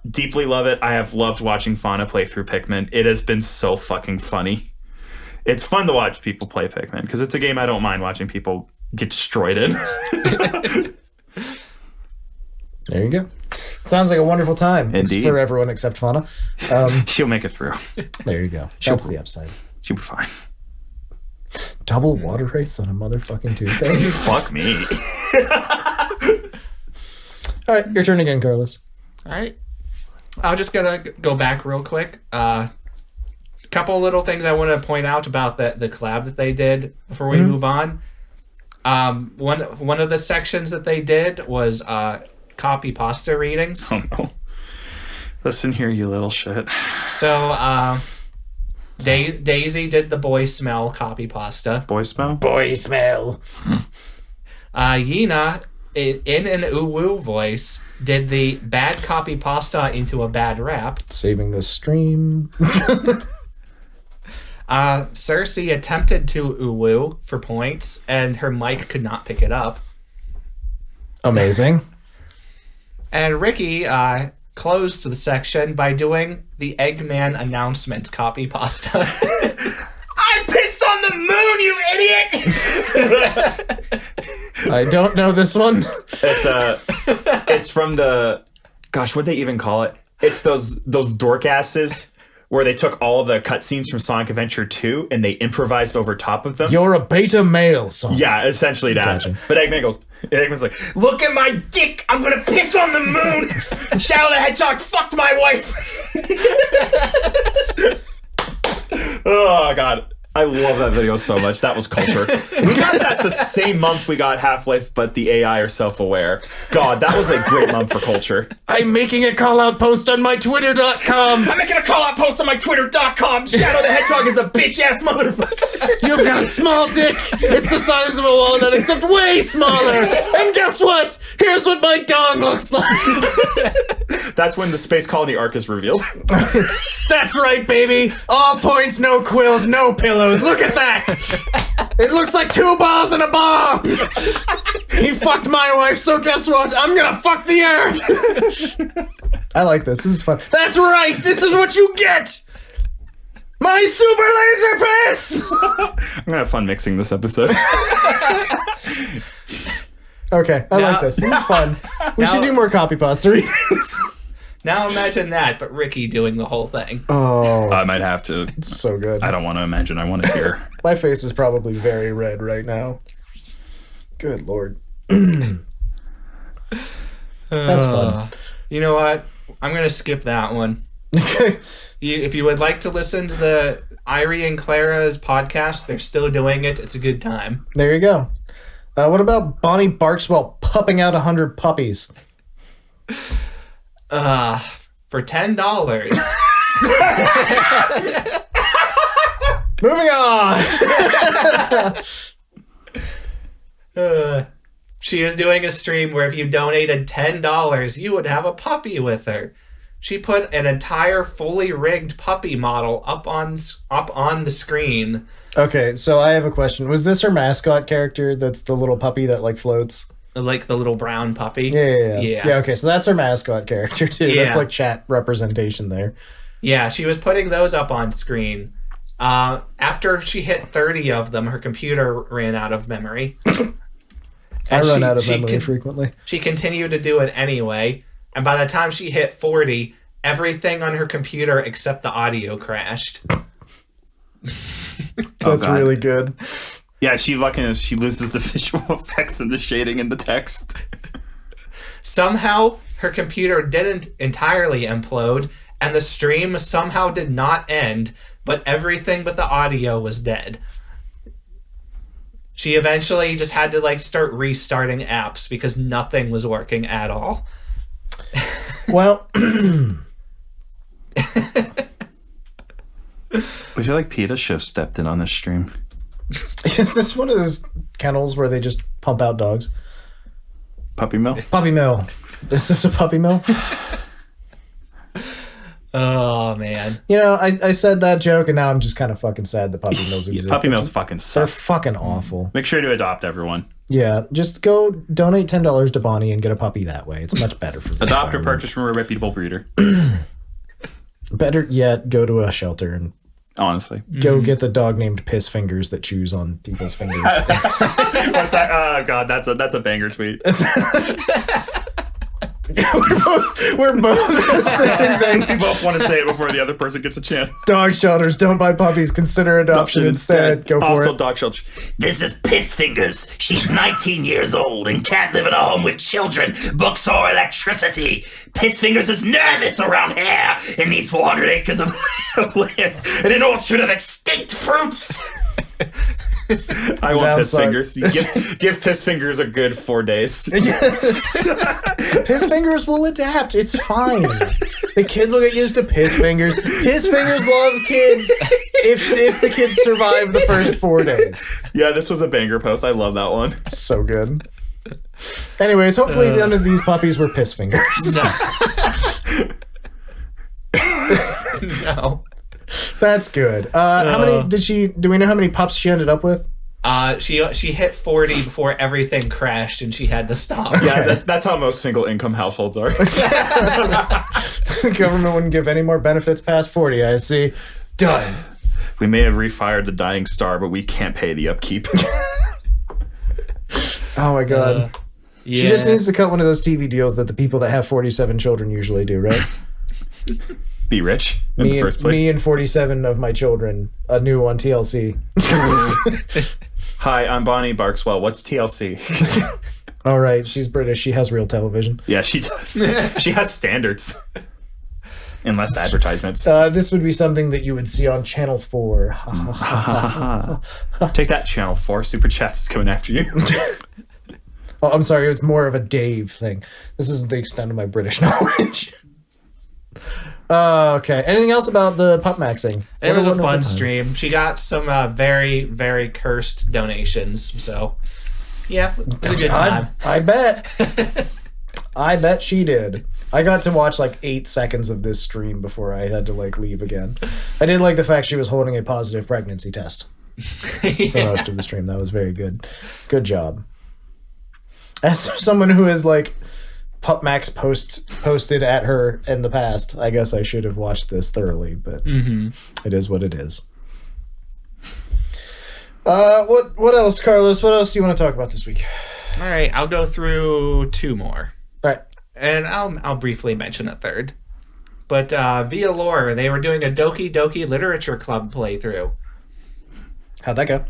Deeply love it. I have loved watching Fauna play through Pikmin. It has been so fucking funny. It's fun to watch people play Pikmin because it's a game I don't mind watching people get destroyed in. There you go. Sounds like a wonderful time. Indeed. For everyone except Fauna. She'll make it through. There you go. That's the upside. She'll be fine. Double Water Wraiths on a motherfucking Tuesday. Fuck me. All right, your turn again, Carlos. All right. I'm just going to go back real quick. Couple little things I want to point out about the collab that they did before we move on. One of the sections that they did was copy pasta readings. Oh no. Listen here, you little shit. So Daisy did the boy smell copy pasta. Boy smell? Boy smell. Yena, in an uwu voice, did the bad copy pasta into a bad rap. Saving the stream. Cersei attempted to uwu for points, and her mic could not pick it up. Amazing. And Ricky closed the section by doing the Eggman announcement copy pasta. I pissed on the moon, you idiot! I don't know this one. It's from the, gosh, what'd they even call it? It's those dork asses where they took all the cutscenes from Sonic Adventure 2 and they improvised over top of them. You're a beta male, son. Yeah, essentially that. Gotcha. But Eggman's like, look at my dick! I'm gonna piss on the moon! Shadow the Hedgehog fucked my wife! Oh, God. I love that video so much. That was culture. We got that the same month we got Half-Life, but the AI are self-aware. God, that was a great month for culture. I'm making a call-out post on my Twitter.com. I'm making a call-out post on my Twitter.com. Shadow the Hedgehog is a bitch-ass motherfucker. You've got a small dick. It's the size of a walnut, except way smaller. And guess what? Here's what my dong looks like. That's when the Space Colony arc is revealed. That's right, baby. All points, no quills, no pillows. Look at that. It looks like 2 balls and a bomb. He fucked my wife, so guess what? I'm gonna fuck the earth. I like this. This is fun. That's right. This is what you get. My super laser piss. I'm gonna have fun mixing this episode. Okay, I like this. This is fun. We should do more copy pasta readings. Now imagine that, but Ricky doing the whole thing. Oh, I might have to. it's so good. I don't want to imagine. I want to hear. My face is probably very red right now. Good lord. That's fun. You know what? I'm going to skip that one. If you would like to listen to the Irie and Clara's podcast, they're still doing it. It's a good time. There you go. What about Bonnie barks while pupping out 100 puppies? For $10. Moving on. She is doing a stream where if you donated $10, you would have a puppy with her. She put an entire fully rigged puppy model up on the screen. Okay, so I have a question. Was this her mascot character that's the little puppy that like floats? Like the little brown puppy. Yeah. Yeah, okay, so that's her mascot character too. Yeah. That's like chat representation there. Yeah, she was putting those up on screen. After she hit 30 of them, her computer ran out of memory. I run out of memory frequently. She continued to do it anyway, and by the time she hit 40, everything on her computer except the audio crashed. That's really good. Yeah, she loses the visual effects and the shading in the text. Somehow, her computer didn't entirely implode, and the stream somehow did not end, but everything but the audio was dead. She eventually just had to like start restarting apps because nothing was working at all. Well, I feel like PETA should have stepped in on this stream. is this one of those kennels where they just pump out dogs? Puppy mill? Puppy mill. Is this a puppy mill? Oh, man. You know, I said that joke, and now I'm just kind of fucking sad the puppy mills exist. Puppy mills fucking They're suck. fucking awful. Make sure to adopt everyone. Yeah, just go donate $10 to Bonnie and get a puppy that way. It's much better for the Adopt or environment. purchase from a reputable breeder. Better yet, go to a shelter and Honestly. go get the dog named Piss Fingers that chews on people's fingers. What's that? Oh, God, that's a banger tweet. We're both saying thing. We both want to say it before the other person gets a chance. Dog shelters, don't buy puppies. Consider adoption instead. Go for also, it. dog shelter. This is Piss Fingers. She's 19 years old and can't live in a home with children, books, or electricity. Piss Fingers is nervous around here and needs 400 acres of land and an orchard of extinct fruits. I want piss Downside. fingers. You give piss fingers a good 4 days. Piss Fingers will adapt. It's fine. The kids will get used to Piss Fingers. Piss Fingers loves kids if the kids survive the first 4 days. Yeah, this was a banger post. I love that one. So good. Anyways, hopefully none of these puppies were Piss Fingers. No. That's good. How many do we know how many pups she ended up with? She hit 40 before everything crashed and she had to stop. Yeah, that's how most single income households are. The government wouldn't give any more benefits past 40, I see. Done. We may have refired the dying star, but we can't pay the upkeep. Oh my god. Yeah. She just needs to cut one of those TV deals that the people that have 47 children usually do, right? Be rich in the first place. Me and 47 of my children. A new on TLC. Hi, I'm Bonnie Barkswell. What's TLC? All right, she's British. She has real television. Yeah, she does. She has standards. And less advertisements. This would be something that you would see on Channel 4. Take that, Channel 4. Super Chat's coming after you. Oh, I'm sorry, it's more of a Dave thing. This isn't the extent of my British knowledge. Okay. Anything else about the pup maxing? It was a wonderful fun time. stream. She got some very, very cursed donations. So, yeah, it was a good time. I bet. I bet she did. I got to watch like 8 seconds of this stream before I had to like leave again. I did like the fact she was holding a positive pregnancy test for most of the stream. That was very good. Good job. As someone who has like PupMax posted at her in the past, I guess I should have watched this thoroughly, but it is what it is. What else, Carlos? What else do you want to talk about this week? All right, I'll go through 2 more. All right. And I'll briefly mention a third. But via lore, they were doing a Doki Doki Literature Club playthrough. How'd that go?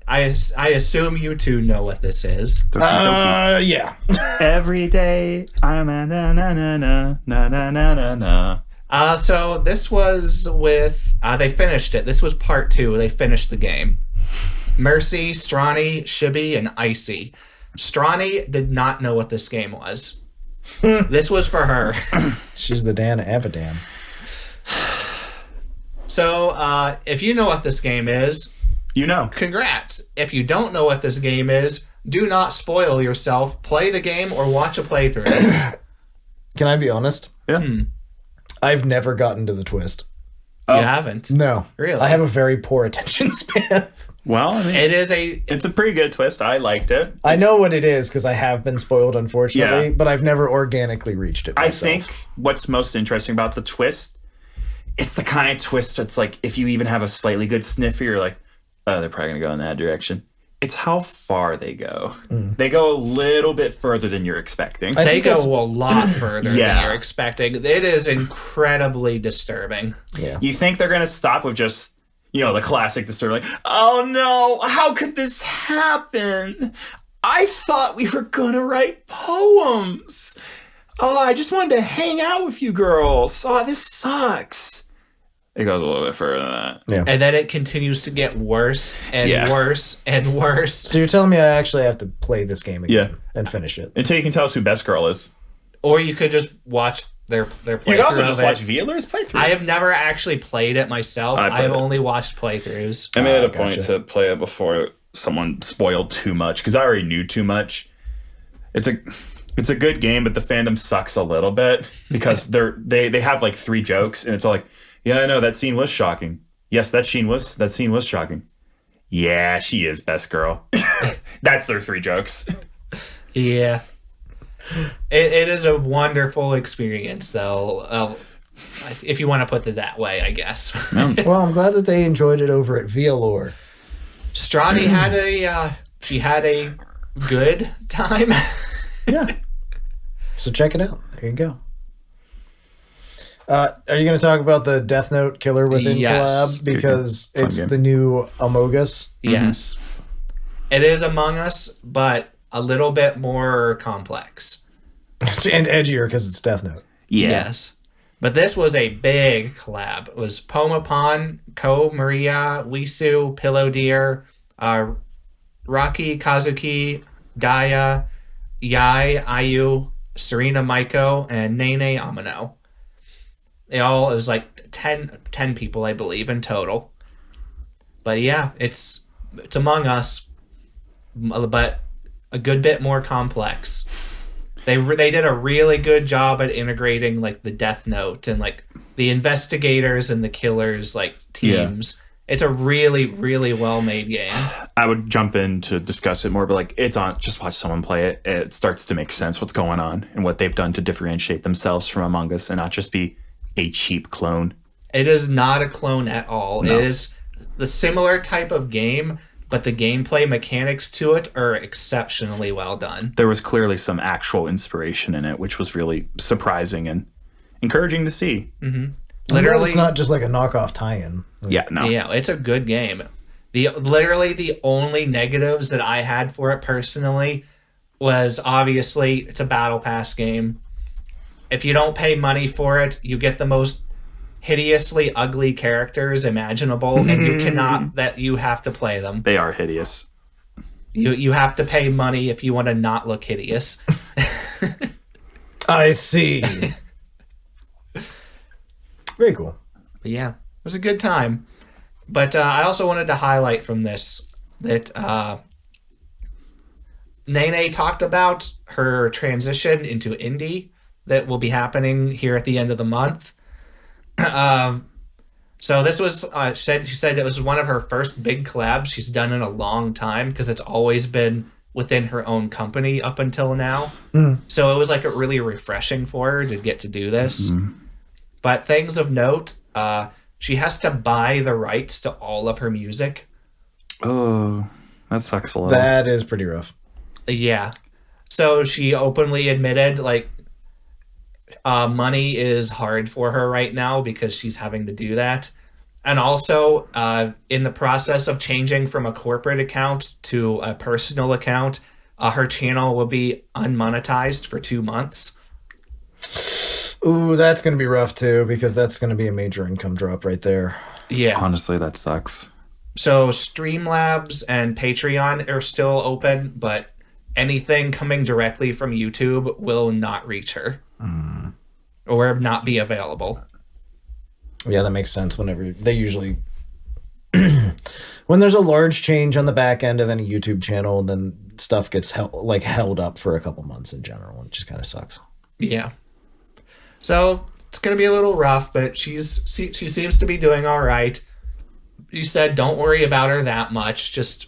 I assume you two know what this is. Yeah. Every day I'm a na na na na na na na na na. So this was with they finished it. This was part 2. They finished the game. Mercy, Strani, Shibi, and Icy. Strani did not know what this game was. This was for her. She's the Dan Avidan. So if you know what this game is, You know. congrats. If you don't know what this game is, do not spoil yourself. Play the game or watch a playthrough. Can I be honest? Yeah. I've never gotten to the twist. You haven't. No. Really? I have a very poor attention span. Well, I mean, It is a it's a pretty good twist. I liked it. I know what it is because I have been spoiled, unfortunately, Yeah. but I've never organically reached it I myself. think what's most interesting about the twist, it's the kind of twist that's like, if you even have a slightly good sniffer, you're like, oh, they're probably going to go in that direction. It's how far they go. They go a little bit further than you're expecting. I they think go that's- a lot further than Yeah. you're expecting. It is incredibly disturbing. Yeah. You think they're going to stop with just, the classic, the sort of like, oh no, how could this happen? I thought we were going to write poems. Oh, I just wanted to hang out with you girls. Oh, this sucks. It goes a little bit further than that. And then it continues to get worse and Yeah. worse and worse. So you're telling me I actually have to play this game again Yeah. and finish it? Until you can tell us who Best Girl is. Or you could just watch their playthrough. You can also of just it. watch Veeler's playthrough. I have never actually played it myself. I played I've it. only watched playthroughs. I made it a gotcha. point to play it before someone spoiled too much because I already knew too much. It's a good game, but the fandom sucks a little bit because they have like 3 jokes and it's all like, yeah, I know that scene was shocking. Yes, that scene was shocking. Yeah, she is Best Girl. That's their 3 jokes. Yeah. It is a wonderful experience, though. If you want to put it that way, I guess. Well, I'm glad that they enjoyed it over at Vialore. Strani had a good time. Yeah. So check it out. There you go. Are you going to talk about the Death Note Killer Within Yes. collab? Because Fun it's game. the new Among Us. Yes. It is Among Us, but a little bit more complex. And edgier because it's Death Note. Yes. But this was a big collab. It was Pomapon, Ko Maria, Wisu, Pillow Deer, Rocky, Kazuki, Daya, Yai, Ayu, Serena Maiko, and Nene Amino. It was like 10 people, I believe, in total. But yeah, it's Among Us, but a good bit more complex. They did a really good job at integrating like the Death Note and like the investigators and the killers like teams. It's a really, really well made game. I would jump in to discuss it more, but like it's on. Just watch someone play it. It starts to make sense what's going on and what they've done to differentiate themselves from Among Us and not just be a cheap clone. It is not a clone at all. No. It is the similar type of game, but the gameplay mechanics to it are exceptionally well done. There was clearly some actual inspiration in it, which was really surprising and encouraging to see. Literally, It's not just like a knockoff tie-in. Yeah, no. yeah, it's a good game. Literally the only negatives that I had for it personally was obviously it's a battle pass game. If you don't pay money for it, you get the most hideously ugly characters imaginable, and you have to play them. They are hideous. You have to pay money if you want to not look hideous. I see. Very cool. But yeah, it was a good time. But I also wanted to highlight from this that Nene talked about her transition into indie that will be happening here at the end of the month. So this was she said it was one of her first big collabs she's done in a long time because it's always been within her own company up until now. So it was like really refreshing for her to get to do this. But things of note, she has to buy the rights to all of her music. Oh, that sucks a lot. That is pretty rough. Yeah. So she openly admitted, like, money is hard for her right now because she's having to do that. And also, in the process of changing from a corporate account to a personal account, her channel will be unmonetized for 2 months. Ooh, that's going to be rough too, because that's going to be a major income drop right there. Yeah. Honestly, that sucks. So Streamlabs and Patreon are still open, but anything coming directly from YouTube will not reach her or not be available. Yeah, that makes sense. Whenever they usually, when there's a large change on the back end of any YouTube channel, then stuff gets held up for a couple months in general, which just kind of sucks. Yeah. So it's gonna be a little rough, but she seems to be doing all right. You said don't worry about her that much. Just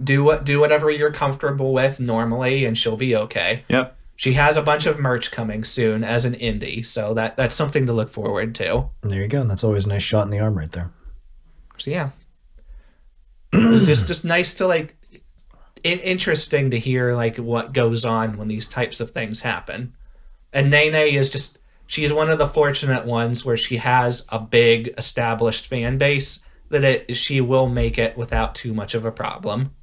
do whatever you're comfortable with normally, and she'll be okay. Yep. She has a bunch of merch coming soon as an indie, so that's something to look forward to. And there you go. And that's always a nice shot in the arm right there. So yeah, it's just nice to interesting to hear what goes on when these types of things happen. And Nene is she's one of the fortunate ones where she has a big established fan base that she will make it without too much of a problem.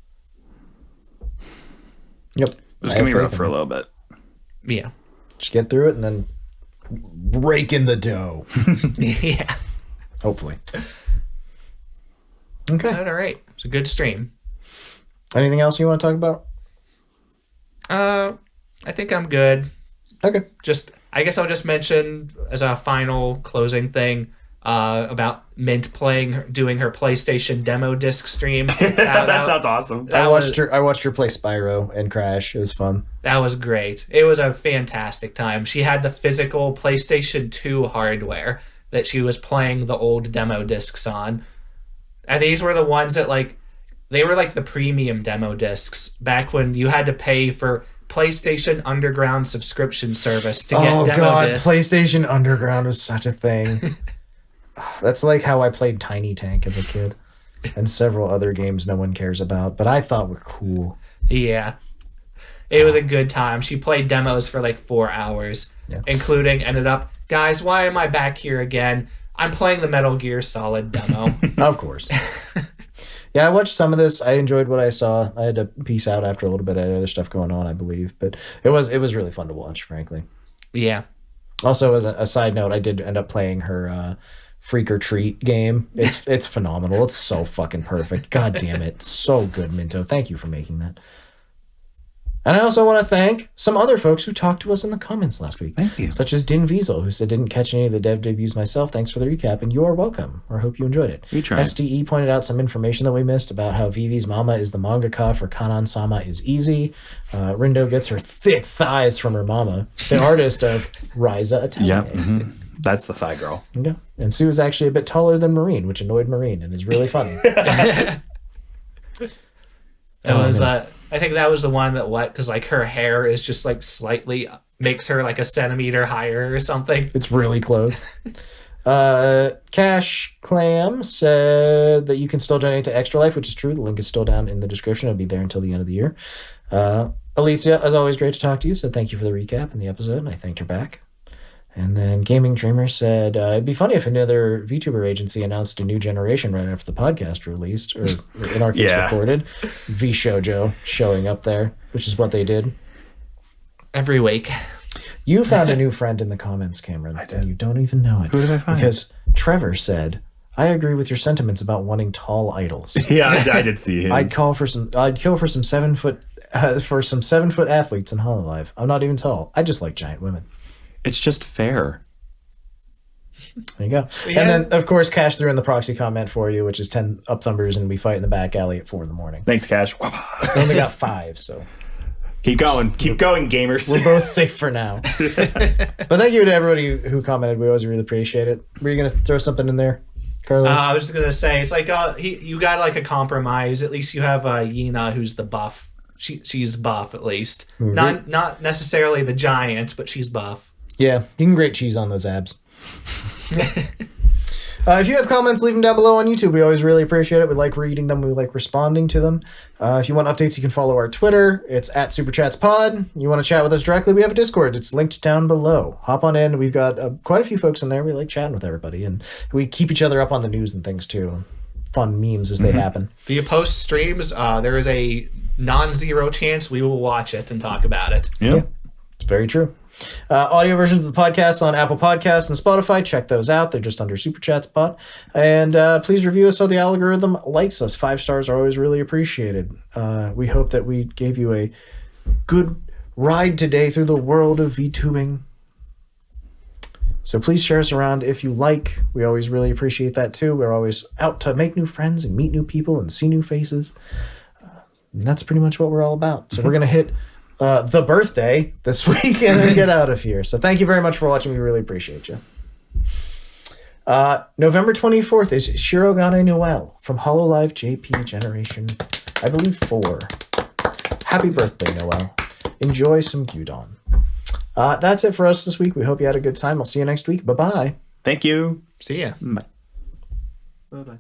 Yep. It's going to be rough for a little bit. Yeah. Just get through it and then rake in the dough. Yeah. Hopefully. Okay. All right. It's a good stream. Anything else you want to talk about? I think I'm good. Okay. I guess I'll just mention as a final closing thing about Mint doing her PlayStation demo disc stream. That sounds awesome. I watched her play Spyro and Crash. It was fun. That was great. It was a fantastic time. She had the physical PlayStation 2 hardware that she was playing the old demo discs on. And these were the ones that they were the premium demo discs back when you had to pay for PlayStation Underground subscription service to get demo discs. PlayStation Underground was such a thing. That's how I played Tiny Tank as a kid, and several other games no one cares about, but I thought were cool. Yeah. It was a good time. She played demos for 4 hours, including guys, why am I back here again? I'm playing the Metal Gear Solid demo. Of course. Yeah, I watched some of this. I enjoyed what I saw. I had to peace out after a little bit. I had other stuff going on, I believe, but it was really fun to watch, frankly. Yeah. Also, as a side note, I did end up playing her Freak or Treat game. It's phenomenal. It's so fucking perfect. God damn it. So good, Minto. Thank you for making that. And I also want to thank some other folks who talked to us in the comments last week. Thank you. Such as Din Wiesel, who said, didn't catch any of the dev debuts myself. Thanks for the recap, and you are welcome. Or hope you enjoyed it. We tried. SDE pointed out some information that we missed about how Vivi's mama is the mangaka for Kanan-sama is easy. Rindo gets her thick thighs from her mama, the artist of Ryza Atelier. Yeah. Mm-hmm. That's the thigh girl. Yeah. And Sue is actually a bit taller than Marine, which annoyed Marine and is really funny. I think that was the one that because her hair is just slightly makes her a centimeter higher or something. It's really close. Cash Clam said that you can still donate to Extra Life, which is true. The link is still down in the description. It'll be there until the end of the year. Alicia, as always, great to talk to you. Said thank you for the recap in the episode, and I thanked her back. And then Gaming Dreamer said, it'd be funny if another VTuber agency announced a new generation right after the podcast released, or in our case recorded. Vshojo showing up there, which is what they did. Every week. You found a new friend in the comments, Cameron, and you don't even know it. Who did I find? Because Trevor said, I agree with your sentiments about wanting tall idols. Yeah, I did see him. I'd kill for some 7-foot athletes in Hololive. I'm not even tall. I just like giant women. It's just fair. There you go. Yeah. And then, of course, Cash threw in the proxy comment for you, which is 10 up thumbers, and we fight in the back alley at 4 in the morning. Thanks, Cash. We only got 5, so Keep going, gamers. we're both safe for now. But thank you to everybody who commented. We always really appreciate it. Were you going to throw something in there, Carlos? I was just gonna say it's you got a compromise. At least you have Yena, who's the buff. She's buff at least. Mm-hmm. Not necessarily the giant, but she's buff. Yeah, you can grate cheese on those abs. If you have comments, leave them down below on YouTube. We always really appreciate it. We like reading them. We like responding to them. If you want updates, you can follow our Twitter. It's at SuperChatsPod. You want to chat with us directly, we have a Discord. It's linked down below. Hop on in. We've got quite a few folks in there. We like chatting with everybody. And we keep each other up on the news and things, too. Fun memes as they happen. If you post streams, there is a non-zero chance we will watch it and talk about it. Yeah. It's very true. Audio versions of the podcast on Apple Podcasts and Spotify. Check those out. They're just under Super Chats Pod. And please review us so the algorithm likes us. 5 stars are always really appreciated. We hope that we gave you a good ride today through the world of VTubing. So please share us around if you like. We always really appreciate that too. We're always out to make new friends and meet new people and see new faces. And that's pretty much what we're all about. So we're going to hit the birthday this week and then get out of here. So thank you very much for watching. We really appreciate you. November 24th is Shirogane Noel from Hololive JP Generation, I believe 4. Happy birthday, Noel. Enjoy some gyudon. That's it for us this week. We hope you had a good time. I'll see you next week. Bye-bye. Thank you. See ya. Bye. Bye-bye.